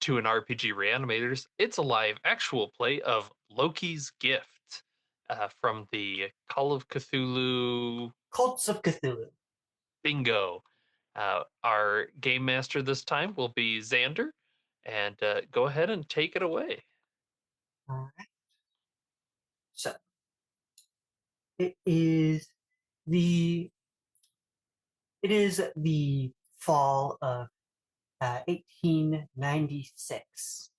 to an RPG Reanimators. It's a live actual play of Loki's Gift from the Call of Cthulhu Cults of Cthulhu. bingo. Our game master this time will be Zander, and go ahead and take it away. All right. So it is the it is the fall of 1896.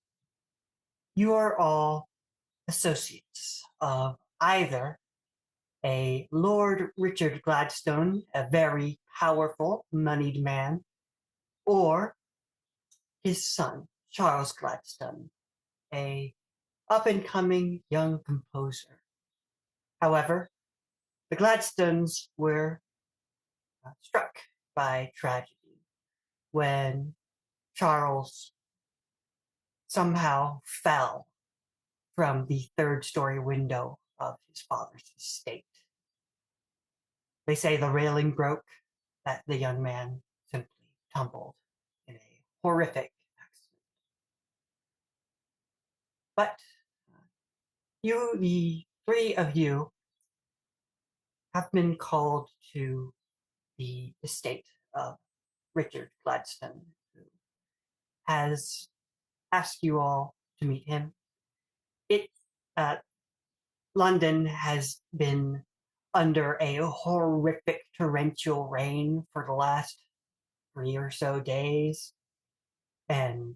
You are all associates of either a Lord Richard Gladstone, a very powerful, moneyed man, or his son, Charles Gladstone, a up-and-coming young composer. However, the Gladstones were struck by tragedy when Charles somehow fell from the third-story window of his father's estate. They say the railing broke, that the young man simply tumbled in a horrific accident. But the three of you, have been called to the estate of Richard Gladstone, who has asked you all to meet him. It uh, London has been under a horrific torrential rain for the last 3 or so days, and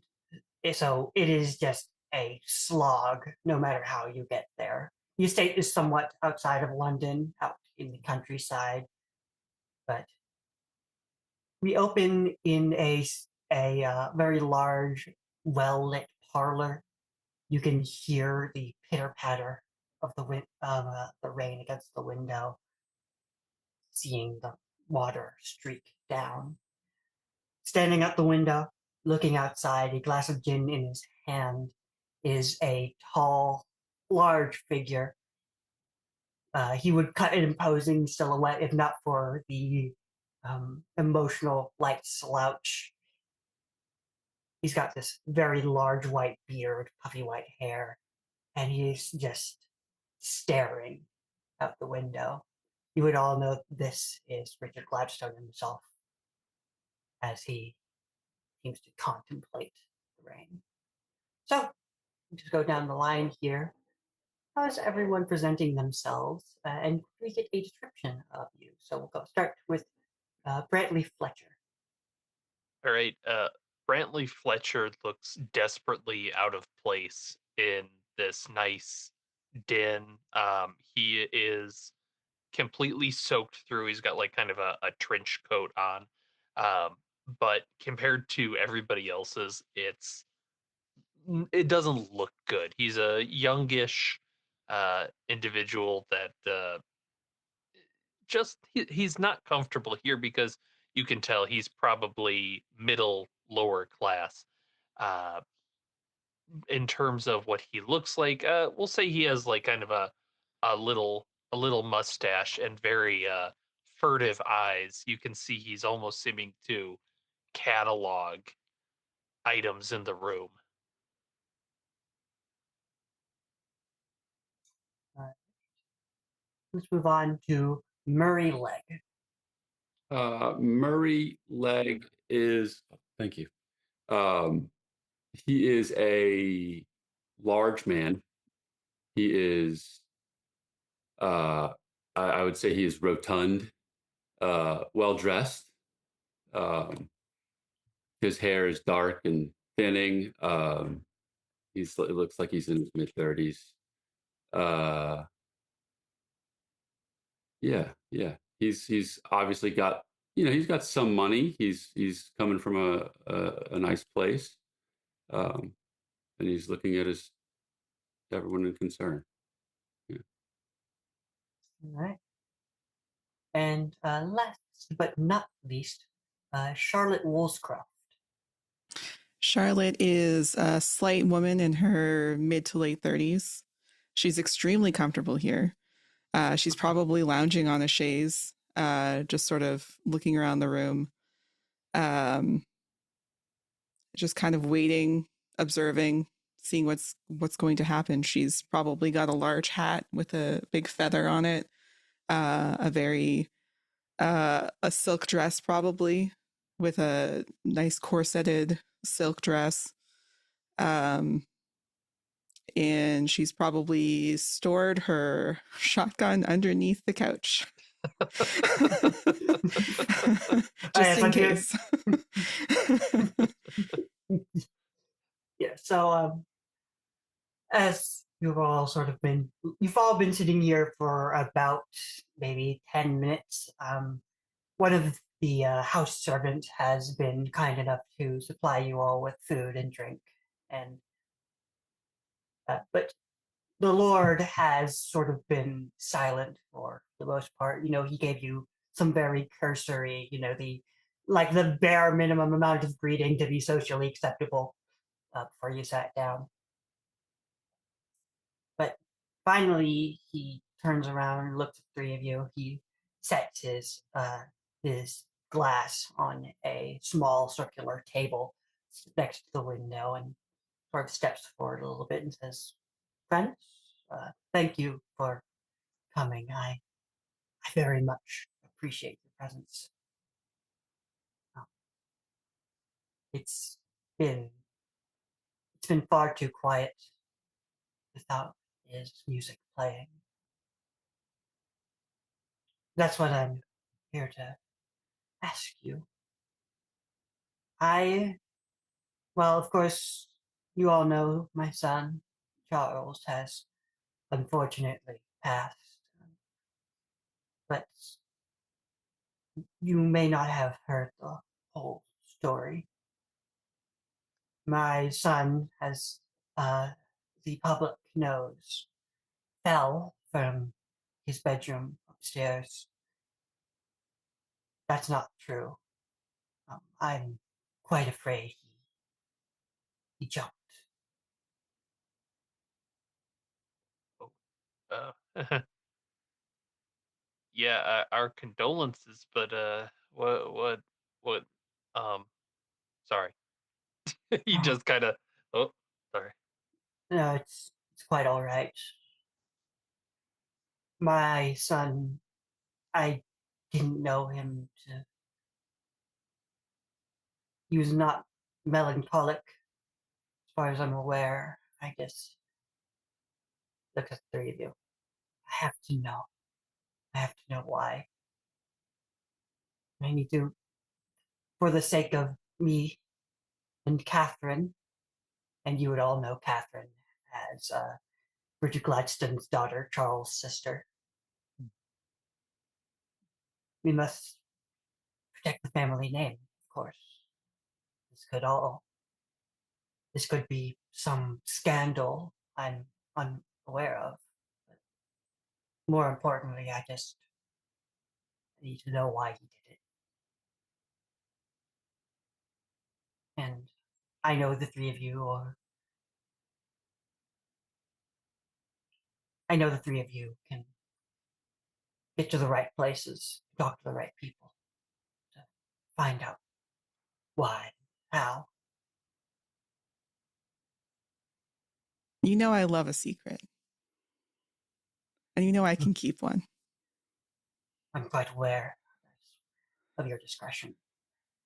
so it is just a slog no matter how you get there. The estate is somewhat outside of London, out in the countryside, but we open in a very large, well lit parlor. You can hear the pitter patter of the rain against the window, seeing the water streak down. Standing at the window, looking outside, a glass of gin in his hand, is a tall, large figure. He would cut an imposing silhouette if not for the emotional light slouch. He's got this very large white beard, puffy white hair, and he's just staring out the window. You would all know this is Richard Gladstone himself as he seems to contemplate the rain. So, just go down the line here. How is everyone presenting themselves? And we get a description of you. So we'll start with Brantley Fletcher. All right. Brantley Fletcher looks desperately out of place in this nice den. He is completely soaked through. He's got like kind of a trench coat on. Um, but compared to everybody else's, it doesn't look good. He's a youngish individual that he's not comfortable here because you can tell he's probably middle lower class. Uh, in terms of what he looks like, we'll say he has like kind of a little mustache and very furtive eyes. You can see he's almost seeming to catalog items in the room. Uh, let's move on to Murray Legg. Murray Legg is, thank you. He is a large man. He is, I would say he is rotund, well dressed. Um, his hair is dark and thinning. It looks like he's in his mid-30s. Uh, yeah. He's obviously got, he's got some money. He's coming from a nice place, and he's looking at everyone in concern. Yeah. All right. And last but not least, Charlotte Woolscroft. Charlotte is a slight woman in her mid to late 30s. She's extremely comfortable here. She's probably lounging on a chaise, just sort of looking around the room, just kind of waiting observing, seeing what's going to happen. She's probably got a large hat with a big feather on it, a silk dress probably with a nice corseted silk dress. And she's probably stored her shotgun underneath the couch. Just in case. Yeah, so as you've all been sitting here for about maybe 10 minutes. One of the house servants has been kind enough to supply you all with food and drink, and but the Lord has sort of been silent for the most part. He gave you some very cursory, the bare minimum amount of greeting to be socially acceptable before you sat down. But finally, he turns around and looks at the three of you. He sets his glass on a small circular table next to the window and sort of steps forward a little bit and says, "Friends, thank you for coming. I very much appreciate your presence. Uh, It's been it's been far too quiet without his music playing. That's what I'm here to ask you. I Well, of course, you all know my son, Charles, has unfortunately passed. But you may not have heard the whole story. My son, as the public knows, fell from his bedroom upstairs. That's not true. I'm quite afraid he jumped. Uh, yeah, our condolences, but what? Um, sorry. He just kind of. Oh, sorry. No, it's quite all right. My son, I didn't know him to. He was not melancholic, as far as I'm aware. I just look at the three of you. I have to know. I have to know why. I need to, for the sake of me and Catherine, and you would all know Catherine as Richard Gladstone's daughter, Charles' sister. We must protect the family name, of course. This could all, this could be some scandal I'm unaware of. But more importantly, I just need to know why he did it. And I know the three of you, I know the three of you can get to the right places, talk to the right people to find out why, how. You know I love a secret. And you know I can keep one. I'm quite aware of your discretion.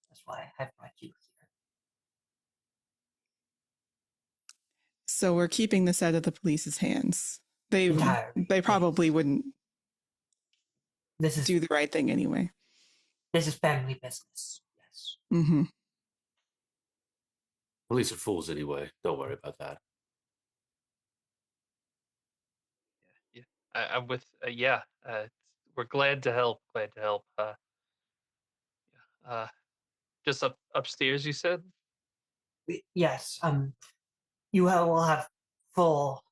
That's why I've brought you here. So we're keeping this out of the police's hands. They Entirely. probably Yes. wouldn't This is do the right thing anyway. this is family business. Yes. Mm-hmm. Police are fools anyway. Don't worry about that. Yeah, I'm with. Yeah, we're glad to help. Glad to help. Just upstairs, you said. Yes. Will have full.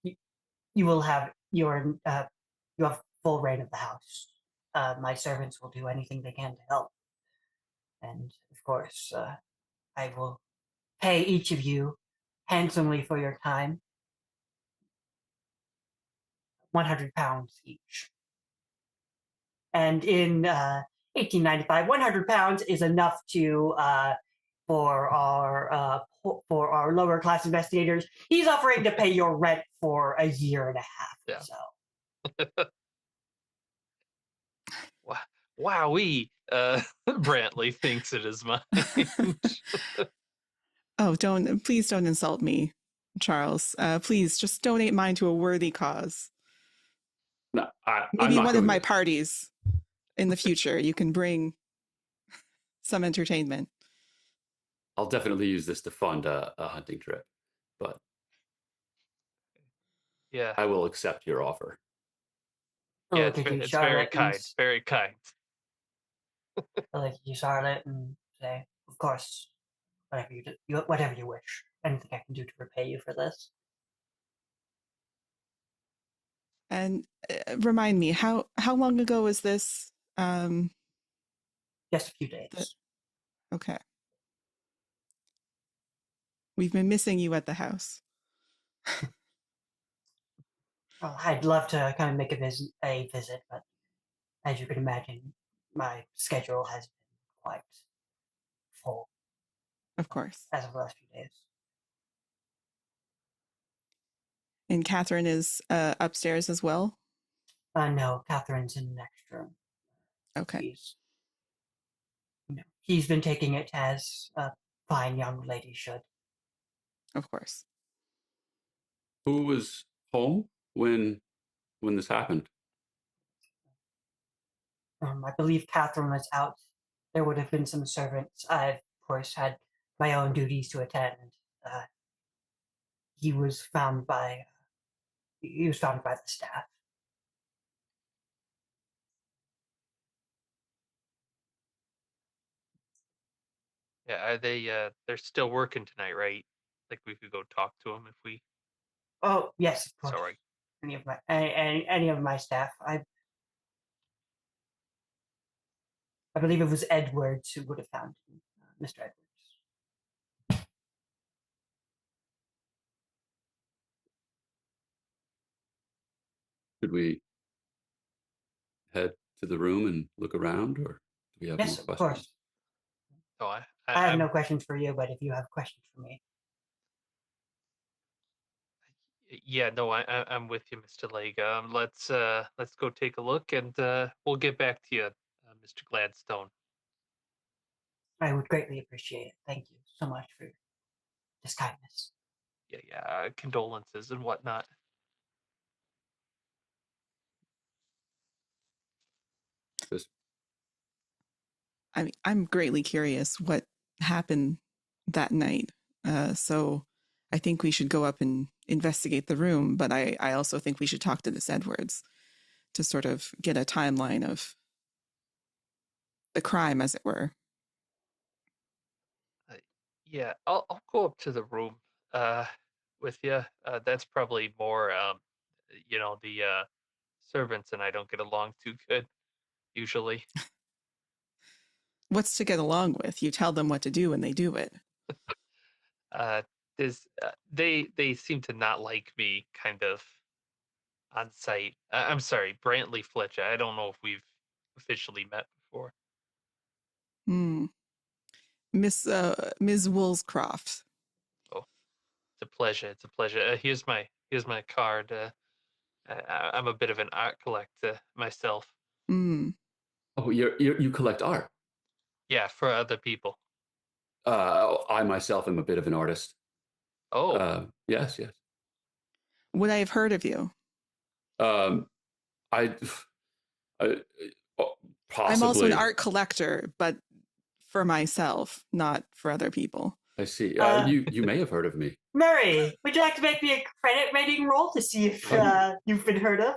You, you will have your. You have full reign of the house. My servants will do anything they can to help, and of course, I will pay each of you handsomely for your time. £100 each. And in 1895, £100 is enough to for our lower class investigators. He's offering to pay your rent for a year and a half. Yeah. So Wowee. Brantley thinks it is mine. Oh, please don't insult me, Charles. Please just donate mine to a worthy cause. No, I'm Maybe not one of going my to. parties in the future, you can bring some entertainment. I'll definitely use this to fund a hunting trip, but Yeah. I will accept your offer. I'll Yeah, look at you, it's very Charlotte, kind. Very kind. I'll look at you, Charlotte, and say, "Of course, whatever you wish. Anything I can do to repay you for this." And remind me, how long ago was this? Just a few days. Okay. We've been missing you at the house. Well, I'd love to kind of make a visit, but as you can imagine, my schedule has been quite full Of course. as of the last few days. And Catherine is upstairs as well? No, Catherine's in the next room. Okay. He's been taking it as a fine young lady should. Of course. Who was home when this happened? I believe Catherine was out. There would have been some servants. I, of course, had my own duties to attend. Uh, he was found by the staff. Yeah, are they they're still working tonight, right? Like we could go talk to them if we Oh yes, of course. sorry. Any of my staff. I believe it was Edwards who would have found him, Mr. Edwards. Should we head to the room and look around, or do we have Yes, more of questions? course. Oh, I have I'm no questions for you, but if you have questions for me, yeah, no, I'm with you, Mr. Lake. Let's go take a look and we'll get back to you, Mr. Gladstone. I would greatly appreciate it. Thank you so much for this kindness. Yeah, condolences and whatnot. Just I mean, I'm greatly curious what happened that night. So I think we should go up and investigate the room, but I also think we should talk to this Edwards to sort of get a timeline of the crime, as it were. Yeah, I'll go up to the room uh with you. That's probably more the servants and I don't get along too good usually. What's to get along with? You tell them what to do and they do it. Uh they seem to not like me kind of on site. I'm sorry, Brantley Fletcher. I don't know if we've officially met before. Hmm. Ms. Woolscroft. Oh, it's a pleasure. It's a pleasure. Here's my card. I'm a bit of an art collector myself. Hmm. oh, you collect art. Yeah, for other people. I myself am a bit of an artist. Oh, Yes. Would I have heard of you? Um, I, I possibly. I'm also an art collector, but for myself, not for other people. I see. Uh, You may have heard of me. Murray, would you like to make me a credit rating roll to see if you've been heard of?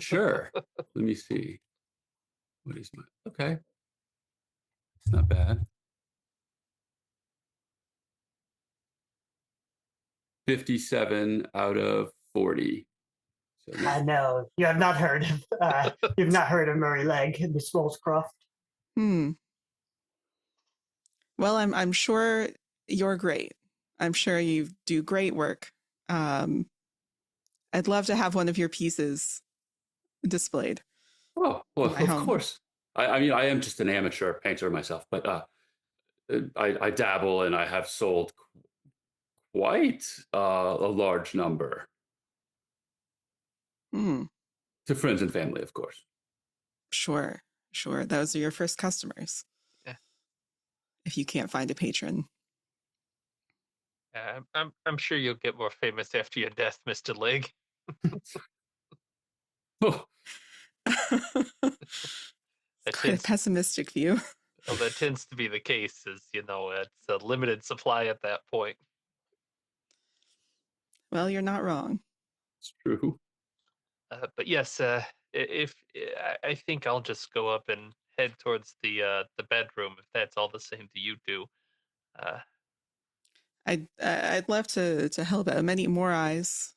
Sure. Let me see. What is my? Okay, it's not bad. 57 out of 40. So No, you have not heard of. You've not heard of Murray Legg, Miss Woolscroft. Hmm. Well, I'm sure you're great. I'm sure you do great work. I'd love to have one of your pieces displayed oh, well, in my of home. course. I mean, I am just an amateur painter myself, but I dabble and I have sold quite a large number Hmm. to friends and family, of course. Sure. Those are your first customers. Yeah. If you can't find a patron. I'm sure you'll get more famous after your death, Mr. Leg. Oh, That Quite a tends pessimistic view. well, that tends to be the case. Is it's a limited supply at that point. Well, you're not wrong. it's true. But yes, if I think I'll just go up and head towards the bedroom if that's all the same to you two. Uh, I'd love to help out. Many more eyes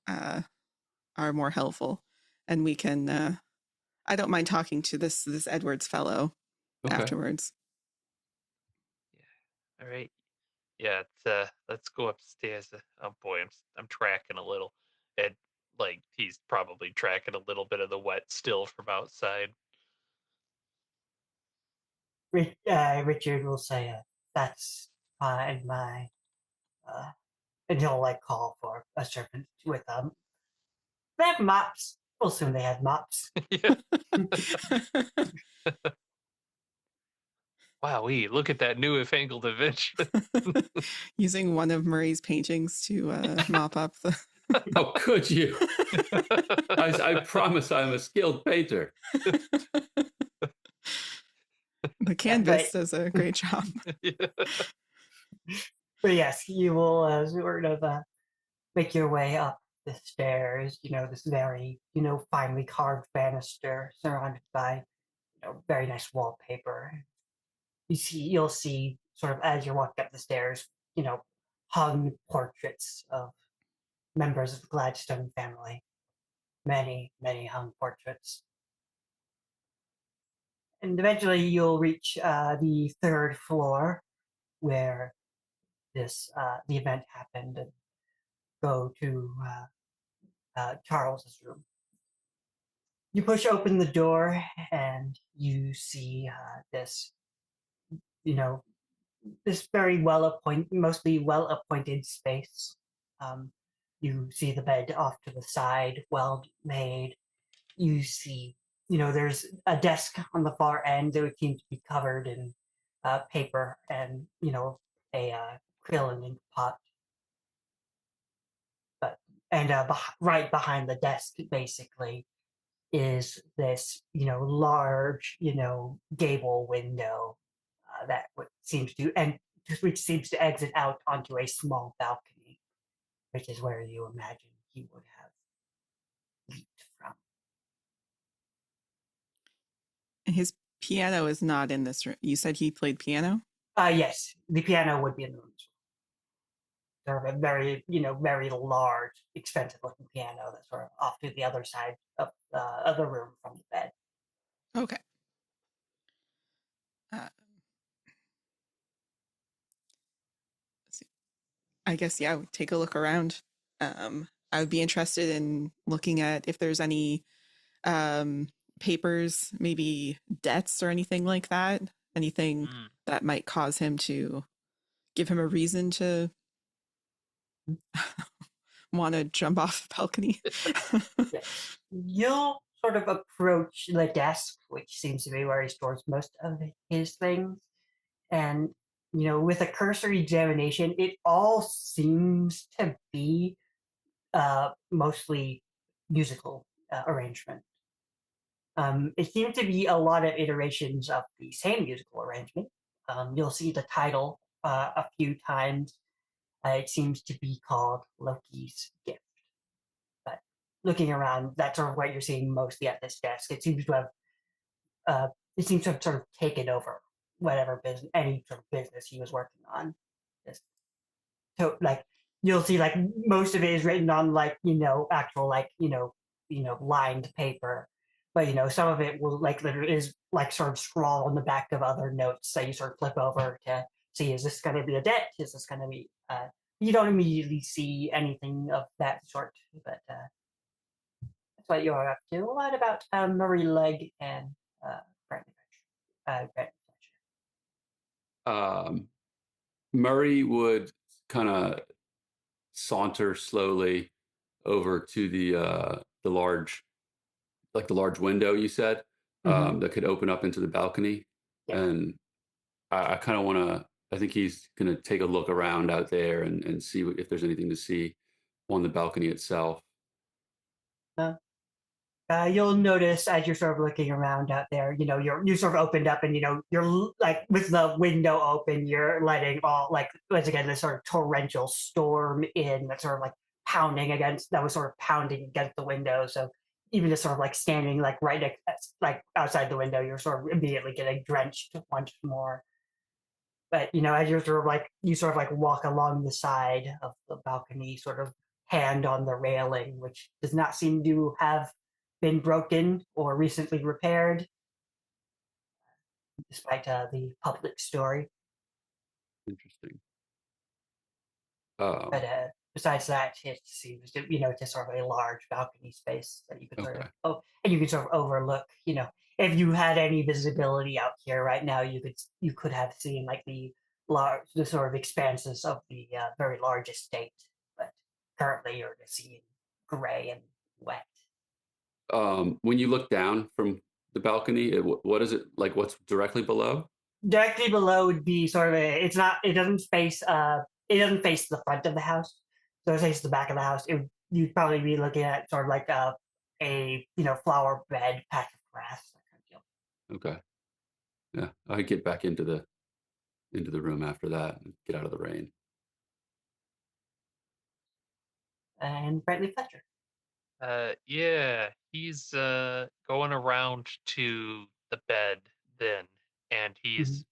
are more helpful, and we can. I don't mind talking to this Edwards fellow Okay. afterwards. all right. Yeah, let's go upstairs. Oh boy, I'm tracking a little, and like he's probably tracking a little bit of the wet still from outside. Richard will say, "That's fine, my," and he'll like call for a servant with They have mops. We'll assume they had mops. Yeah. Wow, look at that newfangled invention. Using one of Murray's paintings to mop up the. How could you? I promise I'm a skilled painter. The canvas does a great job. Yeah. But yes, you will sort of make your way up the stairs. This very finely carved banister surrounded by very nice wallpaper. You'll see sort of as you're walking up the stairs, hung portraits of members of the Gladstone family. Many, many hung portraits. And eventually you'll reach the third floor where the event happened and go to Charles's room. You push open the door and you see this, you know, this very mostly well appointed space. Um, you see the bed off to the side, well made. You see, there's a desk on the far end that would seem to be covered in paper and, a krill and ink pot. But right behind the desk, basically, is this, large, gable window that which seems to exit out onto a small balcony, which is where you imagine he would have leaped from. And his piano is not in this room. You said he played piano? Yes, the piano would be in the room. Sort of a very, very large, expensive-looking piano that's sort of off to the other side of the room from the bed. Okay. Let's see. I guess, yeah, take a look around. I would be interested in looking at if there's any papers, maybe debts or anything like that. Anything that might cause him to give him a reason to want to jump off the balcony. Yeah. You'll sort of approach the desk, which seems to be where he stores most of his things. And, with a cursory examination, it all seems to be mostly musical arrangement. It seems to be a lot of iterations of the same musical arrangement. You'll see the title a few times. It seems to be called Loki's Gift. But looking around, that's sort of what you're seeing mostly at this desk. It seems to have sort of taken over whatever business, any sort of business he was working on. So like you'll see like most of it is written on like actual like lined paper, but some of it will like literally is like sort of scrawl on the back of other notes that you sort of flip over to see, is this going to be a debt, is this going to be you don't immediately see anything of that sort, but that's what you're up to. What about Murray Legg and Brent Fletcher? Murray would kind of saunter slowly over to the large, like the large window you said, that could open up into the balcony, Yeah. and I kind of want to. I think he's going to take a look around out there and see if there's anything to see on the balcony itself. Uh, you'll notice as you're sort of looking around out there, you sort of opened up and, you're like with the window open, you're letting all like, once again, this sort of torrential storm in that sort of like that was sort of pounding against the window. So even just sort of like standing like right next, like outside the window, you're sort of immediately getting drenched once more. But as you're sort of like you sort of like walk along the side of the balcony, sort of hand on the railing, which does not seem to have been broken or recently repaired, despite the public story. Interesting. But besides that, it seems to, just sort of a large balcony space that you could sort of, Okay. and you could sort of overlook. If you had any visibility out here right now, you could have seen like the sort of expanses of the very large estate. But currently, you're just seeing gray and wet. When you look down from the balcony, what is it like? What's directly below? Directly below would be sort of it's not, it doesn't face the front of the house, so it faces the back of the house. You'd probably be looking at sort of like a flower bed patch of grass, that kind of deal. Okay. Yeah, I get back into the room after that and get out of the rain. And Brantley Fletcher. Yeah, he's going around to the bed then, and he's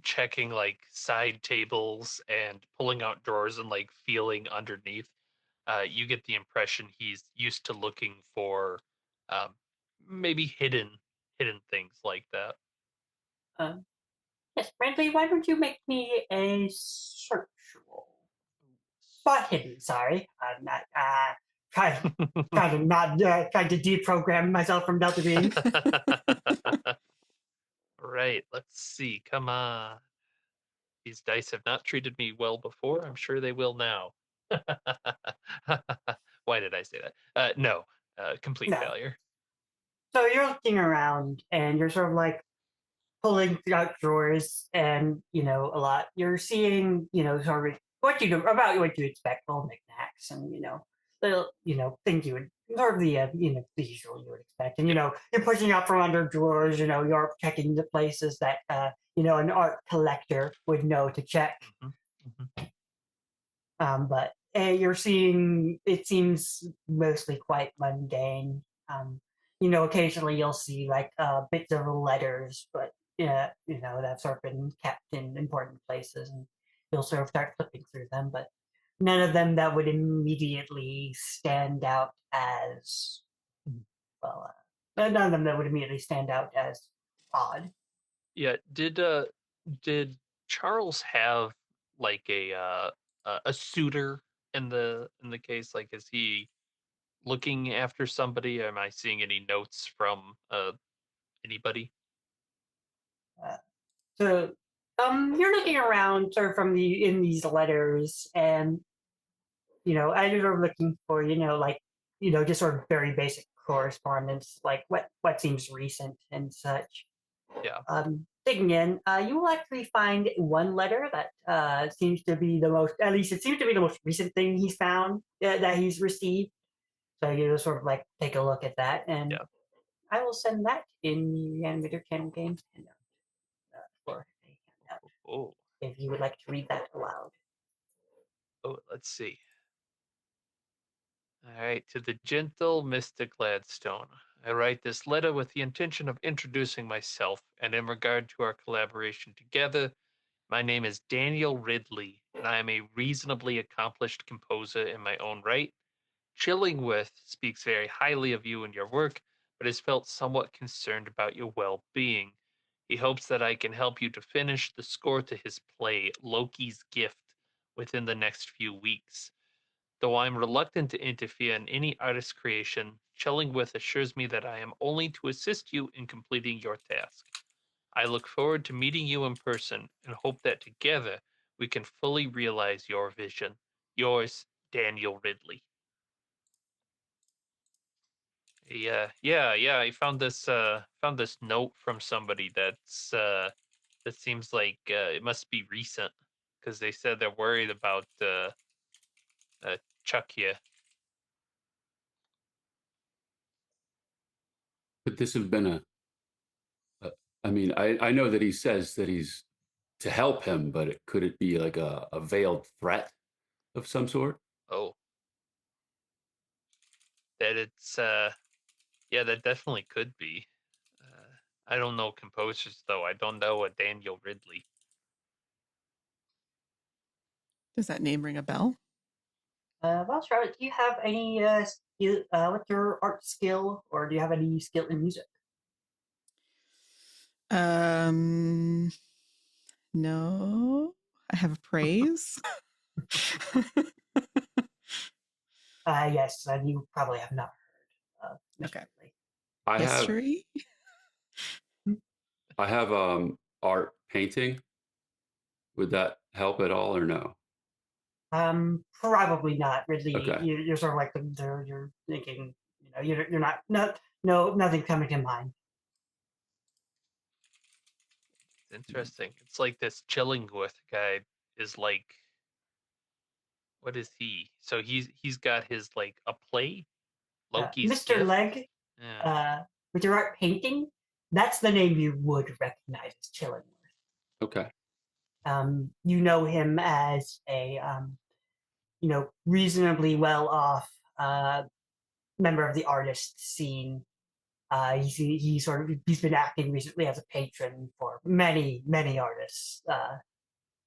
checking like side tables and pulling out drawers and like feeling underneath. You get the impression he's used to looking for um, maybe hidden things like that. Um, yes, Brantley, why don't you make me a search roll? Spot hidden. Sorry, I'm not trying trying to not trying to deprogram myself from Delta Green. Right, let's see. Come on. These dice have not treated me well before. I'm sure they will now. Why did I say that? No, complete No. failure. So you're looking around and you're sort of like pulling out drawers and a lot you're seeing sort of about what you expect, all knickknacks and little things you would sort of the usual you would expect, and you're pushing out from under drawers, you're checking the places that an art collector would know to check. But you're seeing it seems mostly quite mundane. Occasionally you'll see like bits of letters, but yeah, that's sort of been kept in important places, and you'll sort of start flipping through them, but none of them that would immediately stand out as well. None of them that would immediately stand out as odd. Yeah, did Charles have like a suitor in the case? Like, is he looking after somebody? Am I seeing any notes from anybody? Uh, so you're looking around sort of in these letters, and as you're sort of looking for, like, just sort of very basic correspondence, like what seems recent and such. Yeah. Digging in, you will actually find one letter that seems to be at least it seems to be the most recent thing he's found that he's received. So you just sort of like take a look at that, and Yeah. I will send that in the Animator Canon Games handout for a handout Oh, if you would like to read that aloud. let's see. All right, to the gentle Mr. Gladstone. I write this letter with the intention of introducing myself, and in regard to our collaboration together, my name is Daniel Ridley, and I am a reasonably accomplished composer in my own right. Chillingworth speaks very highly of you and your work, but is felt somewhat concerned about your well being. He hopes that I can help you to finish the score to his play, Loki's Gift, within the next few weeks. Though I am reluctant to interfere in any artist's creation, Chillingworth assures me that I am only to assist you in completing your task. I look forward to meeting you in person and hope that together we can fully realize your vision. Yours, Daniel Ridley. Yeah. I found this note from somebody that seems like it must be recent because they said they're worried about Chuck here. Could this have been a I mean, I know that he says that he's to help him, but could it be like a veiled threat of some sort? Oh, that it's yeah, that definitely could be. I don't know composers though. I don't know a Daniel Ridley. Does that name ring a bell? Well, Charlotte, do you have any skill? What's your art skill, or do you have any skill in music? Um, no, I have praise. Yes, and you probably have not heard of Mr. Okay. Ridley. I have History. I have art painting. Would that help at all or no? Probably not. Ridley, Okay. you're sort of like you're thinking, you're not, no, nothing coming to mind. Interesting. It's like this Chillingworth guy is like, what is he? So he's got his like a play, Loki's Mr. gift. Legg, Yeah. with your art painting, that's the name you would recognize as Chillingworth. Okay. You know him as a reasonably well off member of the artist scene. He's been acting recently as a patron for many artists.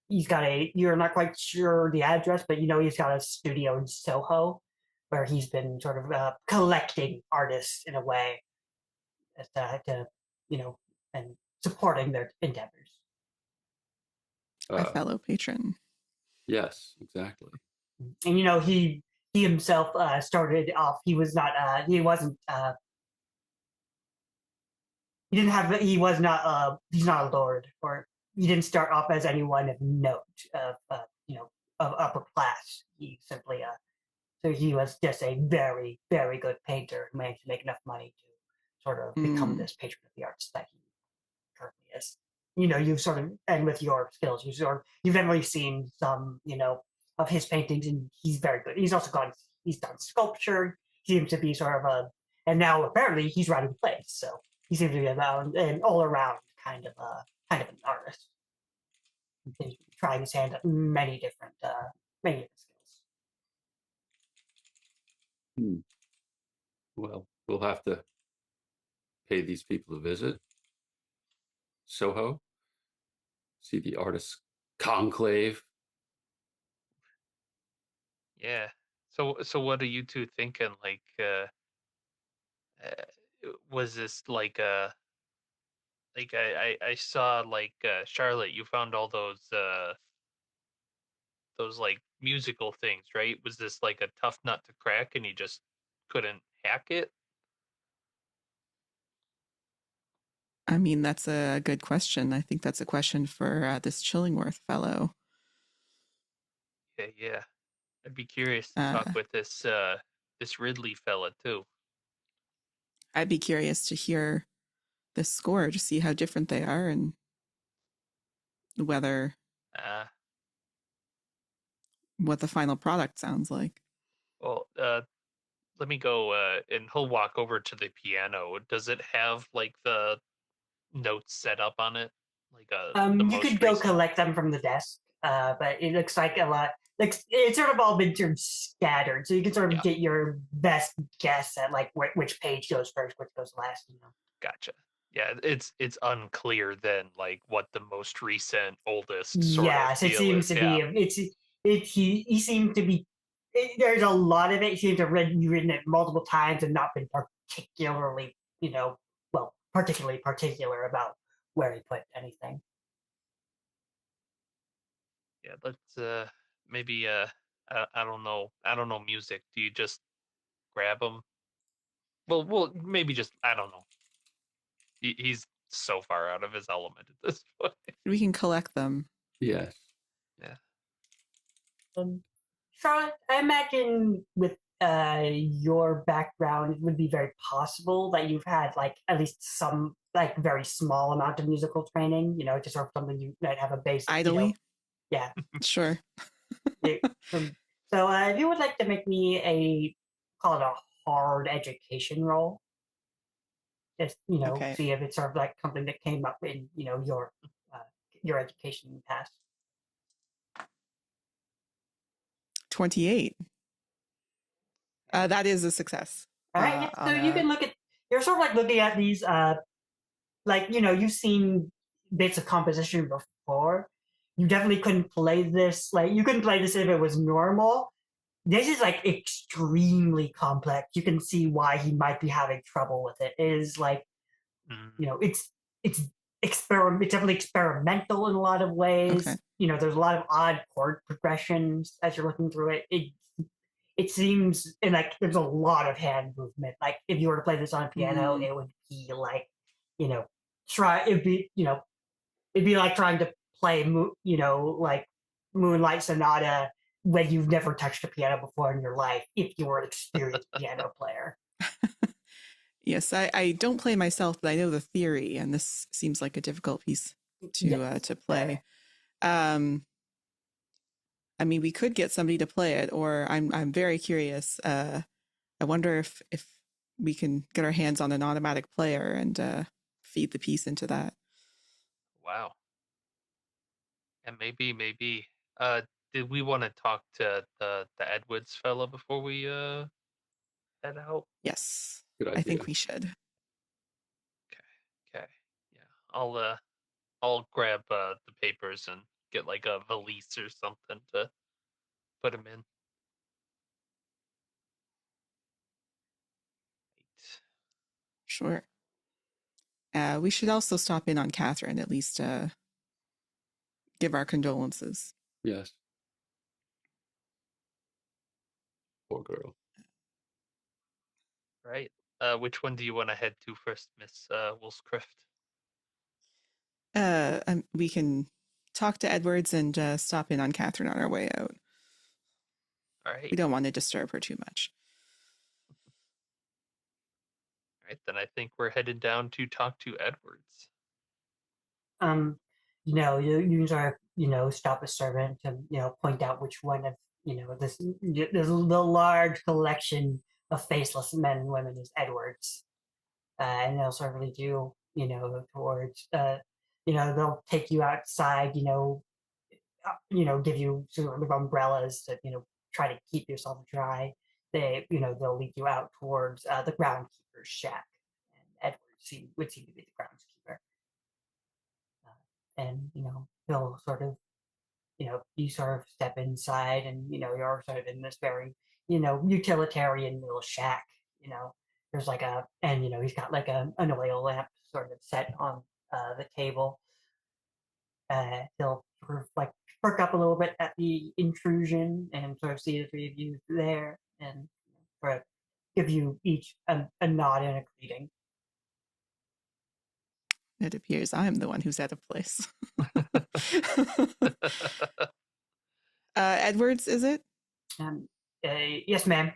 He's got you're not quite sure the address, but he's got a studio in Soho where he's been sort of collecting artists in a way to you know and supporting their endeavors. A fellow patron. Yes, exactly. And he himself started off. He was not. He wasn't. He didn't have. He was not. He's not a lord, or he didn't start off as anyone of note of of upper class. He simply. So he was just a very good painter who managed to make enough money to sort of become Mm. this patron of the arts that he currently is. You've sort of, and with your skills, you've definitely seen some, of his paintings, and he's very good. He's done sculpture. He seems to be sort of and now apparently he's writing plays. So he seems to be about an all around kind of an artist. He's trying his hand at many different skills. Hmm. Well, we'll have to pay these people a visit. Soho, see the artist conclave. Yeah. So what are you two thinking? Like, was this like I saw like Charlotte, you found all those like musical things, right? Was this like a tough nut to crack and you just couldn't hack it? I mean, that's a good question. I think that's a question for this Chillingworth fellow. Yeah. I'd be curious to Uh, talk with this Ridley fella too. I'd be curious to hear the score to see how different they are and whether Uh what the final product sounds like. well, let me go and he'll walk over to the piano. Does it have like the notes set up on it? Like the You could most go recent? collect them from the desk, but it looks like a lot. Like it's sort of all been sort of scattered, so you can sort of Yeah, get your best guess at like which page goes first, which goes last. gotcha. Yeah, it's unclear then like what the most recent, oldest sort of Yes, it deal seems is. to Yeah, be. He seemed to be. There's a lot of it. He seems to have written it multiple times and not been particularly, particularly particular about where he put anything. yeah. Let's maybe I don't know. I don't know music. Do you just grab him? Well, maybe just I don't know. He's so far out of his element at this point. We can collect them. Yes. Yeah. Charlotte, I imagine with your background, it would be very possible that you've had like at least some like very small amount of musical training. Just sort of something you might have a base. Idly? Yeah. Sure. So if you would like to make me call it a hard education roll, just Okay. see if it's sort of like something that came up in your education past. 28. That is a success. All right, yeah. So you can look at. You're sort of like looking at these, like you've seen bits of composition before. You definitely couldn't play this. Like you couldn't play this if it was normal. This is like extremely complex. You can see why he might be having trouble with it. It is like it's it's definitely experimental in a lot of ways. Okay. There's a lot of odd chord progressions as you're looking through it. It seems, and like there's a lot of hand movement. Like if you were to play this on a piano, it would be like it'd be like trying to play like Moonlight Sonata when you've never touched a piano before in your life if you were an experienced piano player. Yes, I don't play myself, but I know the theory, and this seems like a difficult piece to play. I mean, we could get somebody to play it, or I'm very curious. I wonder if we can get our hands on an automatic player and feed the piece into that. Wow. And maybe. Did we want to talk to the Edwards fella before we head out? Yes, Good idea. I think we should. Okay. Yeah. I'll grab the papers and get like a valise or something to put them in. Right. Sure. We should also stop in on Catherine, at least give our condolences. Yes. Poor girl. Right. Which one do you want to head to first, Miss Woolscroft? We can talk to Edwards and stop in on Catherine on our way out. All right. We don't want to disturb her too much. All right, then I think we're headed down to talk to Edwards. You sort of, stop a servant to, point out which one of, this the large collection of faceless men and women is Edwards. And they'll sort of lead you, towards, they'll take you outside, give you sort of umbrellas to, try to keep yourself dry. They'll lead you out towards the groundskeeper's shack. And Edwards would seem to be the groundskeeper. And he'll sort of you sort of step inside and you're sort of in this very utilitarian little shack. There's like he's got like an oil lamp sort of set on the table. He'll sort of like perk up a little bit at the intrusion and sort of see the three of you there and sort of give you each a nod and a greeting. It appears I'm the one who's out of place. Edwards, is it? Yes, ma'am.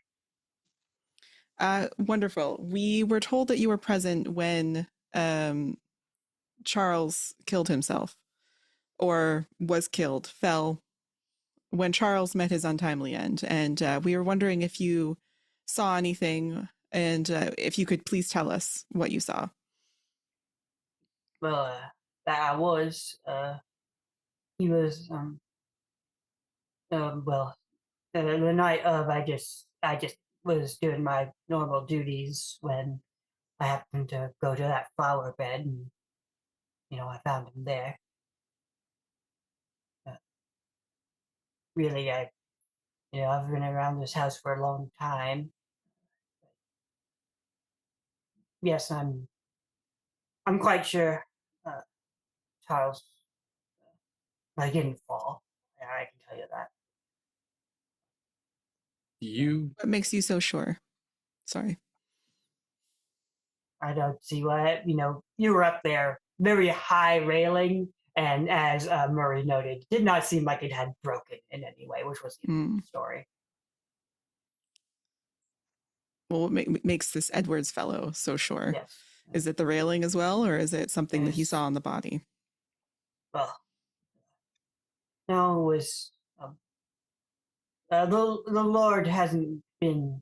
Wonderful. We were told that you were present when Charles killed himself, or was killed, fell, when Charles met his untimely end. And we were wondering if you saw anything, and if you could please tell us what you saw. Well, that I was. He was. Well, the night of, I just was doing my normal duties when I happened to go to that flower bed, and I found him there. Really, I've been around this house for a long time. Yes, I'm quite sure Charles, I didn't fall. I can tell you that. What makes you so sure? Sorry. I don't see why. You were up there very high railing, and as Murray noted, did not seem like it had broken in any way, which was the Hmm. story. Well, what makes this Edwards fellow so sure? Yes. Is it the railing as well, or is it something that he Yes. saw on the body? Well, no, it was the Lord hasn't been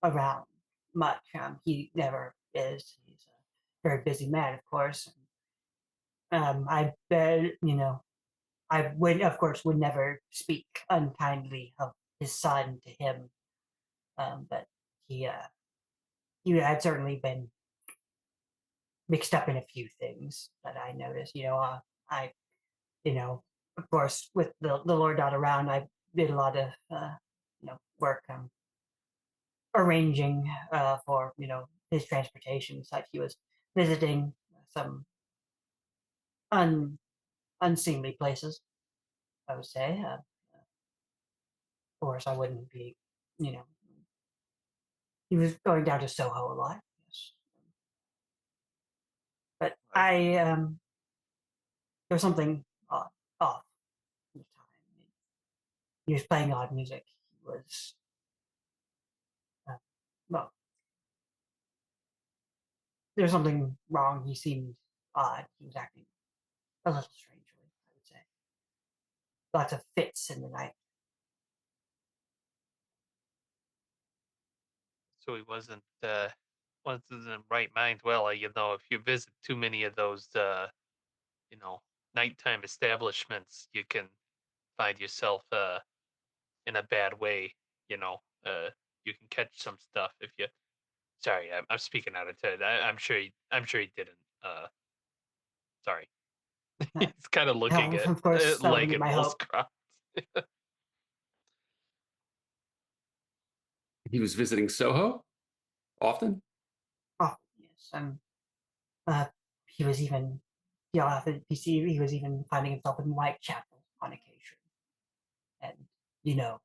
around much. He never is. He's a very busy man, of course. I bet I would, of course, would never speak unkindly of his son to him, but he he had certainly been mixed up in a few things that I noticed. I of course, with the Lord not around, I did a lot of work arranging for his transportation, such. He was visiting some un, unseemly places, I would say. Of course, I wouldn't be, you know, he was going down to Soho a lot. Yes, but there was something off at the time. He was playing odd music. He was uh, well, there's something wrong. He seemed odd. He was acting a little strangely, I would say. Lots of fits in the night. So he wasn't in right mind. Well, if you visit too many of those, you know, nighttime establishments, you can find yourself in a bad way. You know, you can catch some stuff if you. Sorry, I'm speaking out of turn. I'm sure he didn't. Sorry. Uh, He's kind of looking at of course, that would leg be and my Wolf's hope. cross. He was visiting Soho often. Often, yes. Uh, he was even, he was even finding himself in Whitechapel on occasion. And you know,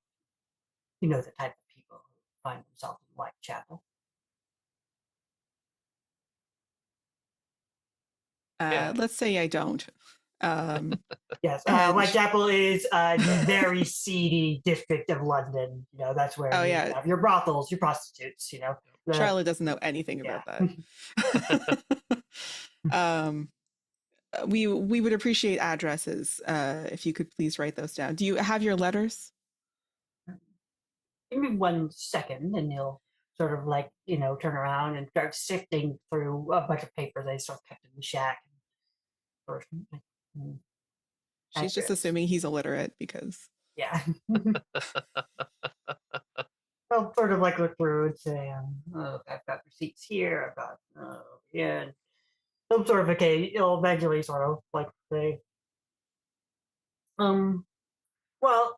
the type of people who find themselves in Whitechapel. Yeah. Let's say I don't. Yes, And Whitechapel is the very seedy district of London. That's where oh you yeah, have your brothels, your prostitutes. The Charlotte doesn't know anything yeah. about that. um, we would appreciate addresses if you could please write those down. Do you have your letters? Give me 1 second, and he'll sort of turn around and start sifting through a bunch of papers they sort of kept in the shack. Or, mm, She's just address. assuming he's illiterate because Yeah. I'll sort of look through and say, oh, I've got receipts here. I've got, yeah. And he'll sort of, okay, he'll eventually sort of say, um, well,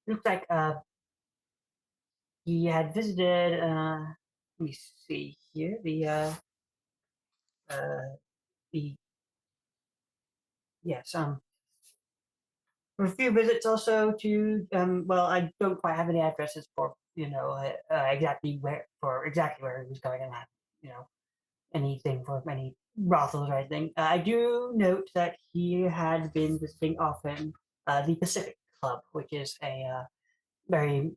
looks like, he had visited, let me see here, the, yes, a few visits also to, well, I don't quite have any addresses for, exactly where he was going, and not, you know, anything for any brothels or anything. I do note that he had been visiting often the Pacific Club, which is a very,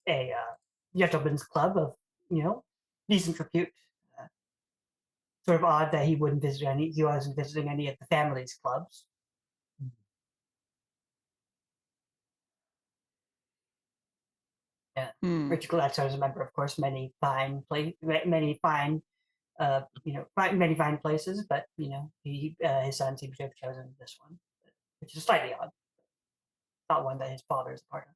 a gentleman's club of, decent repute. Uh, Sort of odd that he wasn't visiting any of the family's clubs. Yeah. hmm. Richard Gladstone is a member, of course, many fine, many fine places, but his son seems to have chosen this one, which is slightly odd. Not one that his father is a part of.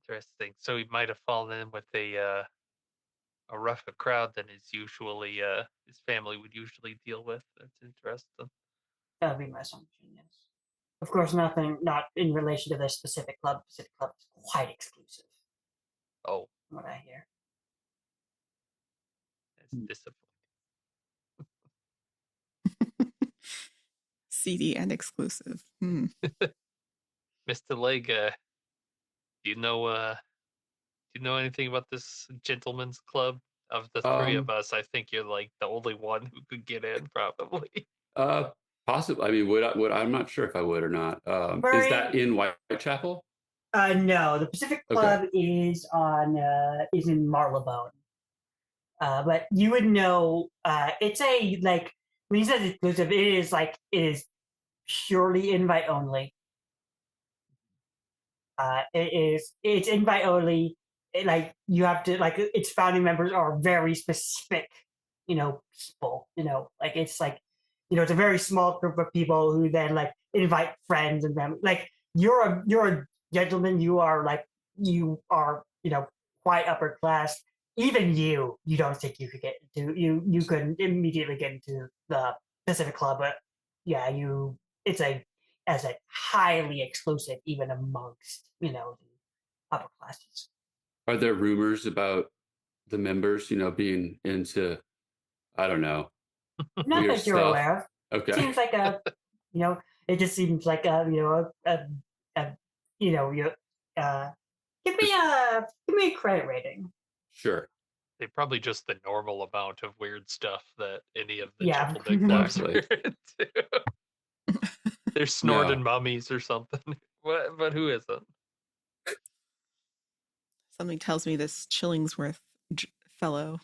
Interesting. So he might have fallen in with a rougher crowd than his family would usually deal with. That's interesting. That would be my assumption. Yes. Of course, not in relation to this specific club. Pacific Club is quite exclusive, Oh, from what I hear. that's disappointing. CD and exclusive. Hmm. Mr. Leg, do Do you know anything about this gentleman's club? Of the three of Um, us, I think you're like the only one who could get in, probably. possibly. I mean, would I'm not sure if I would or not. Is that Very. in Whitechapel? No, the Pacific Okay. Club is in Marylebone. But you would know it's a like when he says exclusive, it is purely invite only. It's invite only. Like you have to like its founding members are very specific, people. Like it's like it's a very small group of people who then like invite friends and them. Like you're a gentleman. You are quite upper class. Even you don't think you could get into you could immediately get into the Pacific Club, but yeah, it's a as a highly exclusive even amongst the upper classes. Are there rumors about the members, being into, I don't know, Not weird that you're stuff? aware of. Okay. Seems like you know, it just seems like a you Just give me a credit rating. sure. They probably just the normal amount of weird stuff that any of the Yeah. gentleman clubs are Exactly. into. They're No, snorting mummies or something. What? But who isn't? Something tells me this Chillingsworth fellow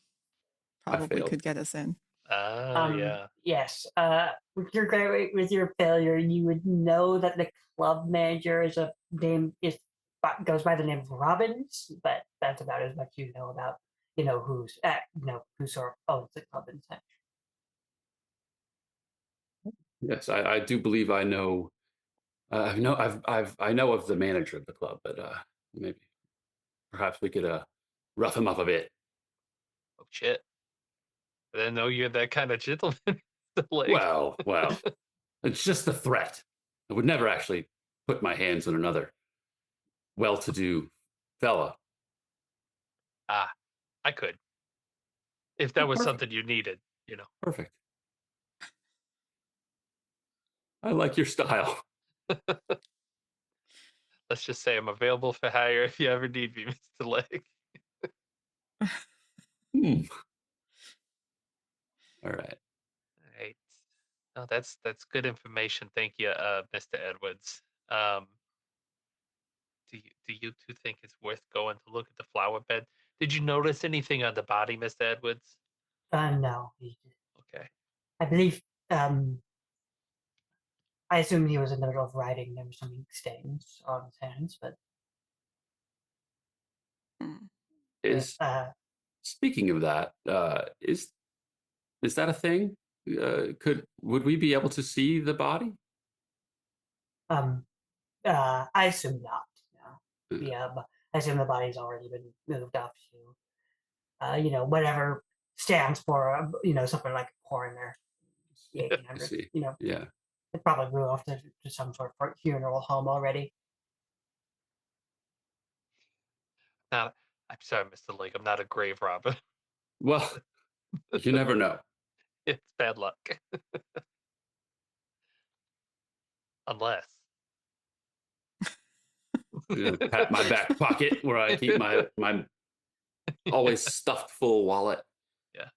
I probably failed. could get us in. Yeah. Yes. With your credit rate, with your failure, you would know that the club manager goes by the name of Robbins, but that's about as much you know about who sort of owns the club and such. Yes, I do believe I know. I know of the manager of the club, but maybe perhaps we could rough him up a bit. Oh shit! I didn't know you're that kind of gentleman. Like, Well, it's just a threat. I would never actually put my hands on another well-to-do fella. ah, I could if that was Perfect. something you needed. You know. Perfect. I like your style. Let's just say I'm available for hire if you ever need me, Mr. Lake. Hmm. All right. All right. No, that's good information. Thank you, Mr. Edwards. Um, do you two think it's worth going to look at the flower bed? Did you notice anything on the body, Mr. Edwards? No, Okay. I believe. I assume he was in the middle of writing. There were some ink stains on his hands, but Mm. Is speaking of that, is that a thing? Would we be able to see the body? um, I assume not. No. Uh, Yeah, but I assume the body's already been moved up to, whatever stands for, something like a coroner, the I 1800s. see. Yeah. It probably moved off to some sort of funeral home already. Not. I'm sorry, Mr. Lake. I'm not a grave robber. Well, you never know. It's bad luck. Unless. Pat my back pocket where I keep my always stuffed full wallet. Yeah.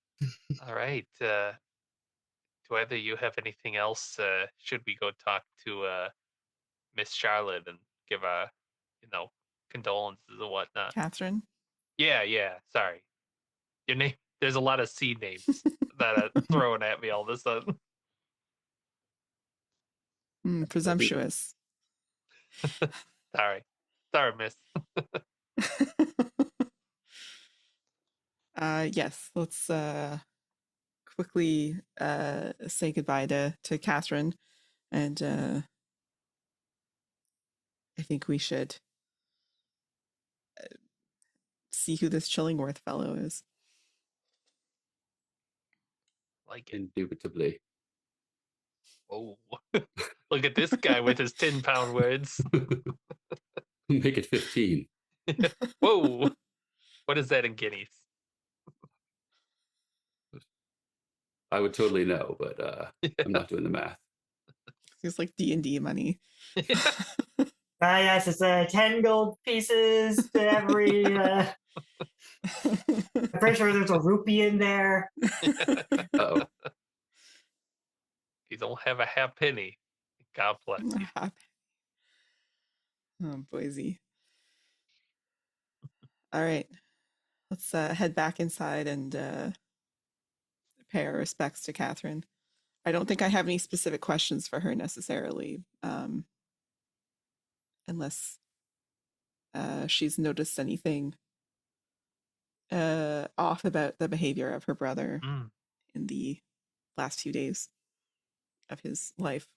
All right. Do either you have anything else? Should we go talk to Miss Charlotte and give her, condolences and whatnot? Catherine? Yeah. Sorry, your name. There's a lot of C names that are thrown at me all of a sudden. Presumptuous. Sorry, Miss. Yes, let's quickly say goodbye to Catherine, and I think we should see who this Chillingworth fellow is. Like it. Indubitably. Oh, look at this guy with his 10-pound words. Make it 15. Whoa, what is that in guineas? I would totally know, but I'm not doing the math. It's like D&D money. Yes, it's 10 gold pieces to every I'm pretty sure there's a rupee in there. Oh, If you don't have a halfpenny, God bless you. Oh, Boise. All right. Let's head back inside and pay our respects to Catherine. I don't think I have any specific questions for her necessarily, unless she's noticed anything off about the behavior of her brother Mm. in the last few days of his life.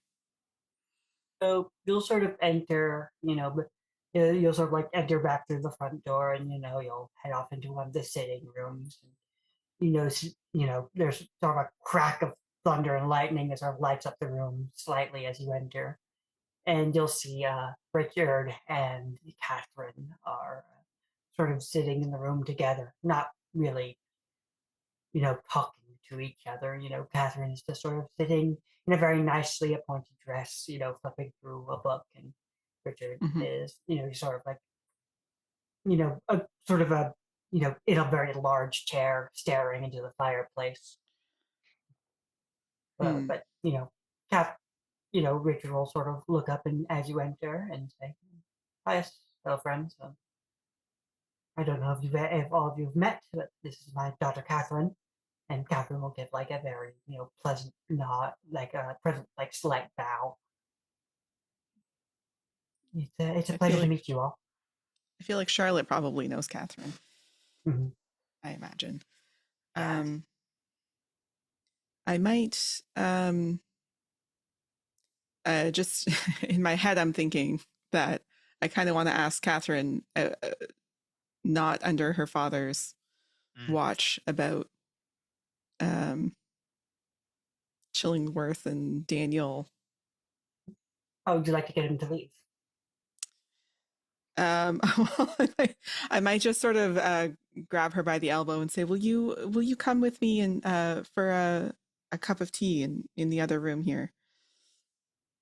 So you'll sort of enter, but you'll sort of like enter back through the front door, and you'll head off into one of the sitting rooms. And there's sort of a crack of thunder and lightning that sort of lights up the room slightly as you enter, and you'll see Richard and Catherine are sort of sitting in the room together, not really, talking to each other. Catherine is just sort of sitting in a very nicely appointed dress, flipping through a book, and Richard Mhm. is, sort of like, a sort of a, in a very large chair staring into the fireplace. Hmm. But Kath, Richard will sort of look up and as you enter and say, "Hi, hello, friends. I don't know if all of you have met, but this is my daughter Catherine." And Catherine will give like a very, pleasant nod, like a present, like slight bow. It's a I feel pleasure to like meet you all. Charlotte probably knows Catherine. Mhm. I imagine. Yeah. I might just in my head, I'm thinking that I kind of want to ask Catherine, not under her father's watch, about Chillingworth and Daniel. How would you like to get him to leave? Well, I might just sort of grab her by the elbow and say, will you come with me and for a cup of tea in the other room here?"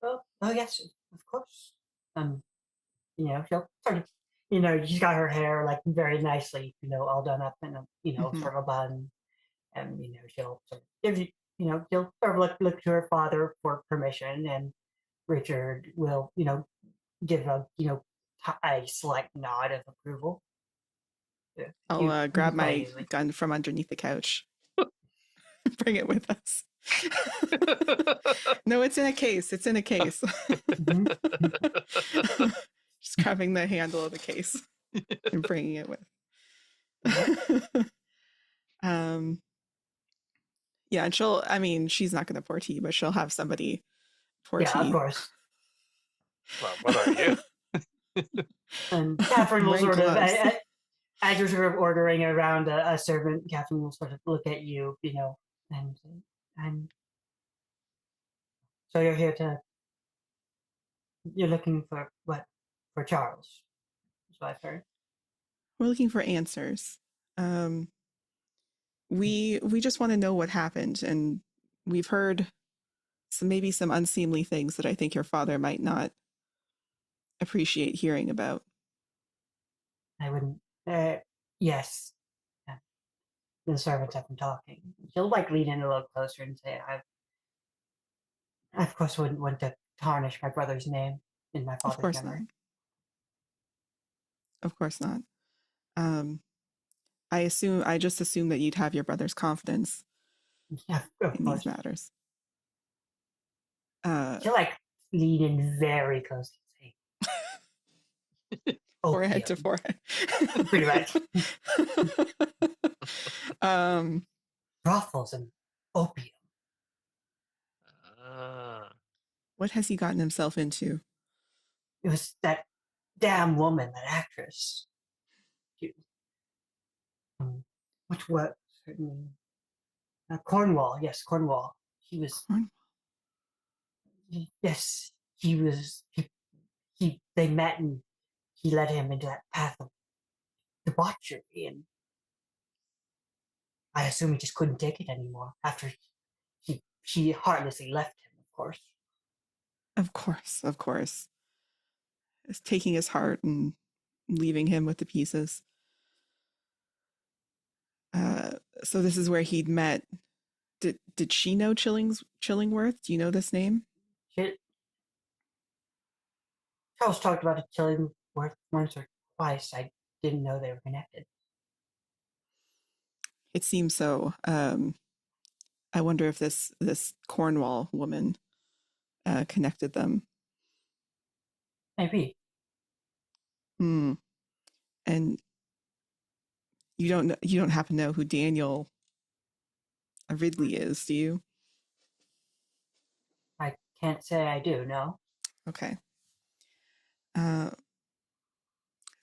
Oh yes, of course. She'll sort of, she's got her hair like very nicely, all done up in a, Mhm. sort of a bun, and she'll sort of give you, she'll sort of look to her father for permission, and Richard will, give a, a slight nod of approval. Yeah, I'll you grab can quite my easily. gun from underneath the couch. Bring it with us. No, it's in a case. It's in a case. Mhm. Just grabbing the handle of the case and bringing it with. um, yeah, and she's not going to pour tea, but she'll have somebody pour Yeah, of tea. course. Well, what are you? And Catherine I'm will wearing sort of, gloves. as you're sort of ordering around a servant, Catherine will sort of look at you, and and so you're looking for what? For Charles, is what I've heard. We're looking for answers. Um, we just want to know what happened, and we've heard maybe some unseemly things that I think your father might not appreciate hearing about. I wouldn't. Yes, yeah, the servants have been talking. She'll like lean in a little closer and say, I of course wouldn't want to tarnish my brother's name in my Of father's course not. memory." Of course not. Um, I just assume that you'd have your brother's confidence Yeah, of in these course. matters. She'll like lean in very close and say, Forehead to "Opium," forehead. pretty much. um, Brothels and opium. Ah. what has he gotten himself into? It was that damn woman, that actress. She, which was her name? Cornwall. Yes, Cornwall. He was. Yes, he was. They met, and he led him into that path of debauchery, and I assume he just couldn't take it anymore after she heartlessly left him. Of course. Of course, of course. It's taking his heart and leaving him with the pieces. So this is where he'd met. Did she know Chillingworth? Do you know this name? Charles talked about it killing once or twice. I didn't know they were connected. It seems so. I wonder if this Cornwall woman connected them. Maybe. Hmm. And you don't happen to know who Daniel Ridley is, do you? I can't say I do, no. Okay. If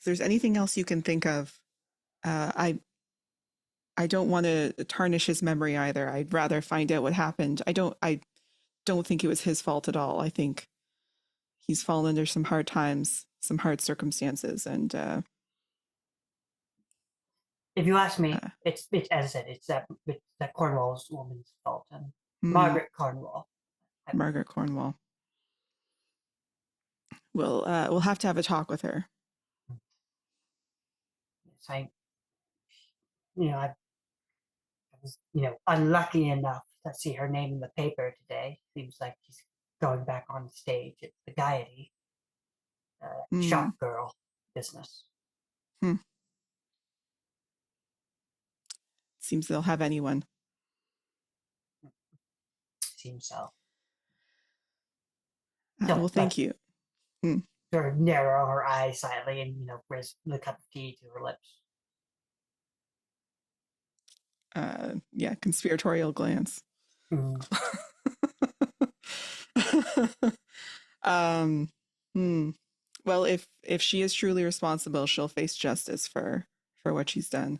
there's anything else you can think of, I don't want to tarnish his memory either. I'd rather find out what happened. I don't think it was his fault at all. I think he's fallen under some hard times, some hard circumstances, and If you ask me, it's as I said, it's that Cornwall's woman's fault. And Margaret Cornwall. Margaret Cornwall. We'll have to have a talk with her. So I was, unlucky enough to see her name in the paper today. Seems like she's going back on stage at the Gaiety shop girl business. Seems they'll have anyone. Seems so. Well, thank you. Sort of narrow her eyes slightly and, raise the cup of tea to her lips. Yeah, conspiratorial glance. Well, if she is truly responsible, she'll face justice for what she's done.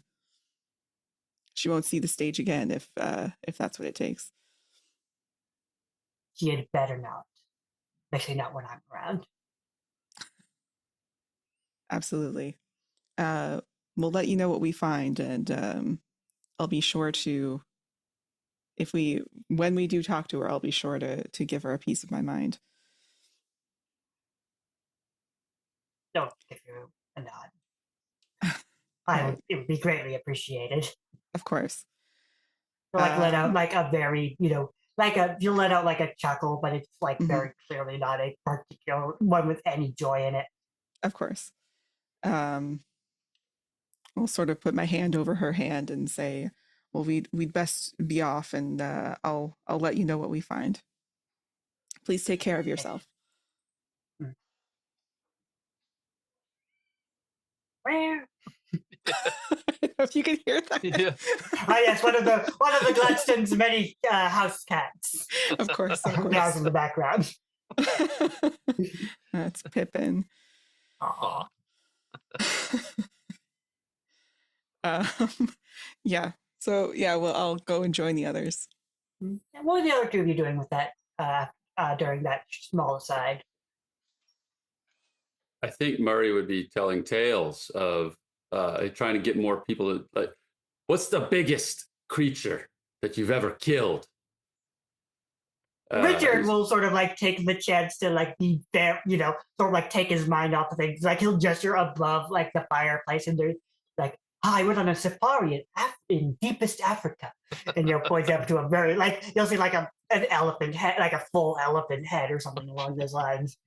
She won't see the stage again if that's what it takes. She had better not. Especially not when I'm around. Absolutely. We'll let you know what we find, and I'll be sure to, when we do talk to her, I'll be sure to give her a piece of my mind. Don't give you a nod. It would be greatly appreciated. Of course. Let out like a very, you'll let out like a chuckle, but it's like very clearly not a particular one with any joy in it. Of course. I'll sort of put my hand over her hand and say, well, we'd best be off, and I'll let you know what we find. Please take care of yourself. Where? I don't know if you can hear that. Yeah. Yes, one of the Gladstone's many house cats. Of course. Meows in the background. That's Pippin. Aww. Yeah. So yeah, well, I'll go and join the others. What are the other two of you doing with that during that small aside? I think Murray would be telling tales of trying to get more people to, like, what's the biggest creature that you've ever killed? Richard will sort of like take the chance to like be there, sort of like take his mind off of things. Like he'll gesture above like the fireplace and they're like, I went on a safari in deepest Africa. And point up to a very you'll see like an elephant head, like a full elephant head or something along those lines.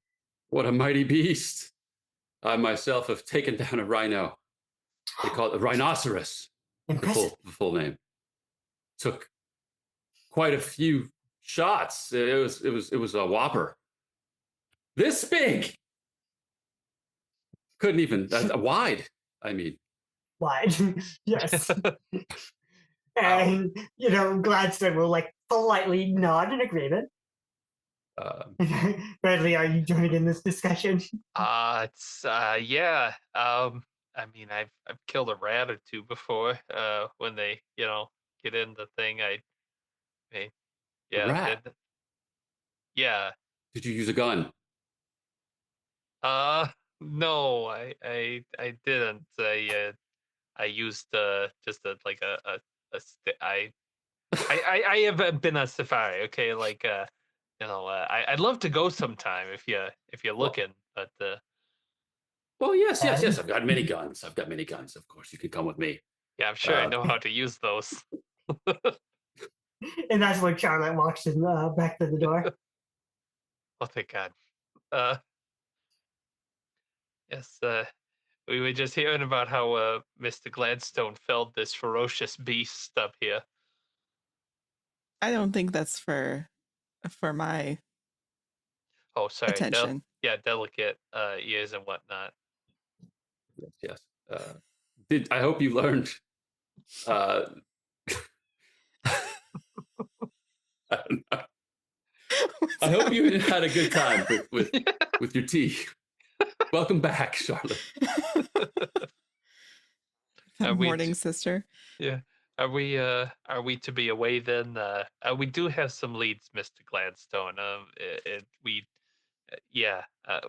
What a mighty beast. I myself have taken down a rhino. They call it a rhinoceros. Impressive. The full name. Took quite a few shots. It was a whopper. This big. Couldn't even wide. I mean, wide. Yes. And Gladstone will like politely nod in agreement. Bradley, are you joining in this discussion? It's yeah. I mean, I've killed a rat or two before. When they get in the thing, yeah. Rat? Yeah. Did you use a gun? No, I didn't. I used just I have been on safari. Okay, I'd love to go sometime if you're looking, but well, yes. I've got many guns. Of course, you can come with me. Yeah, I'm sure I Uh, know how to use those. And that's when Charlotte walks in back to the door. Oh, thank God. Uh, yes, we were just hearing about how Mr. Gladstone felled this ferocious beast up here. I don't think that's for my Oh, sorry. attention. Yeah, delicate ears and whatnot. yes. I hope you learned. Uh, I don't know. I hope you had a good time with your tea. Welcome back, Charlotte. Are we Morning, sister. Yeah. Are we to be away then? We do have some leads, Mr. Gladstone.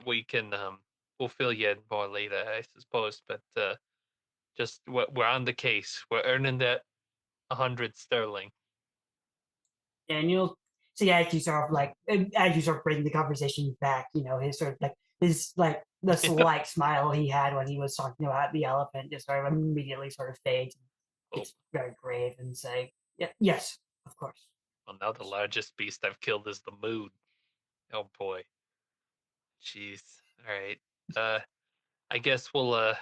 We can we'll fill you in more later, I suppose. But just we're on the case. We're earning that 100 sterling. And you'll see as you sort of as you sort of bring the conversation back, his sort of his the slight smile he had when he was talking about the elephant just sort of immediately sort of fades and Oh, gets very grave and say, yeah, yes, of course. well, now the largest beast I've killed is the moon. Oh boy. Jeez. All right. I guess we'll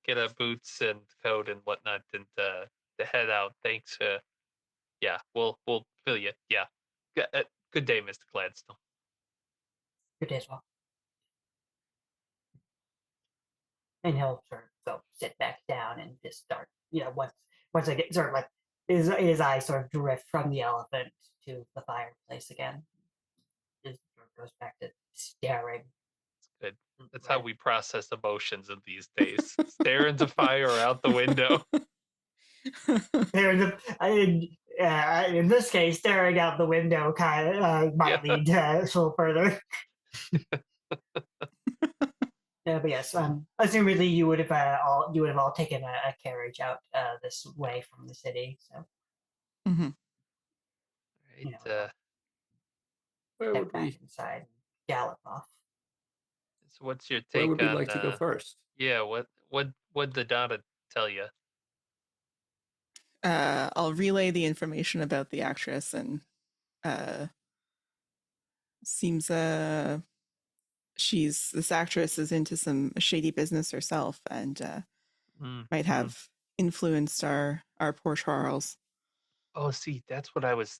get our boots and coat and whatnot and to head out. Thanks. Yeah, we'll fill you. Yeah. Good day, Mr. Gladstone. Good day as well. And he'll sort of go sit back down and just start, once I get sort of his eyes sort of drift from the elephant to the fireplace again. Just sort of goes back to staring. Good. That's how we process emotions in these days. Stare into fire or out the window. In this case, staring out the window kind of might Yeah. lead a little further. Yeah, but yes, assumedly you would have all taken a carriage out this way from the city. So hmm Right. Where step would back we? inside and gallop off. So what's your Where take would we on like to go first? yeah, what the Donna tell you? I'll relay the information about the actress, and seems this actress is into some shady business herself, and might have influenced our poor Charles. Oh, see, that's what I was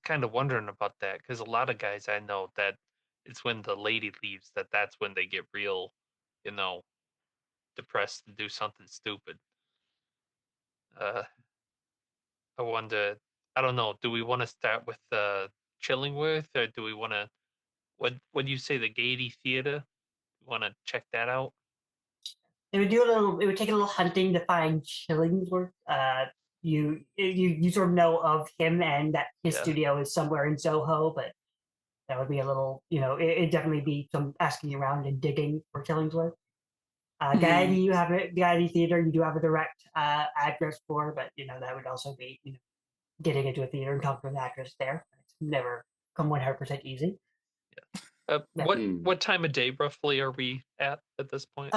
kind of wondering about that because a lot of guys I know that it's when the lady leaves that's when they get real, you know, depressed and do something stupid. Uh, I wonder. I don't know. Do we want to start with Chillingworth, or do we want to? What do you say? The Gaiety Theater? Want to check that out? It would do a little. It would take a little hunting to find Chillingsworth. You sort of know of him and that his Yeah. studio is somewhere in Soho, but that would be a little. It'd definitely be some asking around and digging for Chillingsworth. Gaiety, you have it. Gaiety Theater, you do have a direct address for, but that would also be getting into a theater and talking to an actress there. It's never come 100% easy. What Hmm. what time of day roughly are we at this point?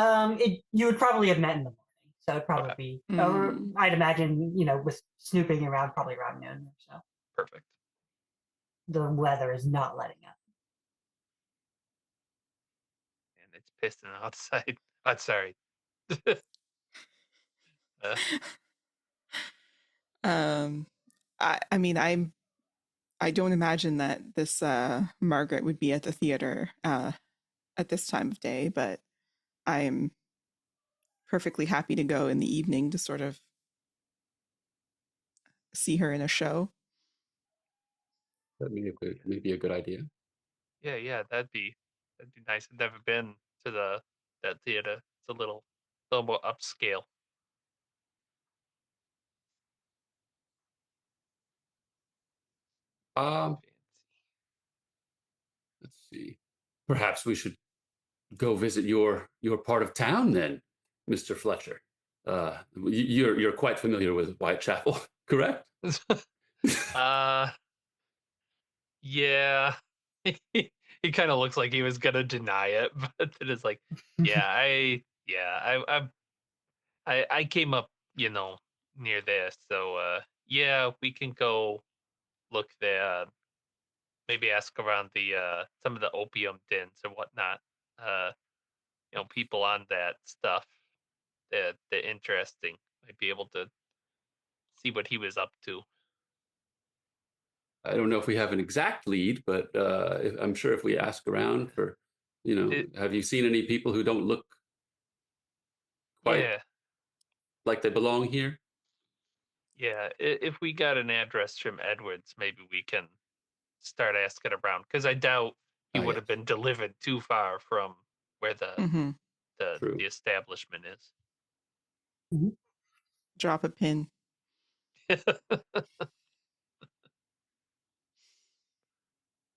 You would probably have met in the morning, so it'd probably Okay. be, or I'd imagine, with snooping around, probably around noon or so. Perfect. The weather is not letting up. And it's pissing outside. I'm sorry. I mean, I don't imagine that this Margaret would be at the theater at this time of day, but I'm perfectly happy to go in the evening to sort of see her in a show. That may be a good idea. Yeah, that'd be nice. I've never been to that theater. It's a little more upscale. Um, Fancy. let's see. Perhaps we should go visit your part of town then, Mr. Fletcher. You're quite familiar with Whitechapel, correct? Yeah. He kind of looks like he was gonna deny it, but it is like, yeah, I came up, near there. So yeah, we can go look there. Maybe ask around the some of the opium dens and whatnot. Uh, people on that stuff that they're interesting. Might be able to see what he was up to. I don't know if we have an exact lead, but I'm sure if we ask around for, It, have you seen any people who don't look quite yeah, like they belong here? yeah. If we got an address from Edwards, maybe we can start asking around because I doubt he Ah, would yes, have been delivered too far from where Hmm. true. the establishment is. Mhm. Drop a pin.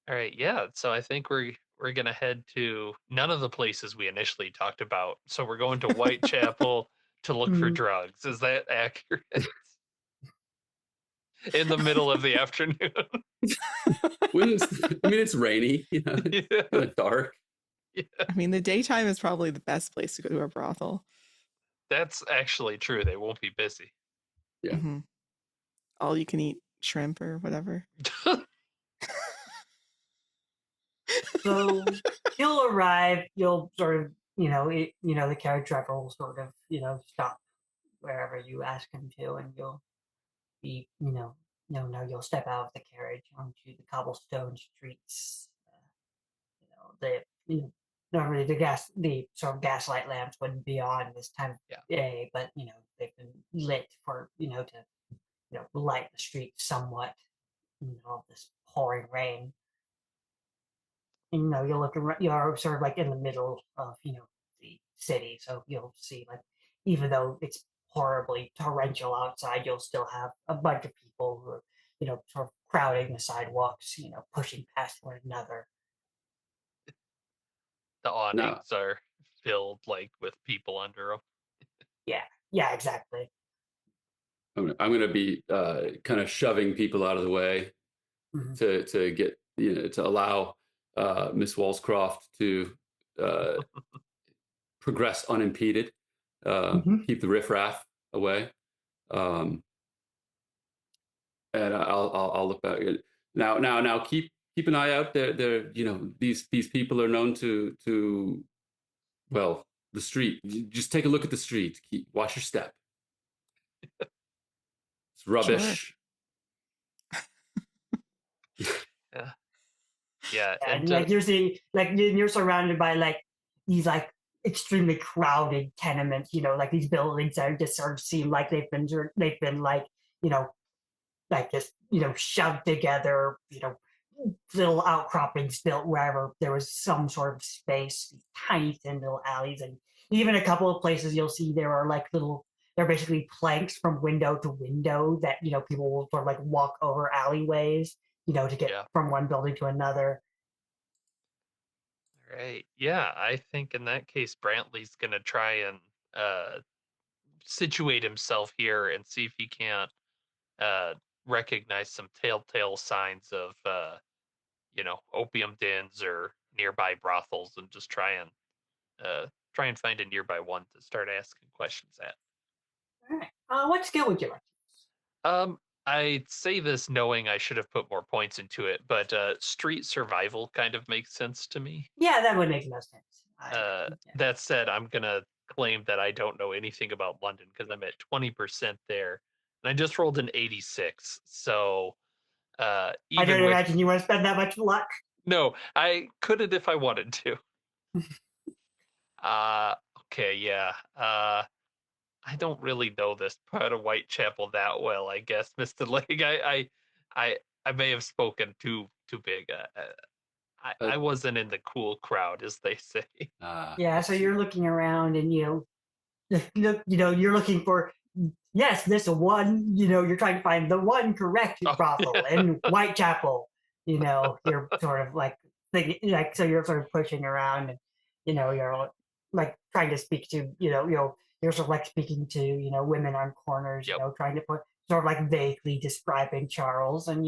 All right, yeah. So I think we're gonna head to none of the places we initially talked about. So we're going to Whitechapel to look for Mhm. drugs. Is that accurate? In the middle of the afternoon. I mean, it's rainy, it's Yeah, kind of dark. yeah, I mean, the daytime is probably the best place to go to a brothel. that's actually true. They won't be busy. Yeah. Hmm. All you can eat shrimp or whatever. So you'll arrive. You'll sort of, the carriage driver will sort of, stop wherever you ask him to, and you'll be, no, you'll step out of the carriage onto the cobblestone streets. The normally the sort of gaslight lamps wouldn't be on this time of Yeah, day, but they've been lit for to light the streets somewhat. Of this pouring rain. And, you're sort of like in the middle of the city, so you'll see like even though it's horribly torrential outside, you'll still have a bunch of people who are sort of crowding the sidewalks, pushing past one another. the Now, awnings are filled like with people under them. Yeah, yeah, exactly. I'm going to be kind of shoving people out of the way Hmm. to get, to allow Miss Walscroft to uh, progress unimpeded, Hmm. keep the riffraff away. Um, and I'll look back. Now, keep an eye out. These people are known to well, the street. Just take a look at the street. Watch your step. It's Sure. rubbish. Yeah, yeah, And like you're seeing, like you're surrounded by like these like extremely crowded tenements. Like these buildings that just sort of seem like they've been like you know just shoved together. Little outcroppings built wherever there was some sort of space, tiny thin little alleys, and even a couple of places you'll see there are like little. They're basically planks from window to window that people will sort of like walk over alleyways, to get yeah. from one building to another. Right. Yeah, I think in that case, Brantley's gonna try and uh, situate himself here and see if he can't uh, recognize some telltale signs of opium dens or nearby brothels, and just uh, try and find a nearby one to start asking questions at. All right. What skill would you like? Um, I say this knowing I should have put more points into it, but street survival kind of makes sense to me. Yeah, that would make the most sense. Yeah. That said, I'm gonna claim that I don't know anything about London because I'm at 20% there, and I just rolled an 86. So I even don't with imagine you want to spend that much luck. no, I couldn't if I wanted to. Uh, okay, yeah. I don't really know this part of Whitechapel that well. I guess, Mister Lake. I, I may have spoken too big. Uh, I wasn't in the cool crowd, as they say. Yeah, I so see. you're looking around and you're looking for yes, this one, you're trying to find the one correct Oh, brothel yeah. in Whitechapel. You're sort of like thinking like so you're sort of pushing around and you're like trying to speak to, you're sort of like speaking to, women on corners, Yep. trying to put sort of like vaguely describing Charles and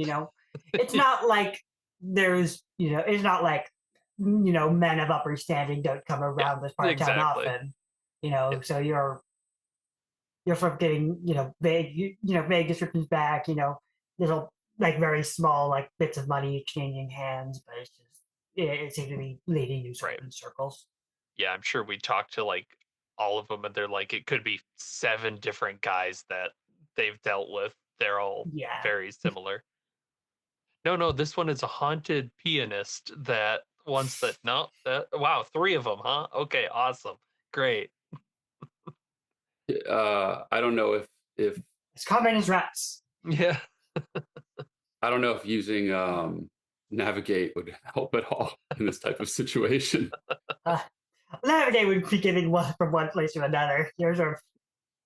it's not like it's not like men of upper standing don't come Yeah. around this part of town Exactly. often. Yeah. So you're you're sort of getting vague vague descriptions back. Little like very small like bits of money exchanging hands, but it seems to be leading you sort Right. of in circles. Yeah, I'm sure we talked to like all of them, and they're like, it could be 7 different guys that they've dealt with. They're all Yeah. very similar. No, this one is a haunted pianist that wants that. No, that wow, 3 of them, huh? Okay, awesome, great. I don't know if It's common as rats. Yeah, I don't know if using navigate would help at all in this type of situation. Uh, Navigate would be getting from one place to another. You're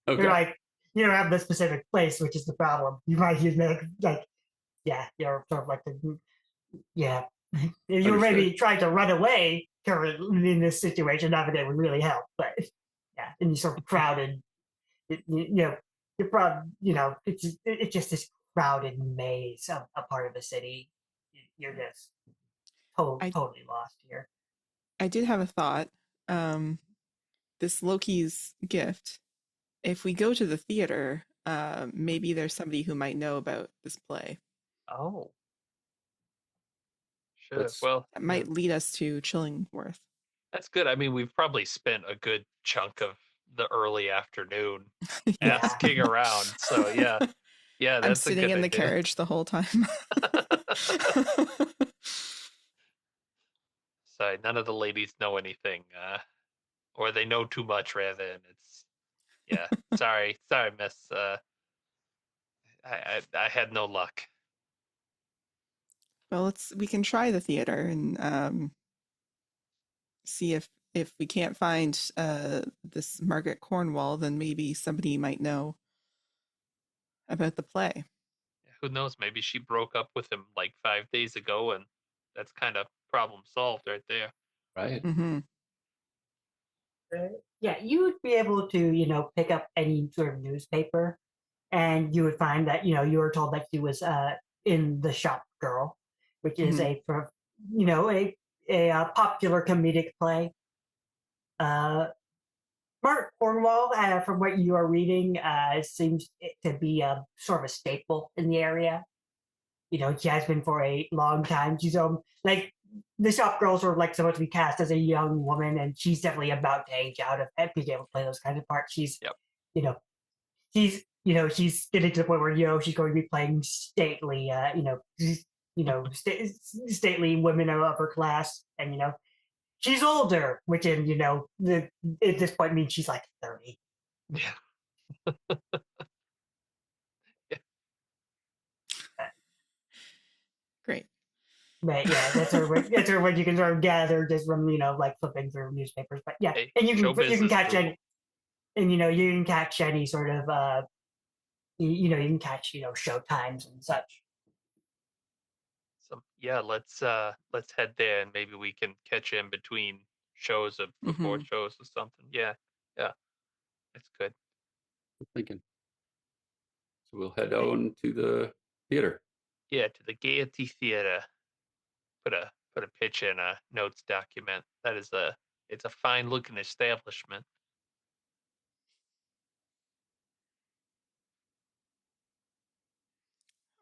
Okay, like you don't have the specific place, which is the problem. You might use like yeah, you're sort of like the yeah. If you were understood. maybe trying to run away currently in this situation, navigate would really help. But yeah, and you sort of crowded. You're probably it's just this crowded maze of a part of the city. You're just I totally lost here. I did have a thought. This Loki's gift. If we go to the theater, maybe there's somebody who might know about this play. oh, should have. That's Well, That yeah, might lead us to Chillingworth. that's good. I mean, we've probably spent a good chunk of the early afternoon Yeah. asking around. So yeah, I'm that's a sitting good in the idea. carriage the whole time. So none of the ladies know anything, or they know too much rather. And it's yeah. Sorry, miss. I had no luck. Well, we can try the theater and see if we can't find this Margaret Cornwall, then maybe somebody might know about the play. Who knows? Maybe she broke up with him like 5 days ago, and that's kind of problem solved right there. right. Mm-hmm. Yeah, you would be able to pick up any sort of newspaper, and you would find that you were told that she was in the Shop Girl, which is Mhm. a popular comedic play. Mark Cornwall, from what you are reading, seems to be a sort of a staple in the area. She has been for a long time. She's like the shop girls are like supposed to be cast as a young woman, and she's definitely about to age out of being able to play those kinds of parts. Yep. You know, she's getting to the point where she's going to be playing stately, stately women of her class, and she's older, which in at this point means she's like 30. Yeah. Great. But yeah, that's sort of what you can sort of gather just from like flipping through newspapers. But yeah, Hey, and you showbiz can is catch brutal. any, and you can catch any sort of you can catch show times and such. So yeah, let's head there, and maybe we can catch in between shows of before Mm-hmm. shows or something. Yeah, that's good. I'm thinking. So we'll head on to the theater. Yeah, to the Gaiety Theater. Put a pitch in a notes document. It's a fine looking establishment.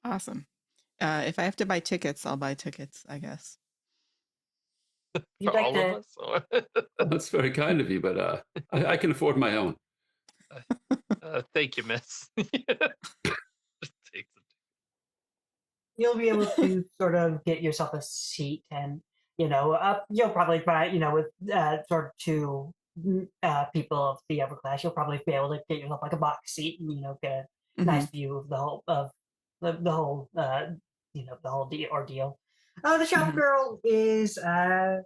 Awesome. If I have to buy tickets, I'll buy tickets, I guess. You'd For like all of to us? Or That's very kind of you, but I can afford my own. thank you, miss. Just takes it. you'll be able to sort of get yourself a seat, and you'll probably buy with sort of two people of the upper class, you'll probably be able to get yourself like a box seat and get a Mm-hmm. nice view of the whole ordeal. The Shop Mm-hmm. Girl is sort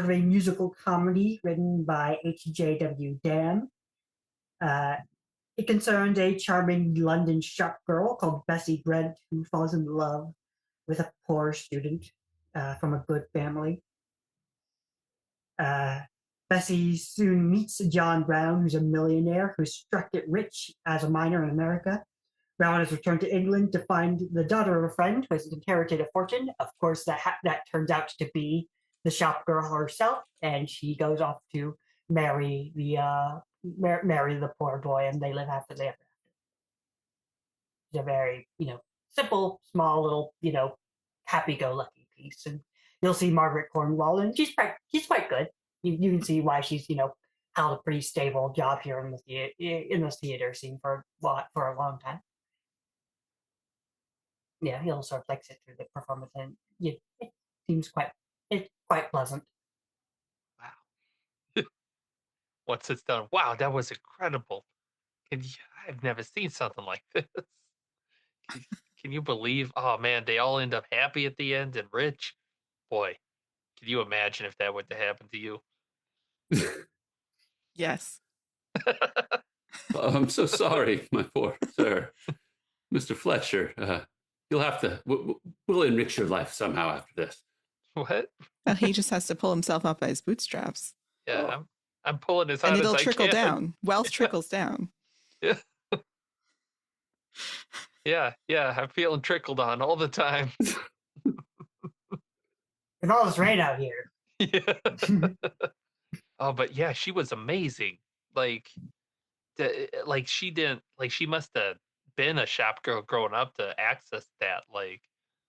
of a musical comedy written by H.J.W. Dam. It concerns a charming London shop girl called Bessie Brent who falls in love with a poor student from a good family. Uh, Bessie soon meets John Brown, who's a millionaire who struck it rich as a miner in America. Brown has returned to England to find the daughter of a friend who has inherited a fortune. Of course, that turns out to be the shop girl herself, and she goes off to marry the marry the poor boy, and they live happily ever after. It's a very, simple, small little, happy-go-lucky piece. And you'll see Margaret Cornwall, and she's quite good. You can see why she's, held a pretty stable job here in the theater scene for a long time. Yeah, he'll sort of like sit through the performance, and it seems it's quite pleasant. Wow. Once it's done, wow, that was incredible. I've never seen something like this. Can, can you believe? Oh man, they all end up happy at the end and rich. Boy, can you imagine if that would have happened to you? Yes. I'm so sorry, my poor sir, Mr. Fletcher. You'll have to. We'll enrich your life somehow after this. What? He just has to pull himself up by his bootstraps. Yeah, Oh. I'm pulling as And hard as it'll I trickle can. down. Wealth trickles down. Yeah. Yeah, I'm feeling trickled on all the time. It's all this rain out here. Yeah. Oh, but yeah, she was amazing. Like, she didn't like she must have been a shop girl growing up to access that, like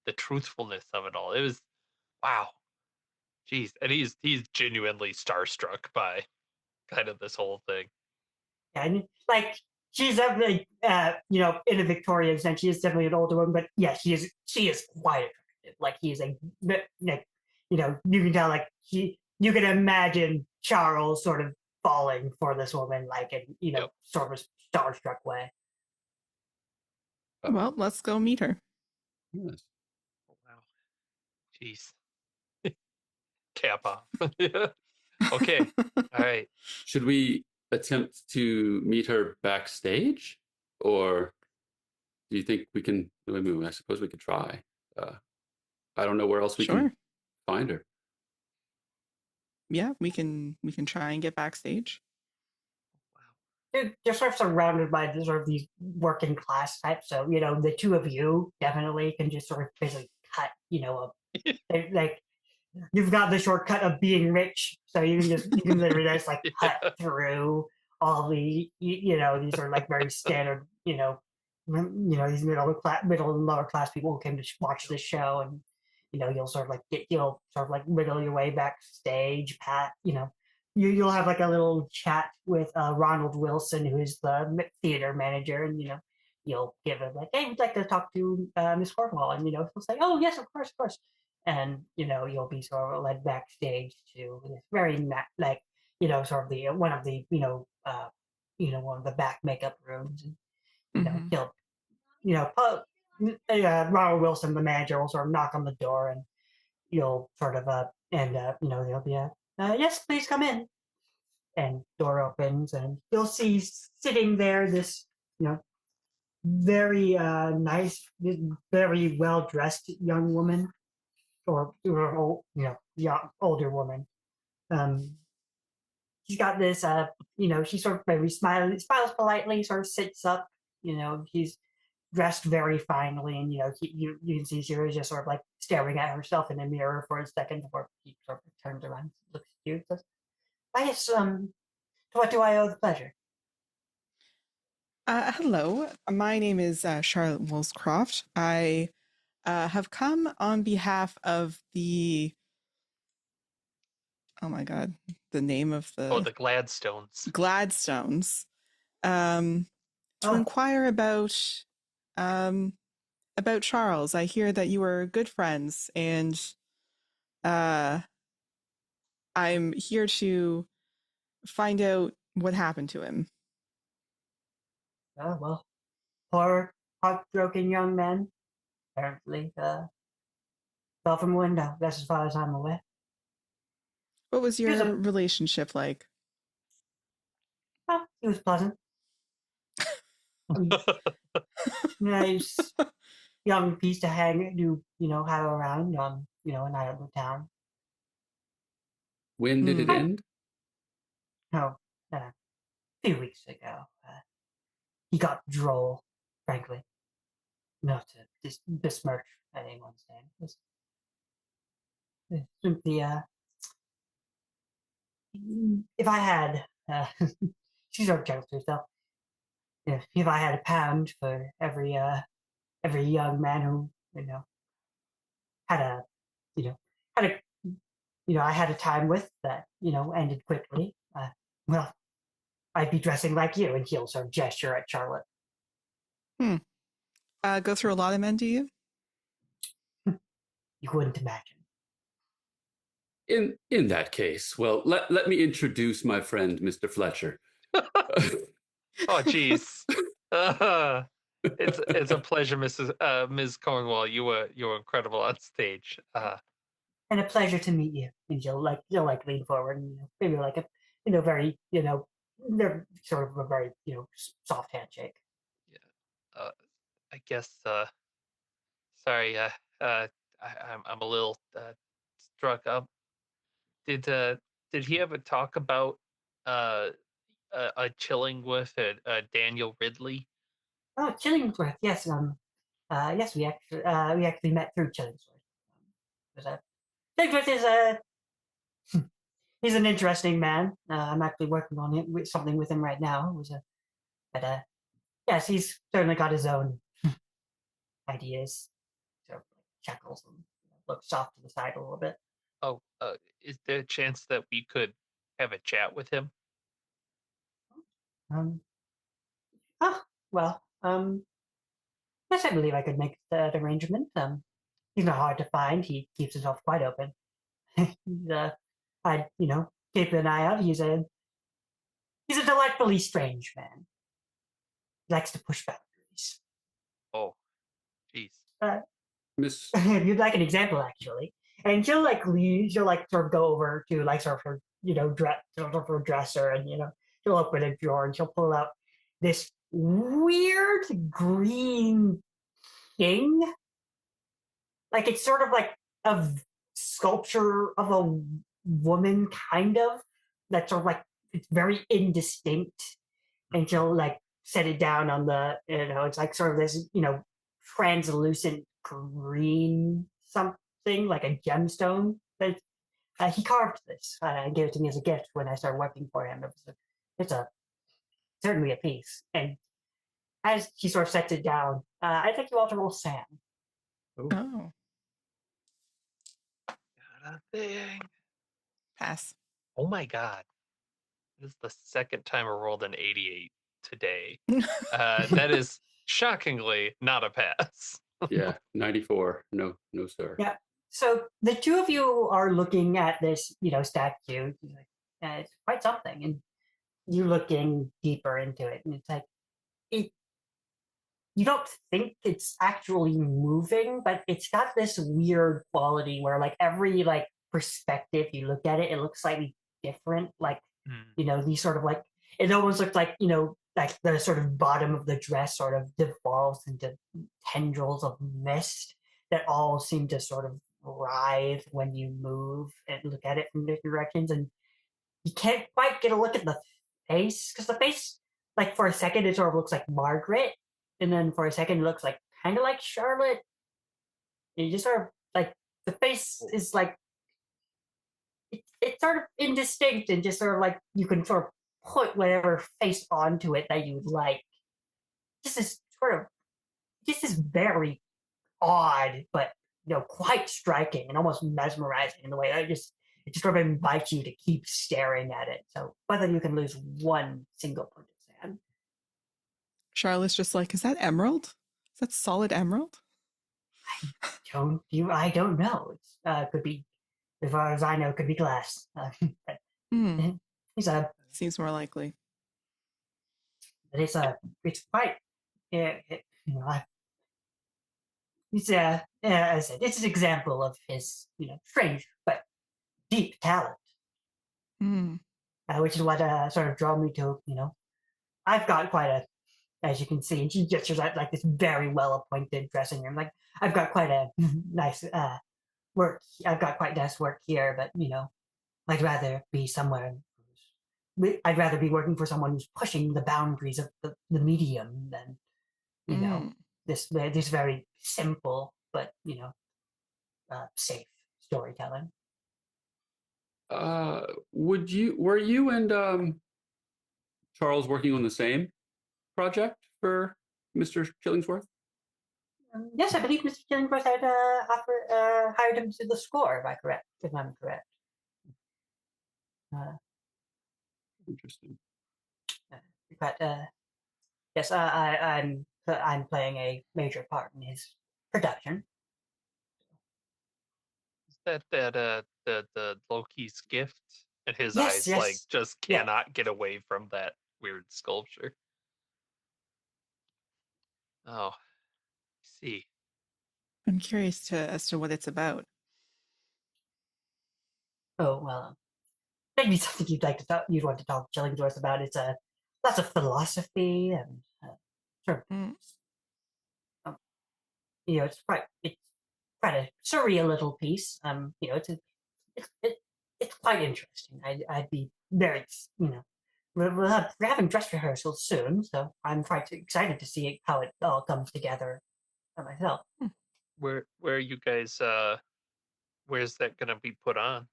the truthfulness of it all. It was wow. Jeez, and he's genuinely starstruck by kind of this whole thing. And like she's definitely, in a Victorian sense, she is definitely an older woman, but yeah, she is quite attractive. Like he's like, you can tell like you can imagine Charles sort of falling for this woman, like in Yep. sort of a starstruck way. Well, let's go meet her. Yes. Wow. Jeez. Cap off. Yeah. Okay. All right. Should we attempt to meet her backstage, or do you think we can? I mean, I suppose we could try. I don't know where else we Sure. can find her. Yeah, we can try and get backstage. They're sort of surrounded by sort of these working class types, so the two of you definitely can just sort of basically cut, like you've got the shortcut of being rich, so you can literally just like cut Yeah. through all these are like very standard these middle and lower class people who came to watch this show, and you'll sort of like wiggle your way backstage, pat you'll have like a little chat with Ronald Wilson, who's the theater manager, and you'll give him like, hey, we'd like to talk to Miss Cornwall, and he'll say, oh yes, of course, and you'll be sort of led backstage to this very like sort of the one of the one of the back makeup rooms, and Mhm. he'll Ronald Wilson, the manager, will sort of knock on the door, and you'll sort of they'll be yes, please come in, and door opens, and you'll see sitting there this very nice, very well dressed young woman, or old, young, older woman. Um, she's got this, she sort of maybe smiles politely, sort of sits up. She's dressed very finely, and you can see she was just sort of like staring at herself in the mirror for a second before she sort of turns around, looks at you, and says, "I guess, to what do I owe the pleasure?" Hello, my name is Charlotte Woolscroft. I have come on behalf of the, oh my God, the name of Oh, the the Gladstones. Gladstones, to Oh, inquire about Charles. I hear that you are good friends, and uh, I'm here to find out what happened to him. oh well, poor heartbroken young man apparently fell from a window. That's as far as I'm aware. What was He was your relationship like? he was pleasant. Nice young piece to have around a night of the town. When did it Hmm. end? No, a few weeks ago, he got droll, frankly. Not to besmirch anyone's name. Simply, if I had, she sort of chuckles to herself. If I had a pound for every young man who had a you know had a I had a time with that ended quickly, well, I'd be dressing like you. And he'll sort of gesture at Charlotte. Hmm. Go through a lot of men, do you? You wouldn't imagine. In that case, well, let me introduce my friend, Mr. Fletcher. Oh, jeez. It's a pleasure, Ms. Cornwall. You were incredible on stage. And a pleasure to meet you. And you'll lean forward and maybe like a very they're sort of a very soft handshake. Yeah. I guess. Sorry. I'm a little struck up. Did he ever talk about uh a chilling with Daniel Ridley? Oh, Chillingsworth. Yes. Yes, we actually met through Chillingsworth. Chillingsworth is a he's an interesting man. I'm actually working on it with something with him right now. But yes, he's certainly got his own ideas. Sort of chuckles and looks off to the side a little bit. Oh, is there a chance that we could have a chat with him? Um, oh well. Yes, I believe I could make that arrangement. He's not hard to find. He keeps himself quite open. I'd keep an eye out. He's a delightfully strange man. He likes to push boundaries. Oh, jeez. Miss, If you'd like an example, actually, and she'll like leave. She'll like sort of go over to like sort of her her dresser, and she'll open a drawer and she'll pull out this weird green thing. Like it's sort of like a sculpture of a woman, kind of. That's sort of like it's very indistinct, and she'll like set it down on the it's like sort of this translucent green something like a gemstone that he carved this and gave it to me as a gift when I started working for him. It's a certainly a piece, and as she sort of sets it down, I think you all to roll Sam. Oh, Got a thing. pass. Oh my god. This is the second time I rolled an 88 today. That is shockingly not a pass. yeah, 94. No, sir. Yeah. So the two of you are looking at this, statue. It's quite something, and you're looking deeper into it, and it's like it. You don't think it's actually moving, but it's got this weird quality where, like, every like perspective you look at it, it looks slightly different. Like, these sort of like it almost looks like like the sort of bottom of the dress sort of devolves into tendrils of mist that all seem to sort of writhe when you move and look at it from different directions, and you can't quite get a look at the face because the face, like for a second, it sort of looks like Margaret, and then for a second, it looks like kind of like Charlotte. And you just sort of like the face is like it's sort of indistinct and just sort of like you can sort of put whatever face onto it that you'd like. This is very odd, but quite striking and almost mesmerizing in the way that it just sort of invites you to keep staring at it. So whether you can lose one single point of sand. Charlotte's just like, is that emerald? Is that solid emerald? I don't know. It's could be, as far as I know, could be glass. But he's a. Seems more likely. But it's quite. It's as I said, it's an example of his strange but deep talent, which is what sort of drew me to I've got quite a, as you can see, and she gestures at like this very well appointed dressing room. Like I've got quite a nice work. I've got quite nice work here, but I'd rather be somewhere. I'd rather be working for someone who's pushing the boundaries of the medium than this very simple but safe storytelling. Were you and Charles working on the same project for Mr. Killingsworth? Yes, I believe Mr. Killingworth had hired him to the score. If I'm correct. Interesting. But yes, I'm playing a major part in his production. Is that the Loki's gift? And his Yes, eyes like yes, just yeah. cannot get away from that weird sculpture. Oh, I see. I'm curious as to what it's about. Oh well, maybe something you'd want to talk to Killingworth about. It's lots of philosophy and sort Mm. of it's quite a surreal little piece. It's quite interesting. I'd be very we're having dress rehearsals soon, so I'm quite excited to see how it all comes together for myself. Where are you guys? Where's that gonna be put on?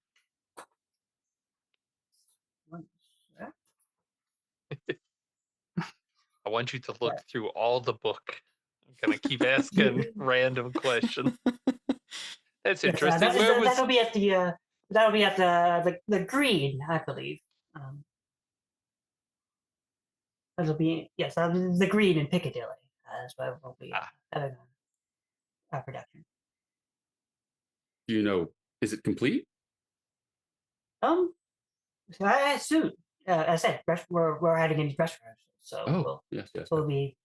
I want you to look through all the book. I'm gonna keep asking random questions. That's Yes, interesting. Where was? that'll be at the Green, I believe. That'll be the Green in Piccadilly. That's where we'll be Ah, having our production. Do you know, is it complete? So soon. As I said, we're heading into dress rehearsals, so Oh, yes, yes. we'll be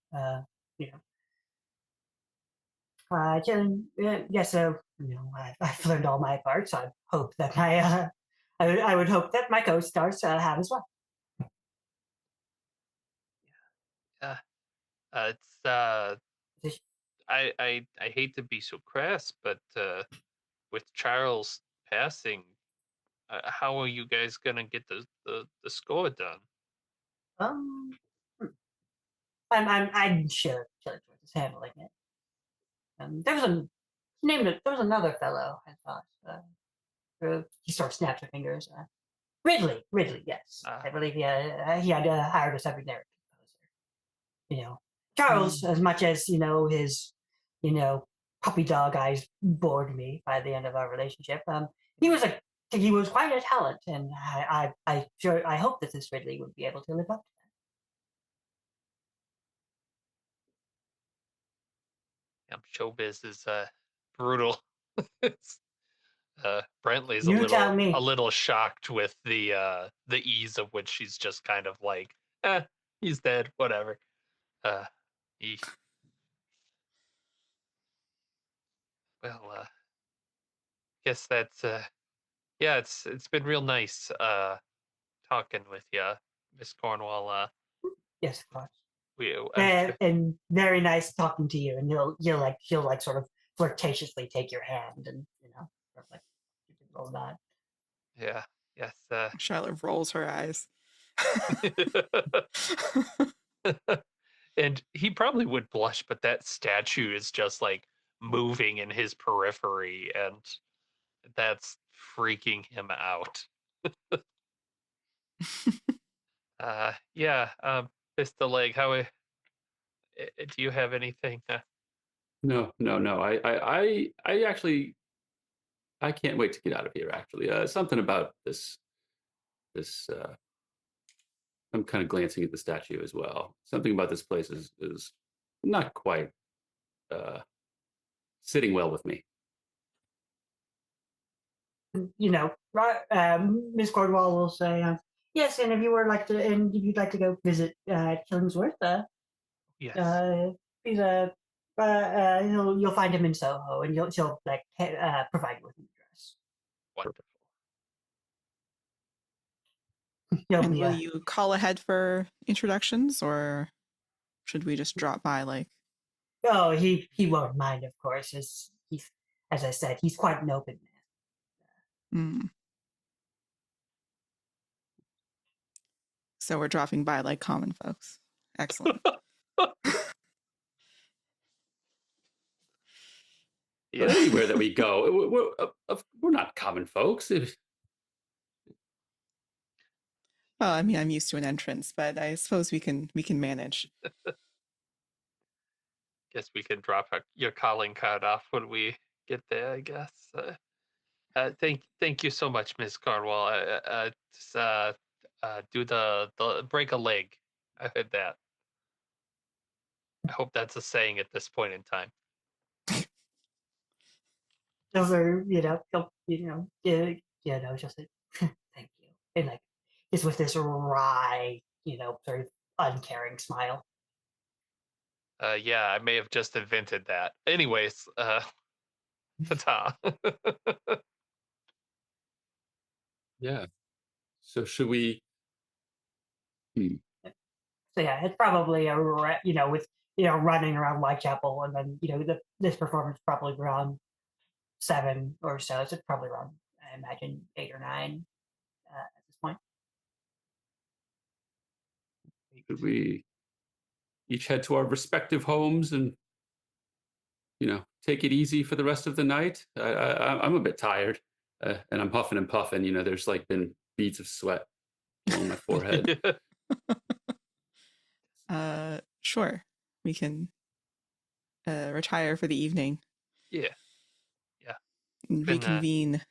you know. Yes, so I've learned all my parts. I hope that I would hope that my co-stars have as well. yeah. It's This- I hate to be so crass, but with Charles passing, how are you guys gonna get the score done? Um, hmm. I'm sure Killingworth is handling it. There was there was another fellow I thought. He sort of snapped her fingers. Ridley, yes, Ah, I believe he had hired a subject narrative composer. Charles, as much as his you know puppy dog eyes bored me by the end of our relationship. He was quite a talent, and I hope that this Ridley would be able to live up to showbiz is brutal. It's, Brentley's that. You tell a me. little shocked with the ease of which she's just kind of like, eh, he's dead, whatever. Uh, eesh. Well, guess that's yeah, it's been real nice talking with you, Miss Cornwall. Yes, of course. I'm And very nice talking to you. And she'll like sort of flirtatiously take your hand and sort of like all that. yeah, yes. Charlotte rolls her eyes. And he probably would blush, but that statue is just like moving in his periphery, and that's freaking him out. Yeah. Fist the leg. Do you have anything? No, no, no. I actually, I can't wait to get out of here. Actually, something about this. I'm kind of glancing at the statue as well. Something about this place is not quite sitting well with me. Right? Miss Cornwall will say, "Yes, and if you'd like to go visit Killingsworth, Yes. he's you'll find him in Soho, and she'll like provide you with an address. Wonderful. He'll And be will you call ahead for introductions, or should we just drop by? oh, he won't mind, of course, as I said, he's quite an open man. Mm. So we're dropping by like common folks. Excellent. Yeah. But anywhere that we go, we're not common folks. Well, I mean, I'm used to an entrance, but I suppose we can manage. Guess we can drop your calling card off when we get there. I guess. Thank you so much, Miss Carwell. Just, do the break a leg. I heard that. I hope that's a saying at this point in time. Those are, just like, thank you. And like, just with this wry, sort of uncaring smile. Yeah, I may have just invented that. Anyways, ta-ta. Yeah. So should we? So yeah, it's probably with running around Whitechapel, and then this performance probably around 7 or so. So it's probably around, I imagine, 8 or 9 at this point. Should we each head to our respective homes and take it easy for the rest of the night? I'm a bit tired, and I'm huffing and puffing. There's like been beads of sweat along my forehead. Sure, we can retire for the evening. Yeah. And Been, reconvene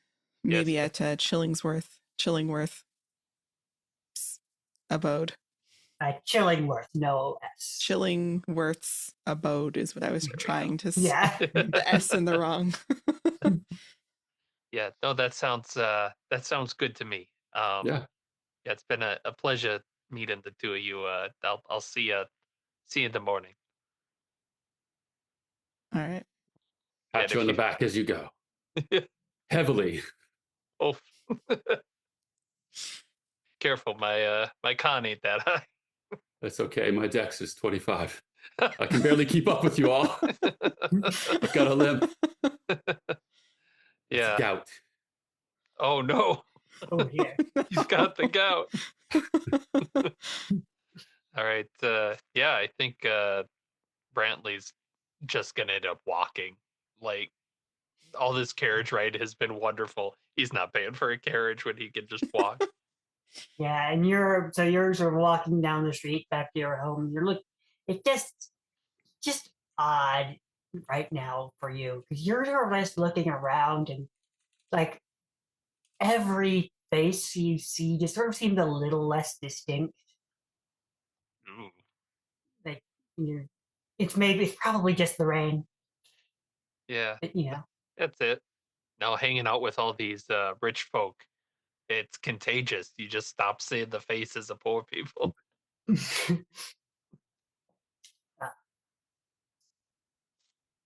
maybe yes. at Chillingworth's abode. Chillingworth, no S. Chillingworth's abode is what I was trying to say. Yeah. The S in the wrong. Yeah, no, that sounds good to me. Yeah. Yeah, it's been a pleasure meeting the two of you. I'll see you in the morning. All right. Pat you on the back as you go. Heavily. Oh, careful, my con ain't that high. That's okay. My dex is 25. I can barely keep up with you all. I've got a limp. Yeah. It's gout. Oh no. Oh yeah. He's got the gout. All right. Yeah, I think Brantley's just gonna end up walking. Like, all this carriage ride has been wonderful. He's not paying for a carriage when he can just walk. Yeah, and you're sort of walking down the street back to your home. It's just odd right now for you because you're sort of just looking around, and like every face you see just sort of seems a little less distinct. Ooh. Like it's probably just the rain. Yeah, But, that's it. Now hanging out with all these rich folk, it's contagious. You just stop seeing the faces of poor people.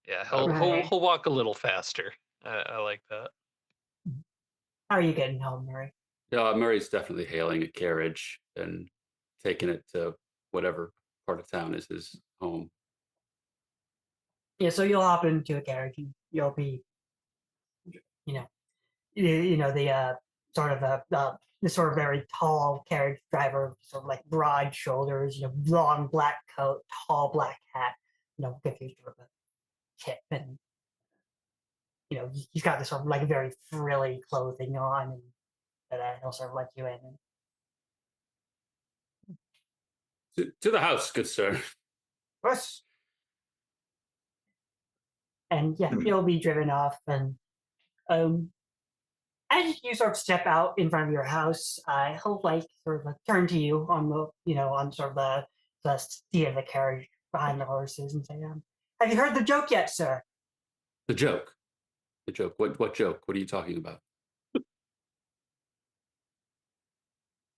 Yeah, he'll walk a little faster. I like that. How are you getting home, Murray? Murray's definitely hailing a carriage and taking it to whatever part of town is his home. Yeah, so you'll hop into a carriage and you'll be, you know, the sort of the sort of very tall carriage driver, sort of like broad shoulders, long black coat, tall black hat, with his sort of a tip, and he's got this sort of like very frilly clothing on, and he'll sort of let you in. To the house, good sir. Yes. And yeah, you'll be driven off, and as you sort of step out in front of your house, he'll like sort of like turn to you on on sort of the seat of the carriage behind the horses and say, "Have you heard the joke yet, sir?" The joke. The joke. What joke? What are you talking about?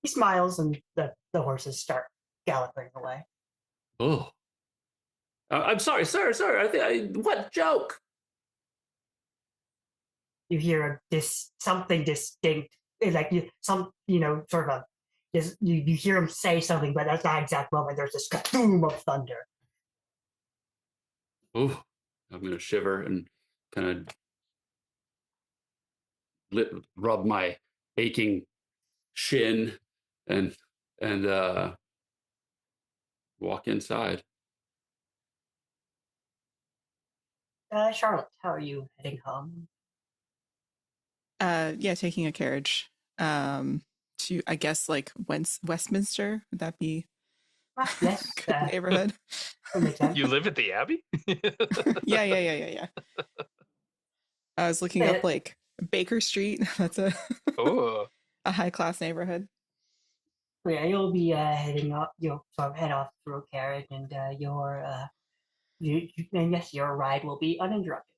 He smiles, and the horses start galloping away. Oh. I'm sorry, sir. What joke? You hear something distinct, like sort of you hear him say something, but at that exact moment, there's this boom of thunder. Oh, I'm gonna shiver and kind of rub my aching shin and walk inside. Charlotte, how are you heading home? Yeah, taking a carriage. to, I guess, like Westminster. Would that be Yes, a good neighborhood? that makes sense. You live at the Abbey? Yeah. I was looking up like Baker Street. That's Oh, a high class neighborhood. Yeah, you'll be heading up. You'll sort of head off through a carriage, and and yes, your ride will be uninterrupted,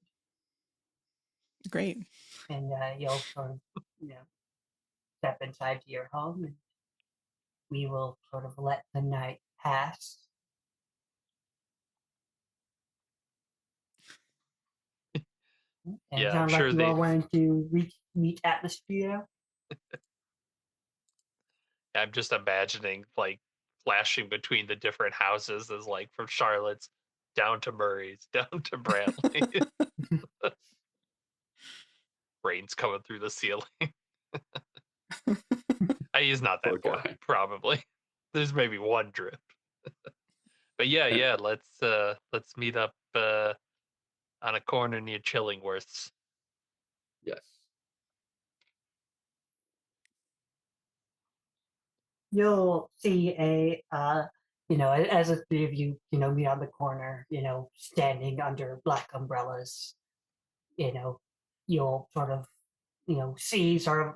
Great. and you'll sort of step inside to your home, and we will sort of let the night pass. And it yeah, I'm sounds like sure you all they. wanted to meet at the studio. I'm just imagining like flashing between the different houses as like from Charlotte's down to Murray's, down to Brantley. Rain's coming through the ceiling. He's not Poor that far, guy. probably. There's maybe one drip. But yeah, let's meet up on a corner near Chillingworth's. Yes. You'll see as the three of you, meet on the corner, standing under black umbrellas, you'll sort of, see sort of,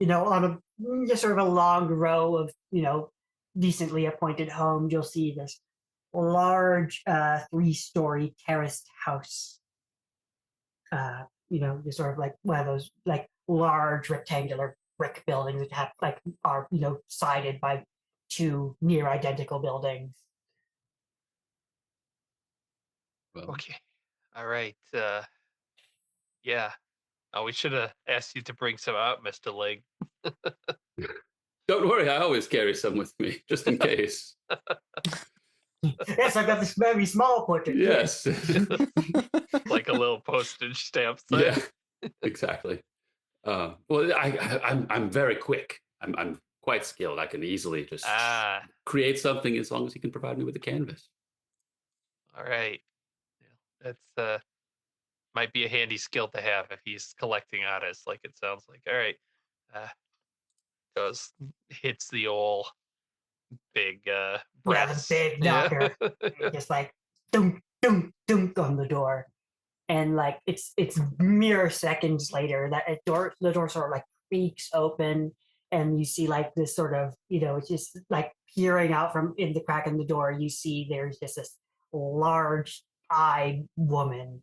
on just sort of a long row of, decently appointed homes, you'll see this large 3-story terraced house. Just sort of like one of those like large rectangular brick buildings that have like are sided by two near identical buildings. Well, Okay. All right. Yeah. Oh, we should have asked you to bring some out, Mr. Leg. don't worry. I always carry some with me, just in case. Yes, I've got this very small portrait. Yes. Like a little postage stamp size. Yeah. Exactly. Well, I'm very quick. I'm quite skilled. I can easily just create something as long as he can provide me with a canvas. All right. Yeah, that's might be a handy skill to have if he's collecting artists, like it sounds like. All right. Goes hits the old big Yeah, brass. the big Yeah. knocker, just like dunk, dunk, dunk on the door, and like it's mere seconds later that the door sort of like creaks open, and you see like this sort of it's just like peering out from in the crack in the door. You see there's just this large-eyed woman,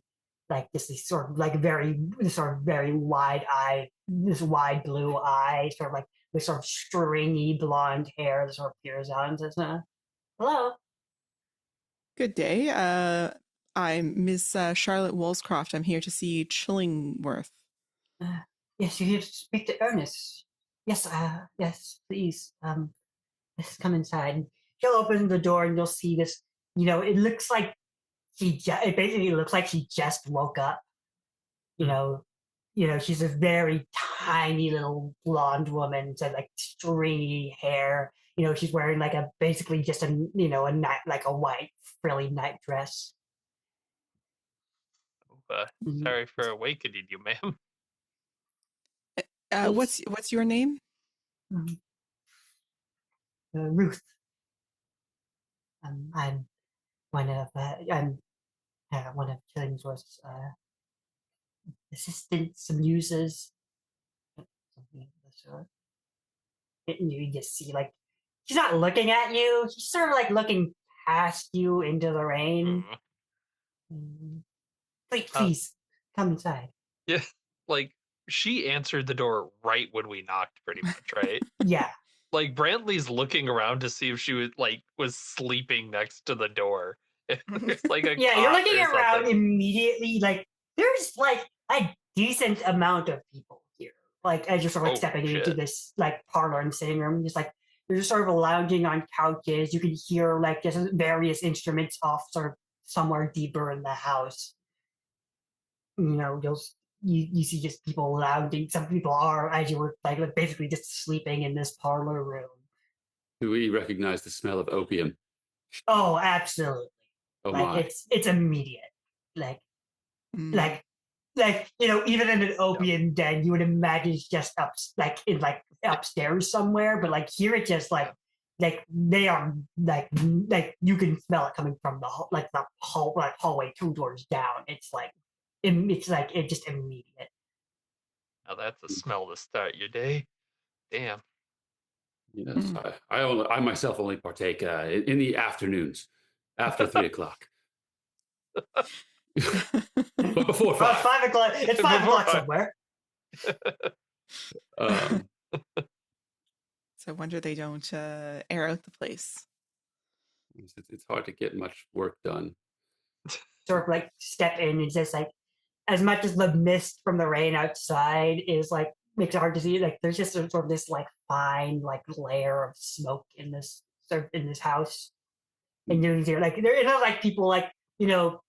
like this sort of like this sort of very wide-eyed, this wide blue eye, sort of like this sort of stringy blonde hair that sort of peers out and says, "Hello." Good day. I'm Miss Charlotte Woolscroft. I'm here to see Chillingworth. Yes, you're here to speak to Ernest. Yes, yes, please. Let's come inside. She'll open the door and you'll see this. It looks like it basically looks like she just woke up. You know, she's a very tiny little blonde woman, so like stringy hair. She's wearing like basically just a night like a white frilly night dress. Sorry for awakening you, ma'am. What's your name? Ruth. I'm one of Killingsworth's assistants, muses, something of the sort. And you just see like she's not looking at you; she's sort of like looking past you into the rain. Please come inside. Yeah, like she answered the door right when we knocked, pretty much, right? Yeah. Like Brantley's looking around to see if she was sleeping next to the door. It's like a Yeah, you're cot looking or around something. immediately. Like there's like a decent amount of people here. Like as you're sort of like Oh, stepping into shit. this like parlor and sitting room, just like you're just sort of lounging on couches. You can hear like just various instruments off sort of somewhere deeper in the house. You see just people lounging. Some people are, as you were like basically just sleeping in this parlor room. Do we recognize the smell of opium? Oh, absolutely. Oh Like my. it's immediate. Like even in an opium den, you would imagine it's just upstairs somewhere, but like here it's just like they are like you can smell it coming from the hallway 2 doors down. It's just immediate. Now that's a smell to start your day. Damn. Yes, I myself only partake in the afternoons after 3 o'clock. But before Well, it's 5. 5 o'clock. It's 5 o'clock somewhere. So I wonder they don't air out the place. It's hard to get much work done. Sort of like step in and just like as much as the mist from the rain outside is like makes it hard to see, like there's just sort of this like fine like layer of smoke in this house, and you're like there are like people like you're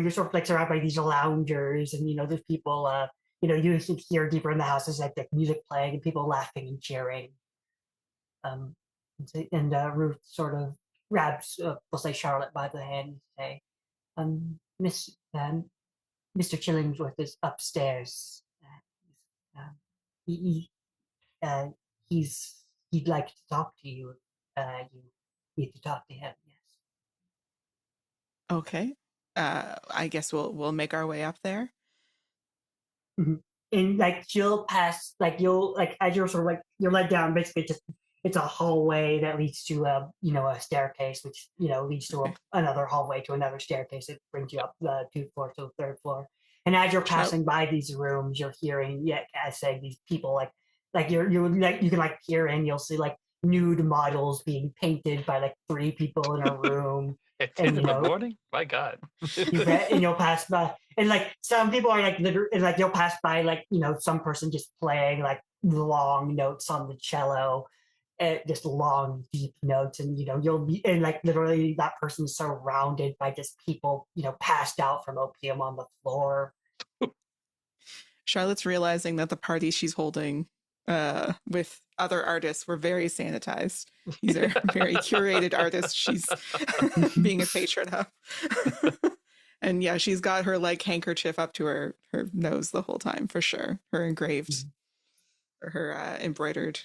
sort of like surrounded by these loungers, and there's people you can hear deeper in the house is like the music playing and people laughing and cheering. And Ruth sort of grabs we'll say Charlotte by the hand and say, Miss Mr. Chillingsworth is upstairs. He, he'd like to talk to you. You need to talk to him. Yes. Okay. I guess we'll make our way up there. Mm-hmm. And like she'll pass, like you'll like as you're sort of like you're led down. Basically, it's a hallway that leads to a staircase, which leads to another hallway to another staircase that brings you up the 2 floors to the 3rd floor. And as you're passing by these rooms, you're hearing, I say, these people like you can like peer in. You'll see like nude models being painted by like 3 people in a room. At 10 in the morning? My God. And you'll pass by, and like some people are like literally, like you'll pass by like some person just playing like long notes on the cello, just long deep notes, and you'll be, and like literally that person's surrounded by just people passed out from opium on the floor. Charlotte's realizing that the party she's holding with other artists were very sanitized. These are very curated artists she's being a patron of. And yeah, she's got her like handkerchief up to her nose the whole time for sure. Her engraved or her embroidered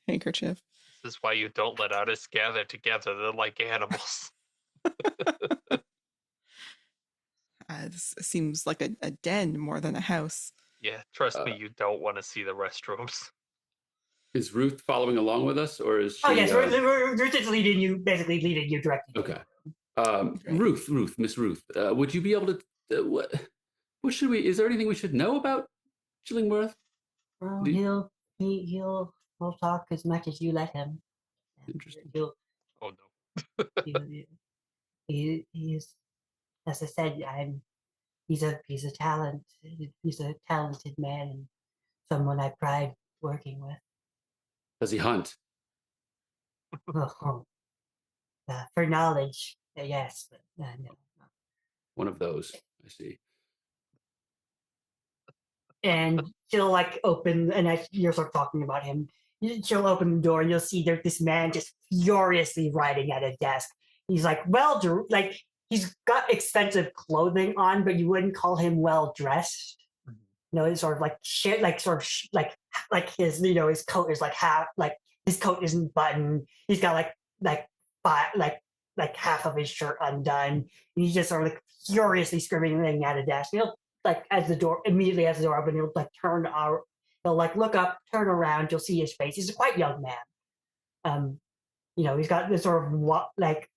handkerchief. This is why you don't let artists gather together. They're like animals. This seems like a den more than a house. Yeah, trust me, you don't want to see the restrooms. Is Ruth following along with us, or is she? Oh yes, Ruth is leading you directly. Okay. Miss Ruth, would you be able to? What should we? Is there anything we should know about Chillingworth? Well, he'll talk as much as you let him. Interesting. Oh no. He's, as I said, he's a talent. He's a talented man and someone I pride working with. Does he hunt? For knowledge, yes, but no. One of those. I see. And she'll like open, and as you're sort of talking about him, she'll open the door, and you'll see there's this man just furiously writing at a desk. He's like like he's got expensive clothing on, but you wouldn't call him well dressed. It's sort of like shit, like sort of like his his coat is like half, like his coat isn't buttoned. He's got like half of his shirt undone. And he's just sort of like furiously scribbling at a desk. He'll like immediately as the door opens, he'll like he'll like look up, turn around, you'll see his face. He's a quite young man. He's got this sort of like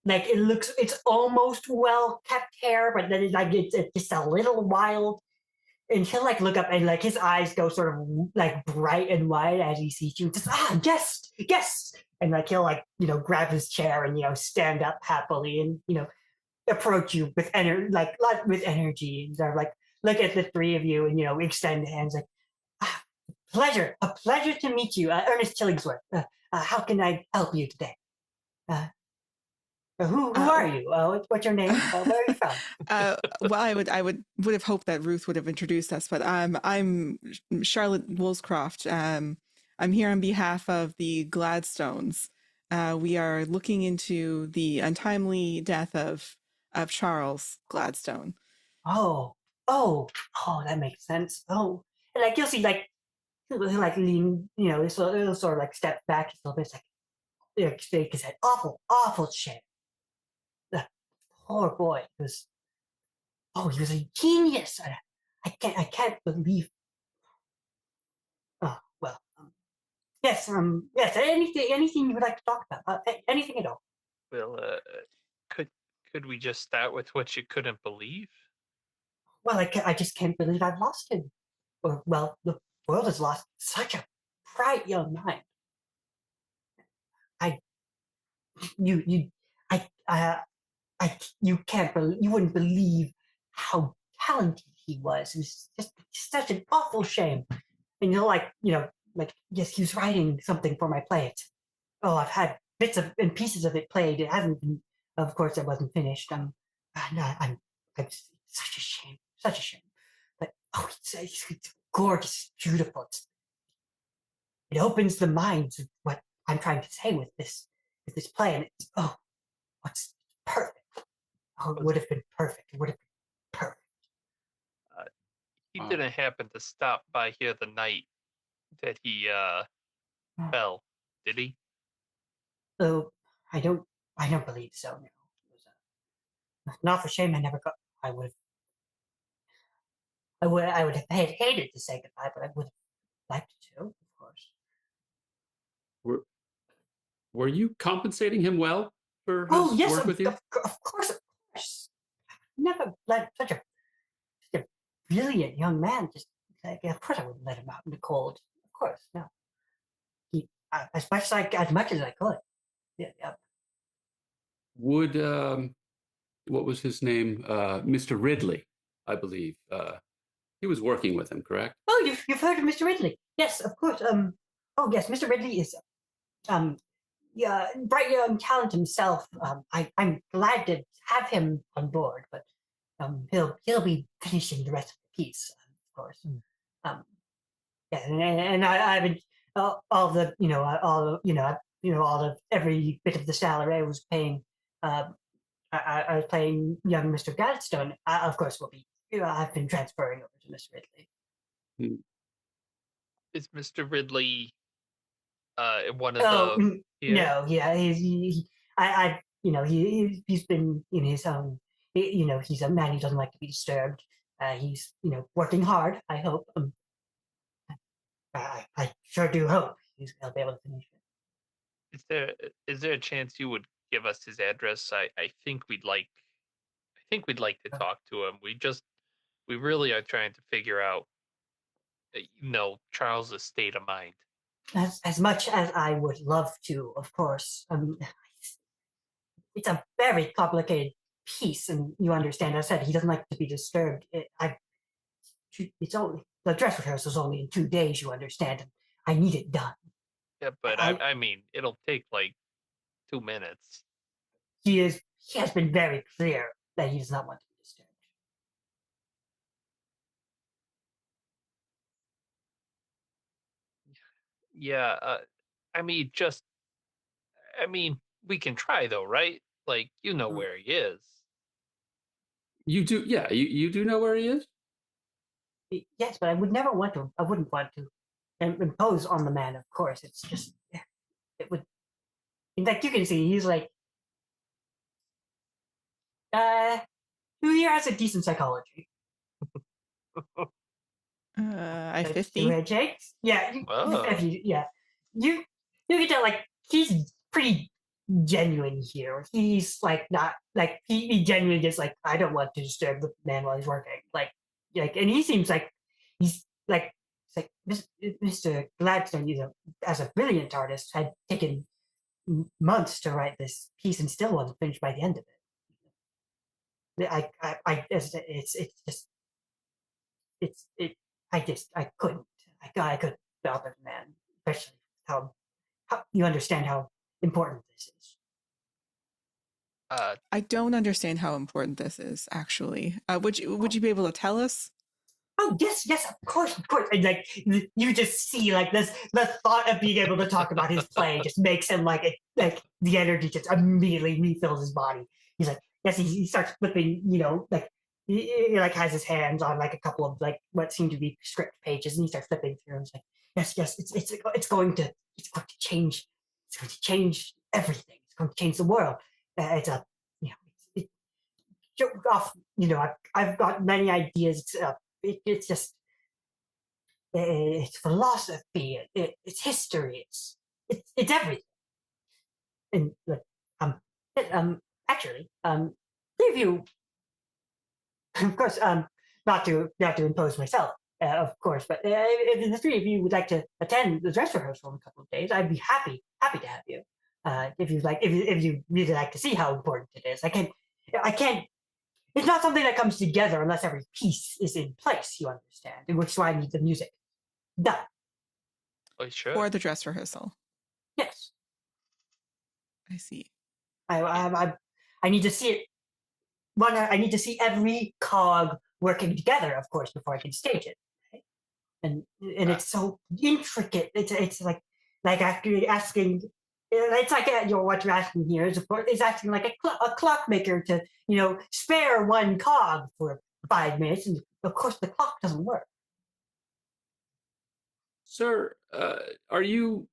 it's almost well kept hair, but then it's just a little wild. And he'll like look up, and like his eyes go sort of like bright and wide as he sees you. Just yes, and like he'll like grab his chair and stand up happily and approach you with energy, and sort of like look at the 3 of you and extend hands like a pleasure to meet you, Ernest Chillingsworth. How can I help you today? Who are you? What's your name? Where are you from? Well, I would have hoped that Ruth would have introduced us, but I'm Charlotte Woolscroft. I'm here on behalf of the Gladstones. We are looking into the untimely death of Charles Gladstone. Oh, oh, oh, that makes sense. Oh, and like you'll see, like he'll like lean, he'll sort of like step back a little bit. It's like shake his head. Awful, awful shame. The poor boy was. Oh, he was a genius. I can't believe. Oh well. Yes. Yes. Anything you would like to talk about? Anything at all? Well, could could we just start with what you couldn't believe? Well, I just can't believe I've lost him. Or well, the world has lost such a bright young mind. I, you, I, you can't believe, you wouldn't believe how talented he was. It was just such an awful shame. And like yes, he was writing something for my play. Oh, I've had bits of and pieces of it played. It hasn't been, of course, it wasn't finished. I'm such a shame, such a shame. But oh, it's gorgeous, beautiful. It opens the minds of what I'm trying to say with this play, and it's what's perfect. Oh, it would have been perfect. It would have been perfect. Uh, he Wow. didn't happen to stop by here the night that he fell, did he? Oh, I don't, I don't believe so. No, it was, not for shame. I never got. I would have. I would have hated to say goodbye, but I would have liked to, of course. Were Were you compensating him well for Oh his yes, work with you? of course, of course. Never let such a brilliant young man just like. Of course, I wouldn't let him out in the cold. Of course, no. He as much as I could. Yeah, yeah. Would what was his name? Mr. Ridley, I believe. He was working with him, correct? Oh, you've heard of Mr. Ridley? Yes, of course. Oh yes, Mr. Ridley is yeah, bright young talent himself. I'm glad to have him on board, but he'll be finishing the rest of the piece, of course. Um, yeah, and I've been all the all all of every bit of the salary I was paying. I was paying young Mr. Gladstone. Of course, will be. I've been transferring over to Mr. Ridley. Hmm. Is Mr. Ridley one of Oh the here? no, yeah, I he's been in his own. He's a man who doesn't like to be disturbed. He's working hard. I hope. I sure do hope he'll be able to finish it. Is there a chance you would give us his address? I think we'd like to talk to him. We really are trying to figure out Charles's state of mind. As much as I would love to, of course. It's a very complicated piece, and you understand. As I said, he doesn't like to be disturbed. It's only the dress rehearsal is only in 2 days. You understand, and I need it done. Yeah, but I, I mean it'll take like 2 minutes. he has been very clear that he does not want to be disturbed. Yeah, I mean we can try though, right? Like Mm. where he is. You do, yeah. You do know where he is. Yes, but I would never want to. I wouldn't want to impose on the man. Of course, it's just it would. In fact, you can see he's like, uh, who here has a decent psychology? I Two 50. handshakes. Yeah, Oh, yeah. You you can tell like he's pretty genuine here. He's like not like he genuinely just like I don't want to disturb the man while he's working. And he seems like he's like it's like Mr. Gladstone, as a brilliant artist, had taken months to write this piece and still wasn't finished by the end of it. It's just it. I couldn't. I couldn't bother the man, especially how you understand how important this is. uh, I don't understand how important this is, actually. Would you be able to tell us? Oh yes, of course, of course. And like you just see like this, the thought of being able to talk about his play just makes him like the energy just immediately refills his body. He's like, yes, he starts flipping, like he like has his hands on like a couple of like what seem to be script pages, and he starts flipping through. And it's like, yes, it's going to change. It's going to change everything. It's going to change the world. It's a you know it, off. I've got many ideas. It's just it's philosophy. It's history. It's everything. And um actually if you of course not to impose myself of course, but if the three of you would like to attend the dress rehearsal in a couple of days, I'd be happy to have you. If you like, if you really like to see how important it is, I can't. It's not something that comes together unless every piece is in place. You understand, and which is why I need the music done. Oh, sure. For the dress rehearsal. Yes, I see. I need to see it. I need to see every cog working together, of course, before I can stage it. Right? And it's so intricate. It's like after asking. It's like what you're asking here is, of course, is asking like a clockmaker to spare one cog for 5 minutes, and of course the clock doesn't work. Sir, are you?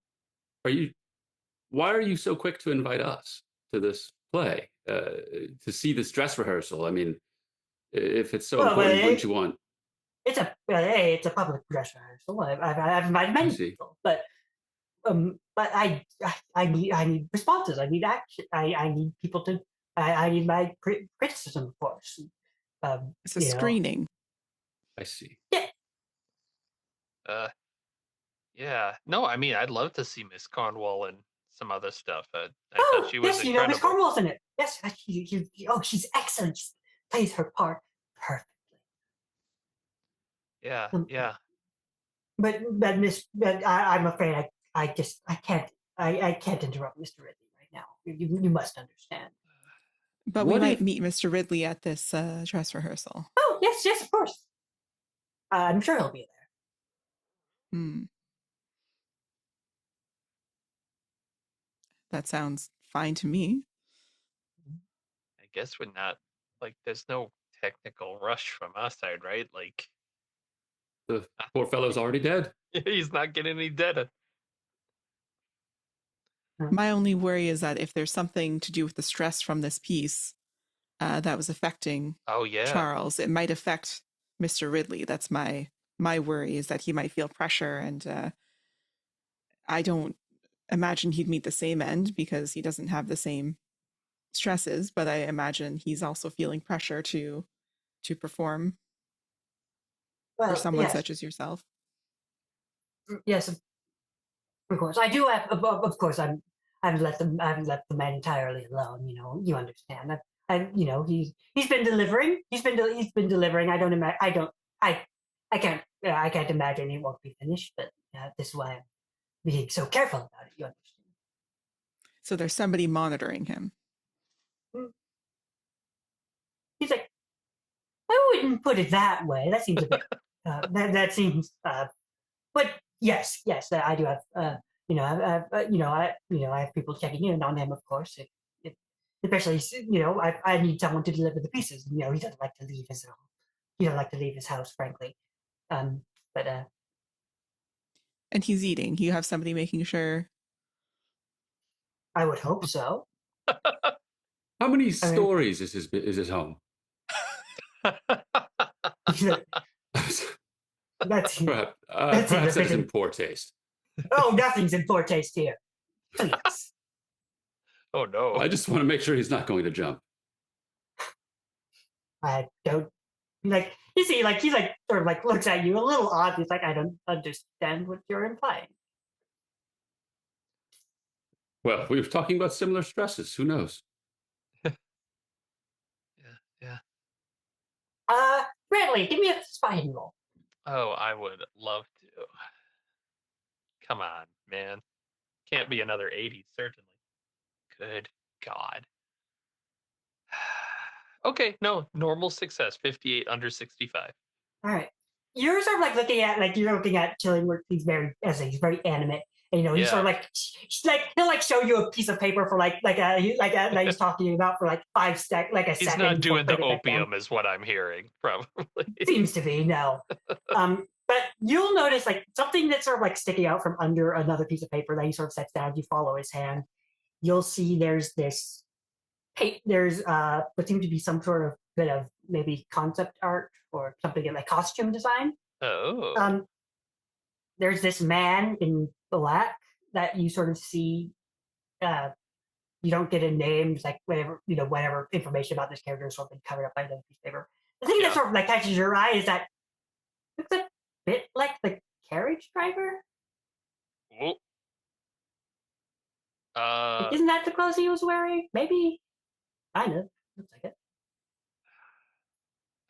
Why are you so quick to invite us to this play? To see this dress rehearsal? I mean, if it's so important, wouldn't you want? It's a public dress rehearsal. I've invited many people, but I need responses. I need action. I need people to. I need my criticism, of course. It's a screening. I see. Yeah. Yeah. No, I mean, I'd love to see Miss Cornwall and some other stuff. I thought she was yes, incredible. Miss Cornwall's in it. Yes, she's excellent. She plays her part perfectly. Yeah, yeah. But I'm afraid I can't interrupt Mr. Ridley right now. You must understand. But we might meet Mr. Ridley at this dress rehearsal. Oh yes, of course. I'm sure he'll be there. Hmm. That sounds fine to me. I guess we're not there's no technical rush from our side, right? Like the poor fellow's already dead. He's not getting any deader. My only worry is that if there's something to do with the stress from this piece that was affecting Charles, it might affect Mr. Ridley. That's my worry, is that he might feel pressure, and I don't imagine he'd meet the same end because he doesn't have the same stresses, but I imagine he's also feeling pressure to perform for someone such as yourself. Yes, of course. I do have. Of course, I've let the man entirely alone. You understand. He's been delivering. He's been delivering. I can't imagine it won't be finished. But this is why I'm being so careful about it. You understand. So there's somebody monitoring him. He's like, I wouldn't put it that way. That seems a bit. That seems. But yes, I do have. I have people checking in on him, of course. Especially, I need someone to deliver the pieces. He doesn't like to leave his home. He doesn't like to leave his house, frankly. But and he's eating. You have somebody making sure. I would hope so. How many stories is his home? Perhaps that is in poor taste. Oh, nothing's in poor taste here. Please. Oh no! I just want to make sure he's not going to jump. I don't you see, he sort of looks at you a little odd. He's like, I don't understand what you're implying. Well, we were talking about similar stresses. Who knows? Yeah. Bradley, give me a spine roll. Oh, I would love to. Come on, man. Can't be another 80, certainly. Good God. Okay, no, normal success, 58 under 65. All right. You're sort of looking at Chillingworth. He's very animate, And he sort of Yeah. like he'll like show you a piece of paper for that he's talking to you about for like a He's second not before doing the putting it back down. opium, is what I'm hearing, probably. Seems to be no. But you'll notice like something that's sort of like sticking out from under another piece of paper that he sort of sets down. You follow his hand. You'll see there's what seems to be some sort of bit of maybe concept art or something like costume design. Oh. Um, there's this man in black that you sort of see. Uh, you don't get a name, it's like whatever information about this character is sort of been covered up by the piece of paper. The thing that Yeah. sort of like catches your eye is that looks a bit like the carriage driver. Oh. Like, isn't that the clothes he was wearing? Maybe. Kind of. Looks like it.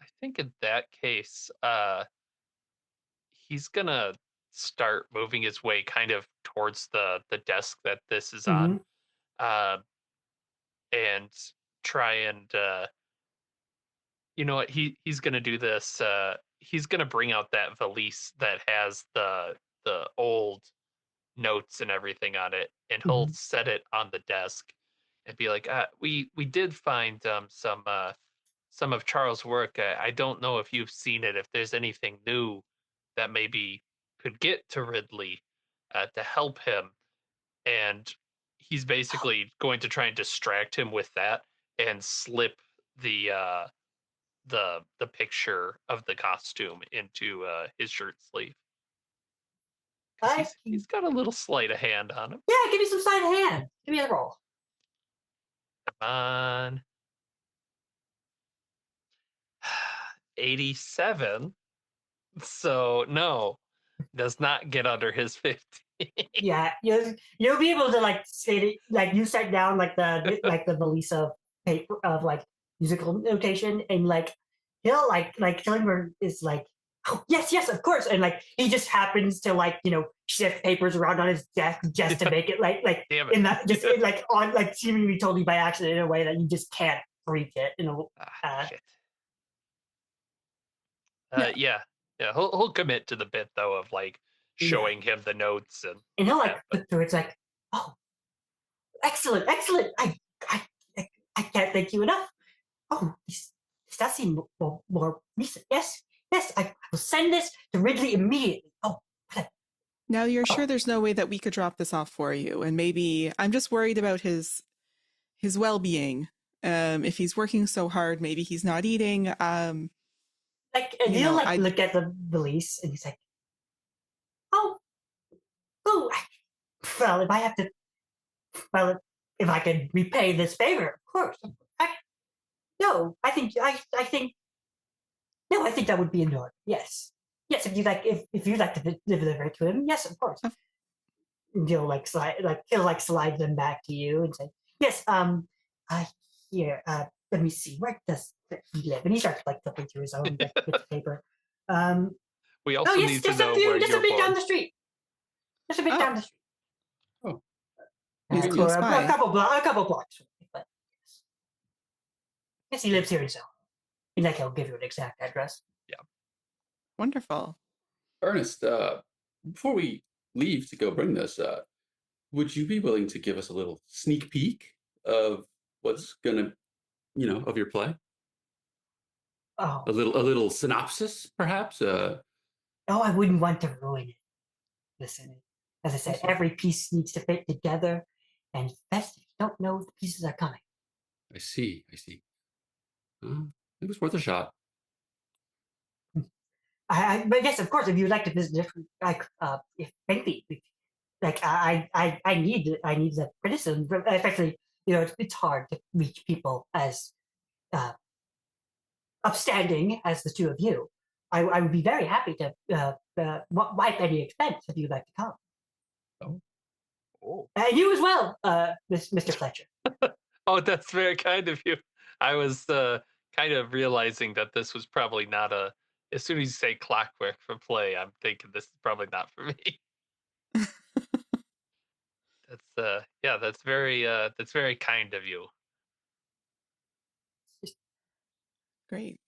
I think in that case, he's gonna start moving his way kind of towards the desk that this is on, Mm-hmm. uh, and try and you know what, he's gonna do this. He's gonna bring out that valise that has the old notes and everything on it, and he'll Mm-hmm. set it on the desk and be like, we did find some of Charles' work. I don't know if you've seen it, if there's anything new that maybe could get to Ridley to help him. And he's basically going to try and distract him with that and slip the the picture of the costume into his shirt sleeve, because he's got a little sleight of hand on him. Yeah, give me some sleight of hand. Give me a roll. Come on. 87. So no, does not get under his 50. Yeah, you'll be able to like say it, like you set down like the valise of paper of like musical notation, and like he'll like Tillingham is like, oh yes, of course, and like he just happens to like shift papers around on his desk just to make it like Damn it. in that just like on like seemingly totally by accident in a way that you just can't reach it. Shit. Yeah. Yeah. He'll commit to the bit though of like showing him the notes and he'll like that, but look through. It's like, oh, excellent. I I can't thank you enough. Oh, this does seem more recent. Yes, I will send this to Ridley immediately. Oh, Now you're oh. sure there's no way that we could drop this off for you, and maybe I'm just worried about his well-being. If he's working so hard, maybe he's not eating. And he'll look at the valise and he's like, oh, well, if I have to, well, if I can repay this favor, of course. No, I think no, I think that would be in order. Yes, if you'd like to deliver it to him, yes, of course. He'll slide them back to you and say, yes, here, let me see, where does he live? And he starts like flipping through his own bits of paper. we also need to know where just you're a bit down born. the street. Just a bit down the street. Oh, He's close by. A couple blocks. But yes, he lives here himself. And like he'll give you an exact address. Yeah. Wonderful. Ernest, before we leave to go bring this, would you be willing to give us a little sneak peek of what's gonna, of your play? Oh, A little synopsis, perhaps. I wouldn't want to ruin it. Listen, as I said, every piece needs to fit together, and it's best if you don't know if the pieces are coming. I see. It was worth a shot. But yes, of course, if you'd like to visit different, if maybe, like I need the criticism, especially it's hard to reach people as upstanding as the two of you. I would be very happy to wipe any expense if you'd like to come. Oh. And you as well, Mr. Fletcher. Oh, that's very kind of you. I was kind of realizing that this was probably not a. As soon as you say clockwork for play, I'm thinking this is probably not for me. That's very kind of you. Great.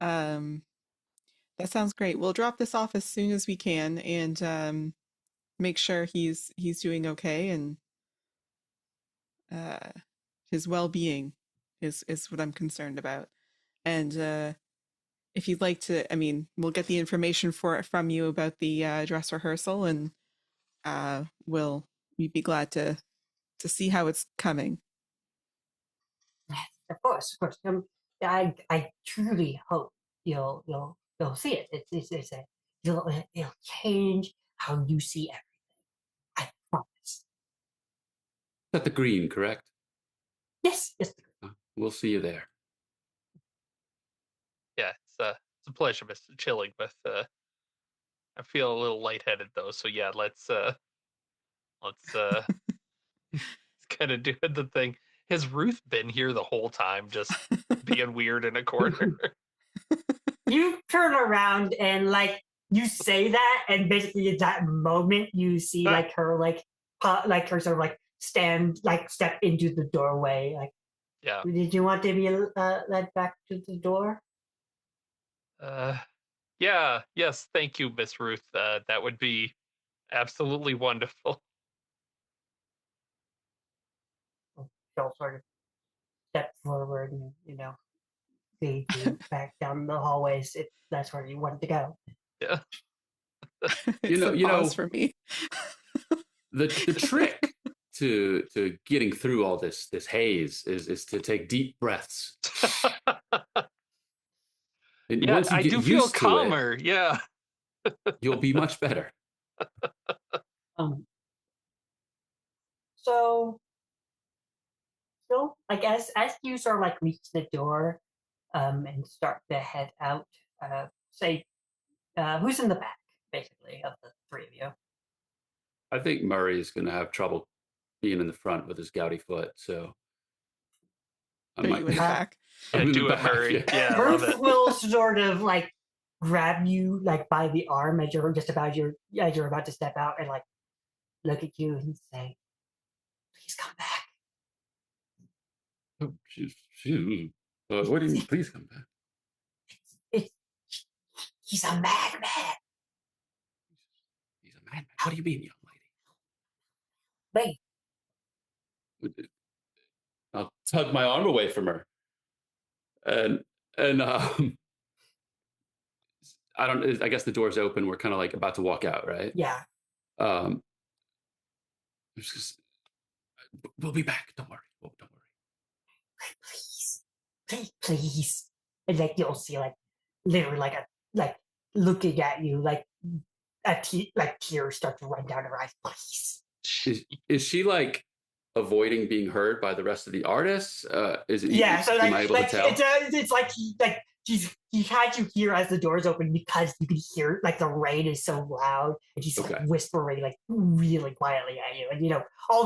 That sounds great. We'll drop this off as soon as we can, and make sure he's doing okay, and his well-being is what I'm concerned about. And if you'd like to, I mean, we'll get the information from you about the dress rehearsal, and we'd be glad to see how it's coming. Of course, of course. I truly hope you'll see it. It'll change how you see everything. I promise. At the green, correct? Yes, yes. We'll see you there. Yeah, it's a pleasure, Mr. Chillingworth. I feel a little lightheaded though, so yeah, let's kind of do the thing. Has Ruth been here the whole time, just being weird in a corner? You turn around and like you say that, and basically at that moment you see like her like her sort of like step into the doorway. Like, Yeah. did you want to be led back to the door? Yeah. Yes. Thank you, Miss Ruth. That would be absolutely wonderful. She'll sort of step forward and lead you back down the hallways if that's where you wanted to go. Yeah. It's a pause for me. The trick to getting through all this haze is to take deep breaths. And Yeah, once you I get do used feel to calmer. Yeah. you'll be much better. So like as you sort of like reach the door, and start to head out, say, who's in the back, basically, of the three of you? I think Murray is going to have trouble being in the front with his gouty foot, so I Are might you in the back? Yeah, I'm in do the it, back, Murray. yeah. Yeah, I love Ruth it. will sort of like grab you like by the arm as you're about to step out, and like look at you and say, "Please come back." Oh, what do you mean? Please come back. It's he's a madman. He's a madman. What do you mean, young Wait, lady? I'll tug my arm away from her, and I don't. I guess the door's open. We're kind of like about to walk out, right? yeah. Um, we'll be back. Don't worry. Oh, don't worry. Please. And like you'll see like literally like looking at you like like tears start to run down her eyes. Please. Is she like avoiding being heard by the rest of the artists? Is it? Yeah. So am I able to tell? it's like he had you here as the doors open because you can hear like the rain is so loud, and she's like whispering like really quietly at you, and all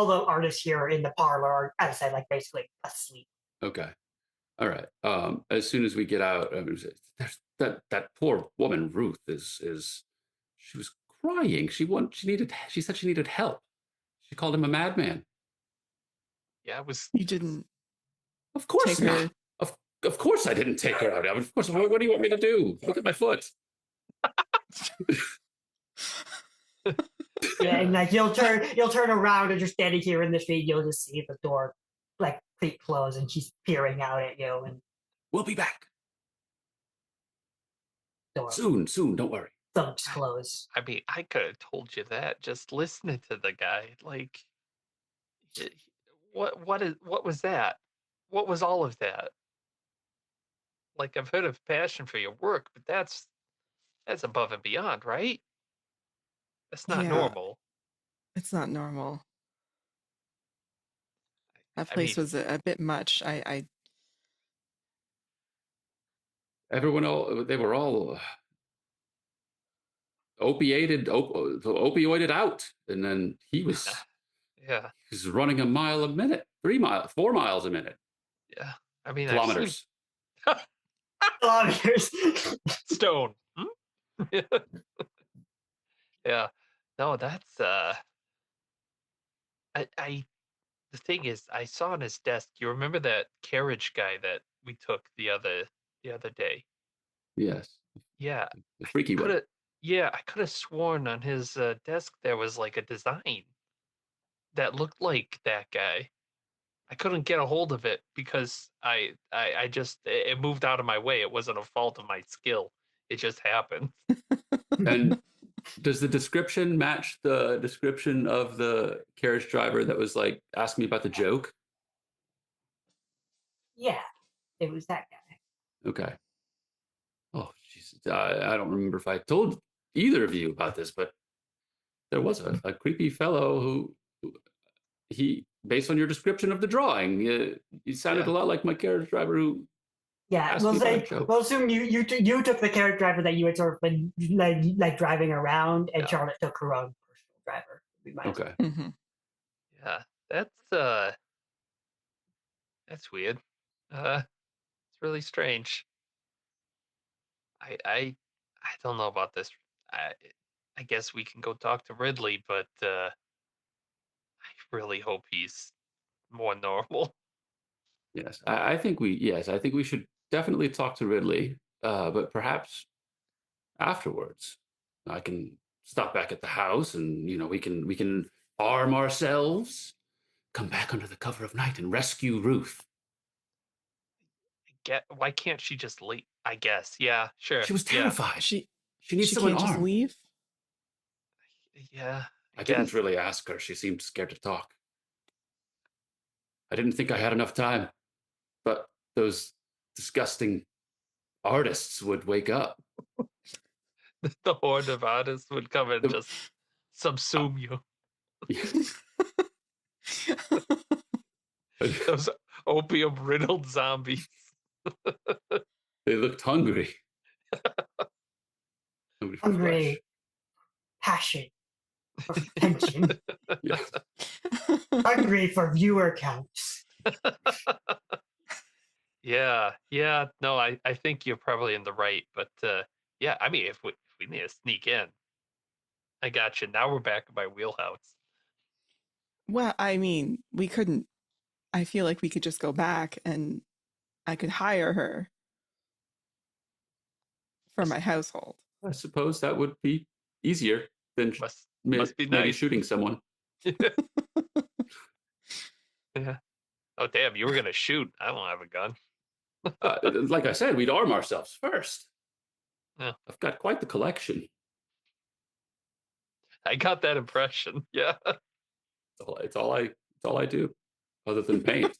the artists here in the parlor are, as I said, like basically asleep. Okay. All right. As soon as we get out, that poor woman Ruth is she was crying. She said she needed help. She called him a madman. Yeah, it was. You didn't. Of course take not. her. Of course I didn't take her out. Of course. What do you want me to do? Look at my foot. Yeah, and like you'll turn around and you're standing here in the street. You'll just see the door like creak close, and she's peering out at you. And we'll be back door soon. Don't worry. thumps close. I mean, I could have told you that just listening to the guy. Like, what was that? What was all of that? Like, I've heard of passion for your work, but that's above and beyond, right? That's not Yeah. normal. It's not normal. That I place mean, was a bit much. I They were all opioided out, and then he was yeah, he's running a mile a minute, 4 miles a minute, yeah. I mean, kilometers. Kilometers. Stone. Yeah. No, that's I the thing is, I saw on his desk. You remember that carriage guy that we took the other day? Yes, Yeah, the freaky one. Yeah, I could have sworn on his desk there was like a design that looked like that guy. I couldn't get a hold of it because I just it moved out of my way. It wasn't a fault of my skill. It just happened. And does the description match the description of the carriage driver that was like, ask me about the joke? Yeah, it was that guy. Okay. Oh, Jesus. I don't remember if I told either of you about this, but there was a creepy fellow who he, based on your description of the drawing, he sounded Yeah. a lot like my carriage driver who Yeah, asked me about a joke. we'll assume you took the carriage driver that you had sort of been like driving around, and Yeah. Charlotte took her own personal driver. would be my Okay. Mhm. Yeah, that's weird. It's really strange. I I I don't know about this. I I guess we can go talk to Ridley, but I really hope he's more normal. Yes, I think we should definitely talk to Ridley, but perhaps afterwards. I can stop back at the house, and we can arm ourselves, come back under the cover of night, and rescue Ruth. Get why can't she just leave? I guess. Yeah, sure. She was Yeah. terrified. She She needs she someone can't just armed. leave. Yeah. I guess. didn't really ask her. She seemed scared to talk. I didn't think I had enough time, but those disgusting artists would wake up. The horde of artists would come and The- just subsume you. Those opium riddled zombies. They looked hungry. Hungry for hungry, passion, for attention, flesh. Yeah. hungry for viewer counts. Yeah, no, I think you're probably in the right, but yeah, I mean, if we need to sneak in, I got you. Now we're back in my wheelhouse. Well, I mean, we couldn't. I feel like we could just go back and I could hire her for my household. I suppose that would be easier than Must be maybe nice. shooting someone. Yeah. Oh damn, you were gonna shoot. I don't have a gun. Like I said, we'd arm ourselves first. Yeah. I've got quite the collection. I got that impression. Yeah. It's all I do, other than paint.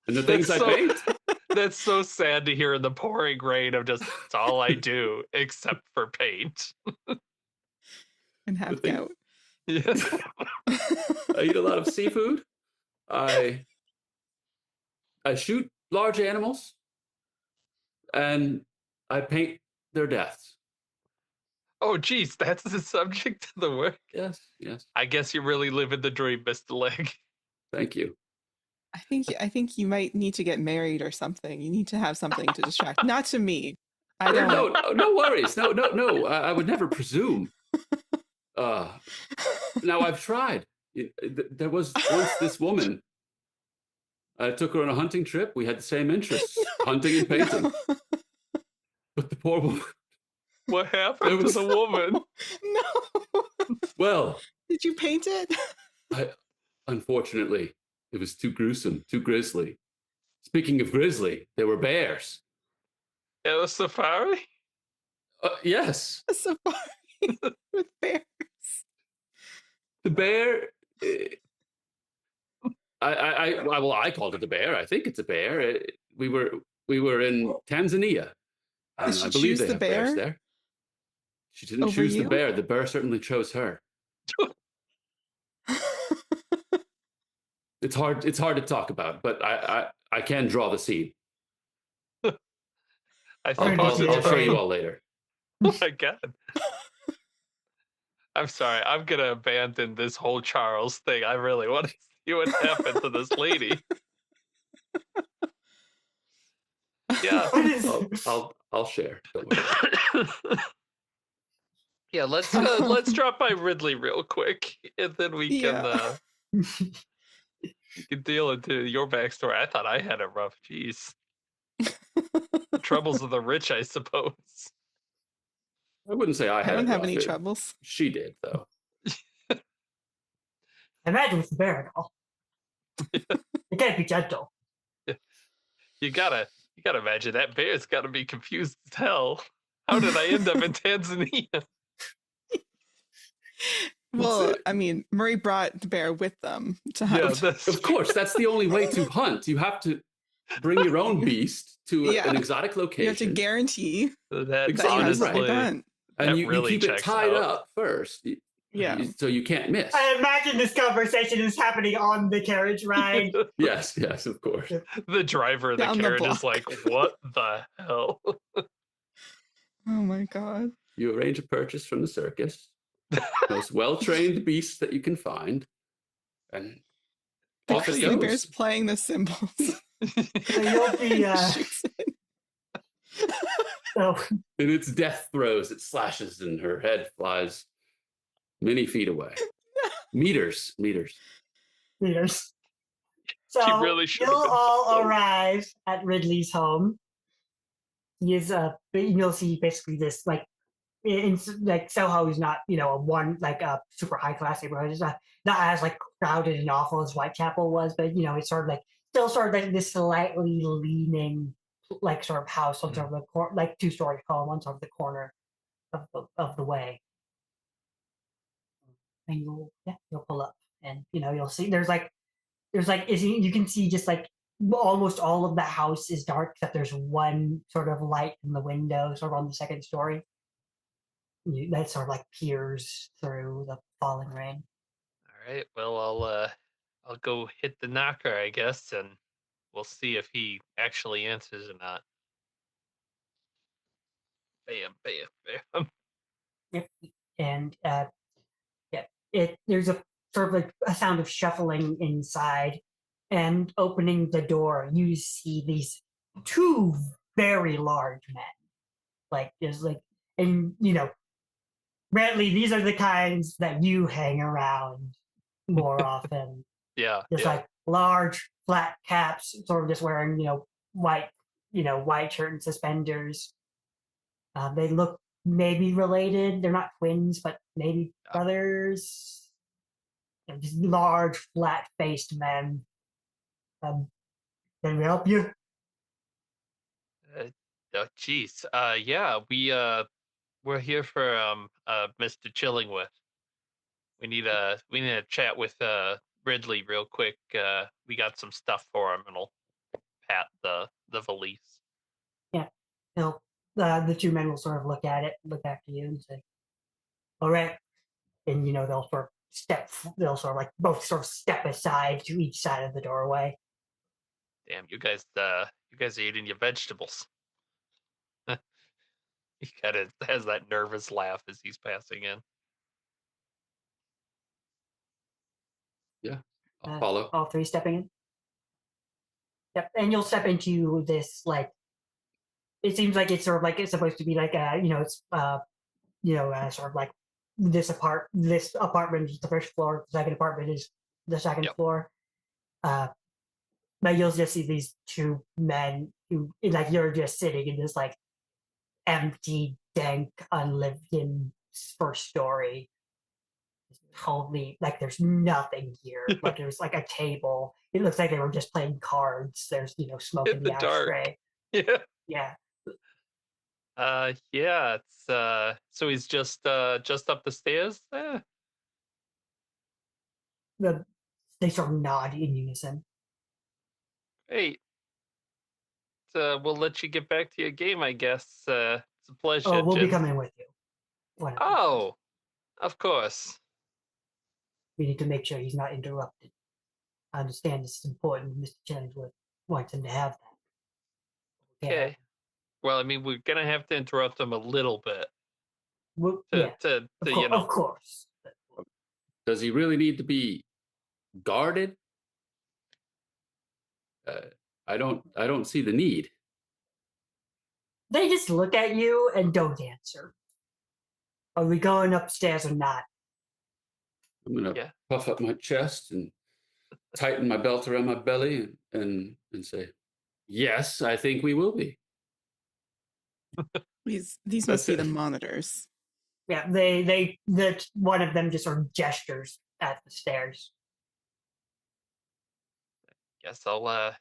And the things That's I so- paint. That's so sad to hear in the pouring rain of just it's all I do except for paint. And have thing- gout. Yeah. I eat a lot of seafood. I shoot large animals, and I paint their deaths. Oh geez, that's the subject of the work. Yes. I guess you really live in the dream, Mr. Leg. Thank you. I think you might need to get married or something. You need to have something to distract. Not to me. I don't. No worries. No. I would never presume. Now I've tried. There was once this woman. I took her on a hunting trip. We had the same interests, hunting and painting. But the poor woman. What happened to the woman? No. Well, Did you paint it? Unfortunately, it was too gruesome, too grisly. Speaking of grisly, there were bears. At a safari? Yes, A safari with bears. the bear. I called it a bear. I think it's a bear. We were in Tanzania. Did she I believe choose they the have bears bear? there. She didn't Over choose you? the bear. The bear certainly chose her. It's hard to talk about, but I can draw the scene. I I'll suppose I'll it's show you true. all later. Oh my god. I'm sorry. I'm gonna abandon this whole Charles thing. I really want to see what happened to this lady. Yeah. What is I'll share. Don't worry. Yeah, let's drop by Ridley real quick, and then we can Yeah. you can deal into your backstory. I thought I had it rough. Jeez. Troubles of the rich, I suppose. I wouldn't say I I had don't it have rough. any troubles. She did, though. Imagine with the Baradol. It can't be gentle. You gotta imagine that bear's gotta be confused as hell. How did I end up in Tanzania? Well, I mean, Murray brought the bear with them to Yeah, hunt. that's Of course, that's the only way to hunt. You have to bring your own beast to Yeah. an exotic You have to location. guarantee that that Exactly, you right. escape honestly, hunt. And that you really keep it checks tied out. up first, Yeah. so you can't miss. I imagine this conversation is happening on the carriage ride. Yes, of course. The driver of the Down the carriage is block. like, "What the hell?" Oh my god. You arrange a purchase from the circus, most well-trained beasts that you can find, and The off it grizzly goes. bear's playing the cymbals. So you'll be Shoots it. so In its death throes, it slashes and her head flies many feet away. Meters. meters. She So really should you'll have been all so- arrive at Ridley's home. He is you'll see basically this like like Soho is not a one like a super high class neighborhood. It's not as like crowded and awful as Whitechapel was, but it's sort of like still sort of like this slightly leaning like sort of house on sort of the like 2-story column on sort of the corner of the way. And you'll pull up and you'll see there's like you can see just like almost all of the house is dark except there's one sort of light in the window sort of on the second story that sort of like peers through the falling rain. All right. Well, I'll go hit the knocker, I guess, and we'll see if he actually answers or not. Bam, bam, bam. Yep. And there's a sort of like a sound of shuffling inside, and opening the door, you see these two very large men. Like there's like, and Brantley, these are the kinds that you hang around more often. Yeah, Just yeah. like large flat caps, sort of just wearing white white shirt and suspenders. They look maybe related. They're not twins, but maybe brothers. They're just large, flat-faced men. Can we help you? Oh, geez. Yeah, we're here for Mr. Chillingworth. We need a chat with Ridley real quick. We got some stuff for him, and I'll pat the valise. Yeah. The two men will sort of look at it, look after you, and say, "All right." And they'll sort of like both sort of step aside to each side of the doorway. Damn, you guys are eating your vegetables. He kind of has that nervous laugh as he's passing in. Yeah, I'll follow. All three stepping in. Yep, and you'll step into this like. It seems like it's sort of like it's supposed to be like it's sort of like this apartment is the first floor, the second apartment is the second Yep. floor. But you'll just see these two men who like you're just sitting in this like empty, dank, unlived in first story. Totally like there's nothing here. Like there's like a table. It looks like they were just playing cards. There's smoke In in the the dark. ashtray. Yeah. Yeah. Yeah, it's so he's just up the stairs. They sort of nod in unison. Great. We'll let you get back to your game, I guess. It's a pleasure. Oh, we'll be Jim. coming with you. Oh, of course. We need to make sure he's not interrupted. I understand this is important. Mr. Chillingsworth wants him to have that. Okay. Well, I mean, we're gonna have to interrupt him a little bit Well, to, yeah, to of course. Does he really need to be guarded? I don't see the need. They just look at you and don't answer. Are we going upstairs or not? I'm gonna Yeah. puff up my chest and tighten my belt around my belly and say, "Yes, I think we will be." These That's must be it. the monitors. Yeah, they that one of them just sort of gestures at the stairs. Guess I'll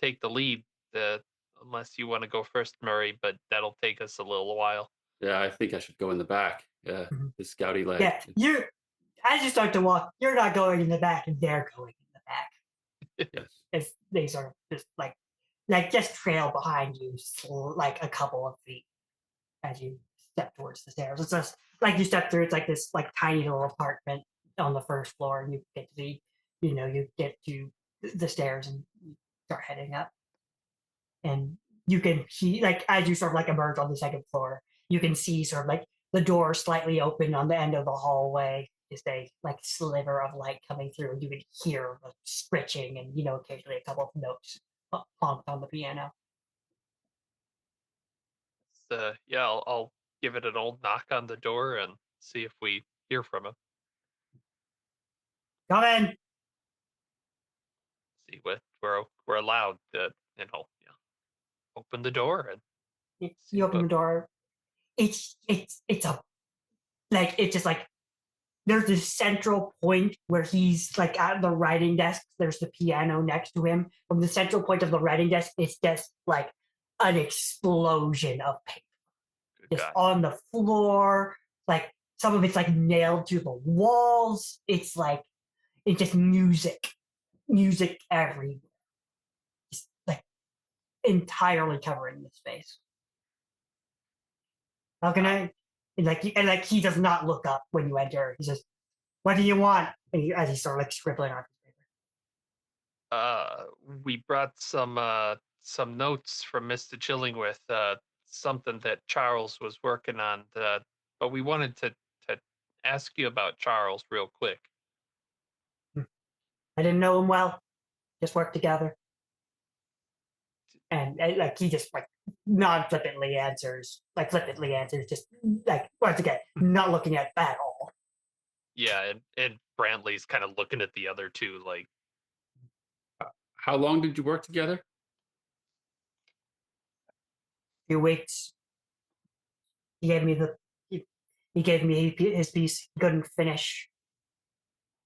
take the lead. Uh, Unless you want to go first, Murray, but that'll take us a little while. Yeah, I think I should go in the back. Yeah, Mhm. the scouty leg. Yeah, you as you start to walk, you're not going in the back, and they're going in the back. Yes. As they sort of just like just trail behind you, like a couple of feet as you step towards the stairs. It's just like you step through. It's like this like tiny little apartment on the first floor, and you get to you get to the stairs and you start heading up, and you can see like as you sort of like emerge on the second floor, you can see sort of like the door slightly open on the end of the hallway. Is a like sliver of light coming through, and you can hear the scritching and occasionally a couple of notes plonked on the piano. Yeah, I'll give it an old knock on the door and see if we hear from him. Come in. See what we're allowed to, yeah, open the door and see You open what. the door. It's a like it's just like there's this central point where he's like at the writing desk. There's the piano next to him. From the central point of the writing desk, it's just like an explosion of paper Good just God. on the floor. Like some of it's like nailed to the walls. It's just music everywhere, just like entirely covering the space. How can I? And he does not look up when you enter. He says, "What do you want?" As he's sort of like scribbling on his paper. We brought some notes from Mr. Chillingworth, something that Charles was working on, but we wanted to ask you about Charles real quick. I didn't know him well. Just worked together, and like he just like non-flippantly answers, just like once again, not looking at that at all. Yeah, and Brantley's kind of looking at the other two like, How long did you work together? Few weeks. He gave me the he gave me his piece. He couldn't finish.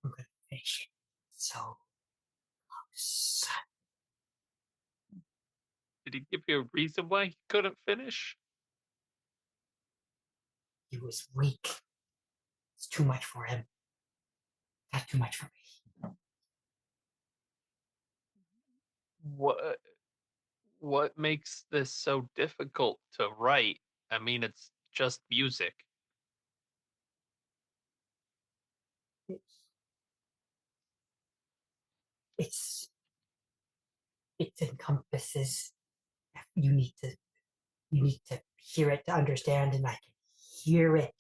I'm gonna finish it. So close. did he give you a reason why he couldn't finish? He was weak. It's too much for him. Not too much for me. What what makes this so difficult to write? I mean, it's just music. It's it's it encompasses. You need to you need to hear it to understand, and I can hear it.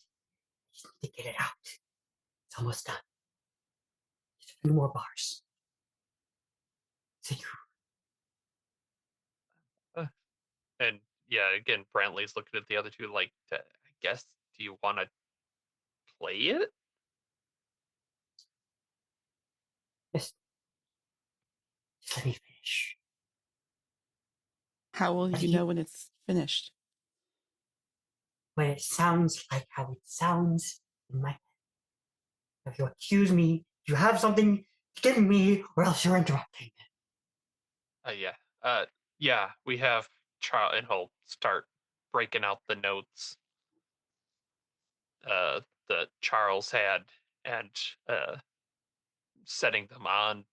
Just need to get it out. It's almost done. Just a few more bars. So you Uh, And yeah, again, Brantley's looking at the other two like, I guess, do you want to play it? just just let me finish. How will But you know when it's finished? when it sounds like how it sounds in my head. If you accuse me, you have something to give me, or else you're interrupting. Yeah. Yeah, we have Charles, and he'll start breaking out the notes that Charles had and uh, setting them on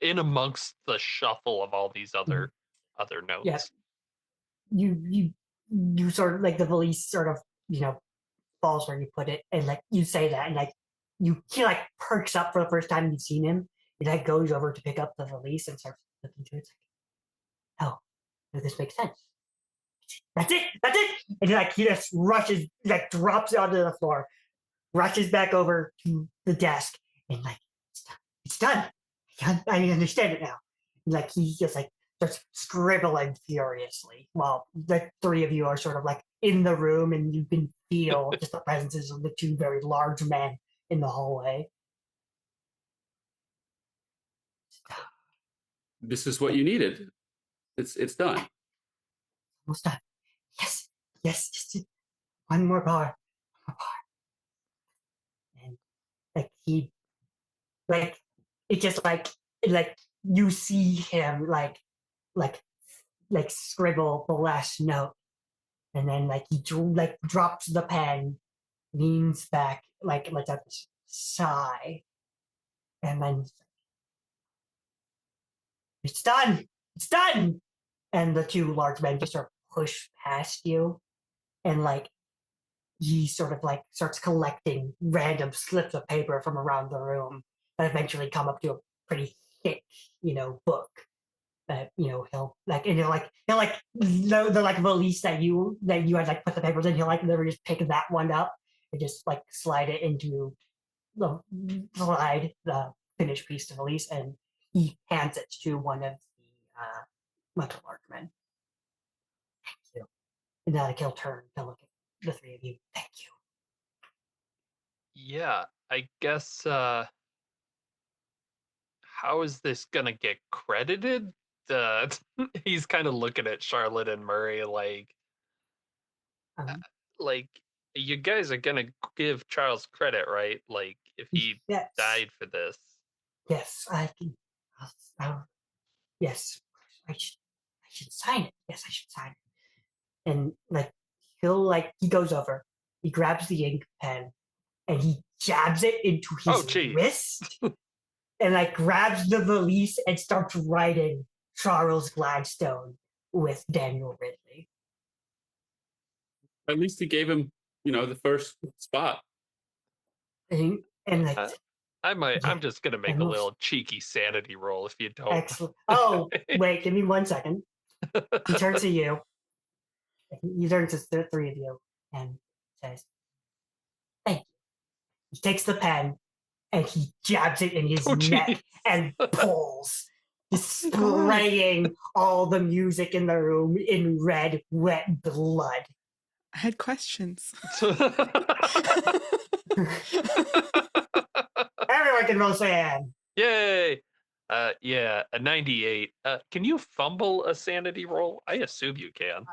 in amongst the shuffle of all these other Yeah, notes. you sort of like the police sort of falls where you put it, and like you say that, and like he like perks up for the first time you've seen him. He like goes over to pick up the valise and starts looking through it. It's like, oh, no, this makes sense. That's it. That's it. And he just rushes, like drops it onto the floor, rushes back over to the desk, and like it's done. I understand it now. And, like he just like starts scribbling furiously while the three of you are sort of like in the room, and you can feel just the presences of the two very large men in the hallway. This is what you needed. It's done. Almost done. Yes, yes, just one more bar. One more bar. like he like it just like you see him like scribble the last note, and then like he like drops the pen, leans back, like lets out this sigh, and then it's done, it's done, and the two large men just sort of push past you, and like he sort of like starts collecting random slips of paper from around the room that eventually come up to a pretty thick, book that he'll like, and he'll like the like release that you had like put the papers in. He'll like literally just pick that one up and just like slide the finished piece to release, and he hands it to one of the mental large men. Thank you. And then like he'll turn to look at the three of you. Thank you. Yeah, I guess how is this gonna get credited? He's kind of looking at Charlotte and Murray Um, like you guys are gonna give Charles credit, right? Like if he yes. died for this. Yes, I can. Yes, I should sign it. Yes, I should sign it. And like he goes over, he grabs the ink pen, and he jabs it into Oh, his geez. wrist, and like grabs the valise and starts writing Charles Gladstone with Daniel Ridley. At least he gave him, the first spot. And like I'm just gonna make a most- little cheeky sanity roll if you don't. excellent. Oh, wait, give me 1 second. He turns to you. He turns to the three of you and says, "Thank you." He takes the pen and he jabs it in his Oh, neck geez. and pulls, just spraying all the music in the room in red, wet blood. I had questions. Everyone can roll sand. Yay! Yeah, a 98. Can you fumble a sanity roll? I assume you can.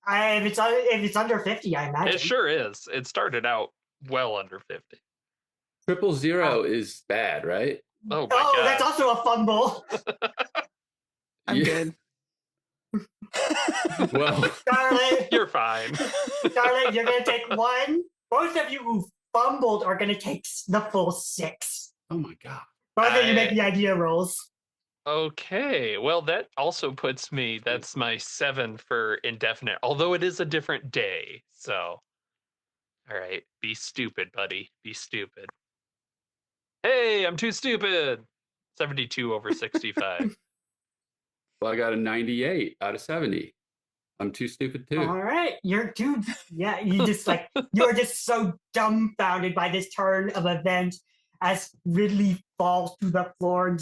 If it's under 50, I imagine. It sure is. It started out well under 50. 000 is bad, right? Oh my god. That's also a fumble. I'm good. Well, Scarlet, You're fine. Scarlet, you're going to take one. Both of you who fumbled are going to take the full 6. oh my God. Both of you make the idea rolls. Okay, well that also puts me, that's my 7 for indefinite, although it is a different day, so. All right, be stupid, buddy. Be stupid. Hey, I'm too stupid. 72 over 65. Well, I got a 98 out of 70. I'm too stupid too. All right, you're too. Yeah, you just like you're just so dumbfounded by this turn of events as Ridley falls to the floor and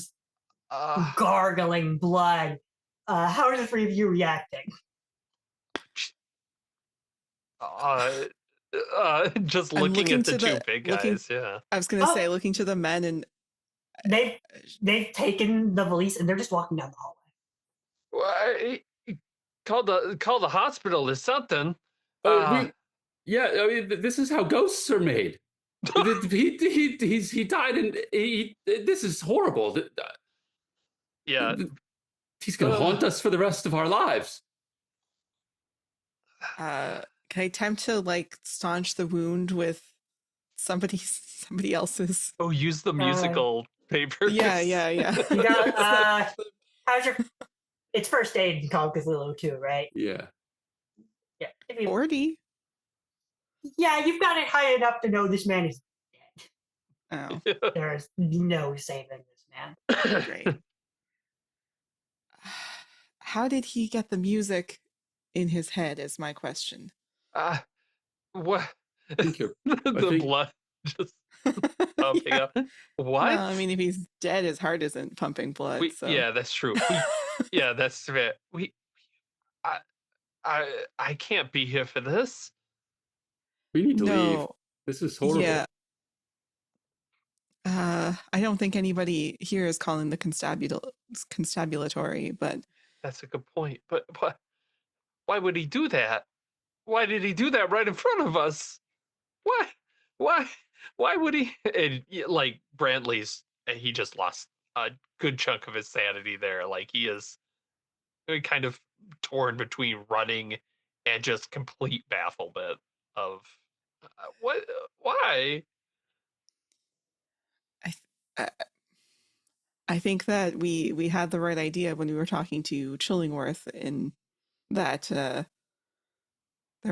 gargling blood. How are the three of you reacting? Just I'm looking looking at the to two the- big looking- guys, yeah. I was gonna say, looking to the men, and They've taken the valise and they're just walking down the hallway. Well, call the hospital or something. Yeah, I mean, this is how ghosts are made. He died, and this is horrible. Yeah. He's gonna haunt us for the rest of our lives. can I attempt to like staunch the wound with somebody else's? Oh, use the musical paper. Yeah. You got how's your? It's first aid in Call of Cthulhu too, right? Yeah. Yeah. 40. Yeah, you've got it high enough to know this man is Oh, there's no saving this man. great. How did he get the music in his head? Is my question. What? I think you're- The think- blood just pumping up. What? Well, I mean, if he's dead, his heart isn't pumping blood. So. Yeah, that's true. Yeah, that's fair. I can't be here for this. We need to leave. No. This is horrible. Yeah. I don't think anybody here is calling the constabulatory, but That's a good point. But why would he do that? Why did he do that right in front of us? Why? Why would he? And like Brantley's, he just lost a good chunk of his sanity there. Like he is kind of torn between running and just complete bafflement of what, why? I, th- I think that we had the right idea when we were talking to Chillingworth in that there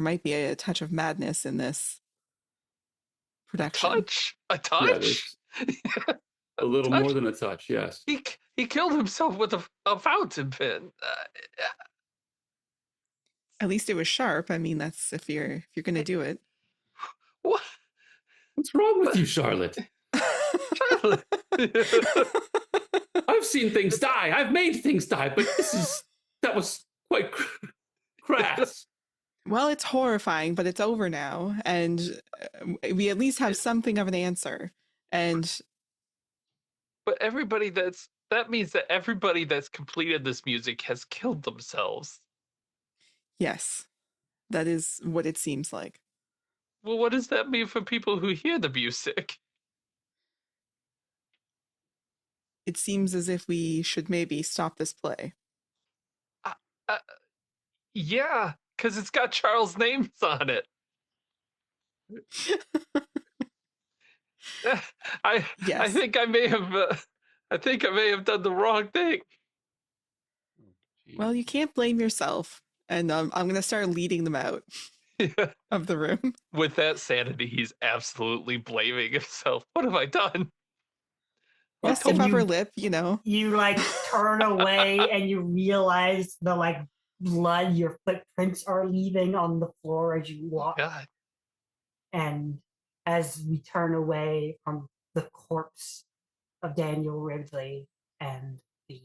might be a touch of madness in this production. A Yeah, touch. there's a little more than a touch. Yes. He killed himself with a fountain pen. At least it was sharp. I mean, that's if you're going to do it. What? What's wrong with you, Charlotte? Charlotte. I've seen things die. I've made things die, but that was quite crass. Well, it's horrifying, but it's over now, and we at least have something of an answer. And But that means that everybody that's completed this music has killed themselves. yes, that is what it seems like. Well, what does that mean for people who hear the music? It seems as if we should maybe stop this play. Yeah, because it's got Charles' names on it. I Yes. think I may have done the wrong thing. Well, you can't blame yourself, and I'm going to start leading them out of the room. With that sanity, he's absolutely blaming himself. What have I done? Well, Yeah, stiff and upper lip, you know. You like turn away and you realize the like blood your footprints are leaving on the floor as you walk. God. And as we turn away from the corpse of Daniel Ridley, and the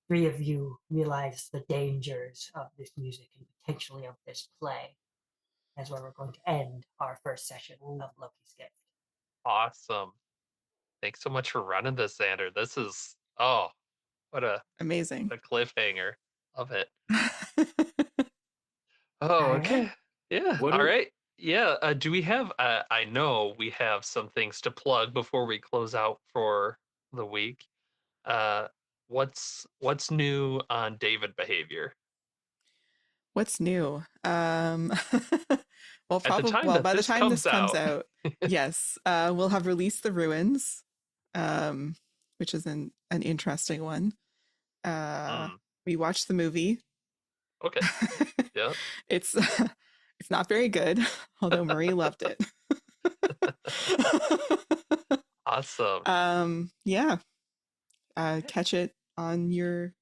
three of you realize the dangers of this music and potentially of this play, that's where we're going to end our first session of Loki's Gift. Awesome. Thanks so much for running this, Zander. This is what a Amazing. cliffhanger of it. All Okay. right. Yeah. All right. Yeah. Do we have? I know we have some things to plug before we close out for the week. What's new on David behavior? What's new? Well, At the probably. time Well, that by the this time this comes comes out, yes, we'll have released The Ruins, which is an interesting one. We watched the movie. Okay. Yeah. It's not very good, although Marie loved it. Awesome. Yeah. Catch it on your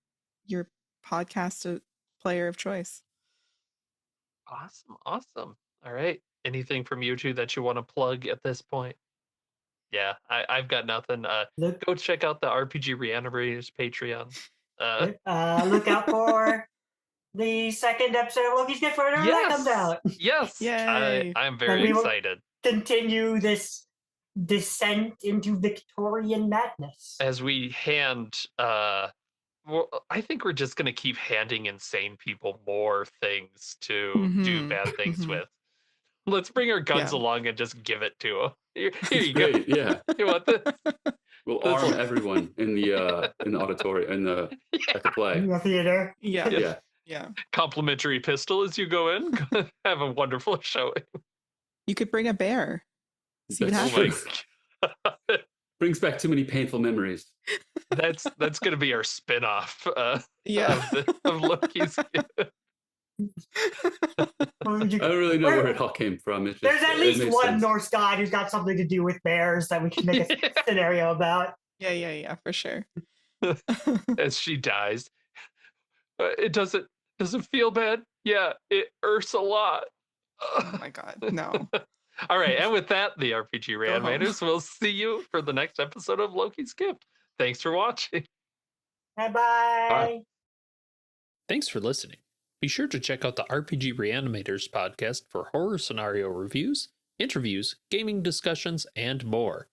podcast player of choice. Awesome. All right. Anything from you two that you want to plug at this point? Yeah, I've got nothing. Go check out the RPG Reanimators Patreon. Look out for the second episode of Loki's Gift whenever that comes out. Yes. Yay. I'm very excited. Continue this descent into Victorian madness. As we hand well, I think we're just going to keep handing insane people more things to do bad things with. Let's bring our guns along and just give it to them. Here you go. Yeah. You want this? We'll arm everyone in the auditorium at the play. In the theater. Yeah. Complimentary pistol as you go in. Have a wonderful showing. You could bring a bear. See what That's happens. true. Brings back too many painful memories. That's going to be our spin-off of Loki's. I don't really know where it all came from. It's just, there's at least one sense. Norse god who's got something to do with bears that we can make a scenario about. Yeah, for sure. As she dies. It doesn't feel bad. Yeah, it hurts a lot. Oh my god, no. All right, and with that, the RPG Reanimators will see you for the next episode of Loki's Gift. Thanks for watching. Bye-bye. Bye. Thanks for listening. Be sure to check out the RPG Reanimators podcast for horror scenario reviews, interviews, gaming discussions, and more.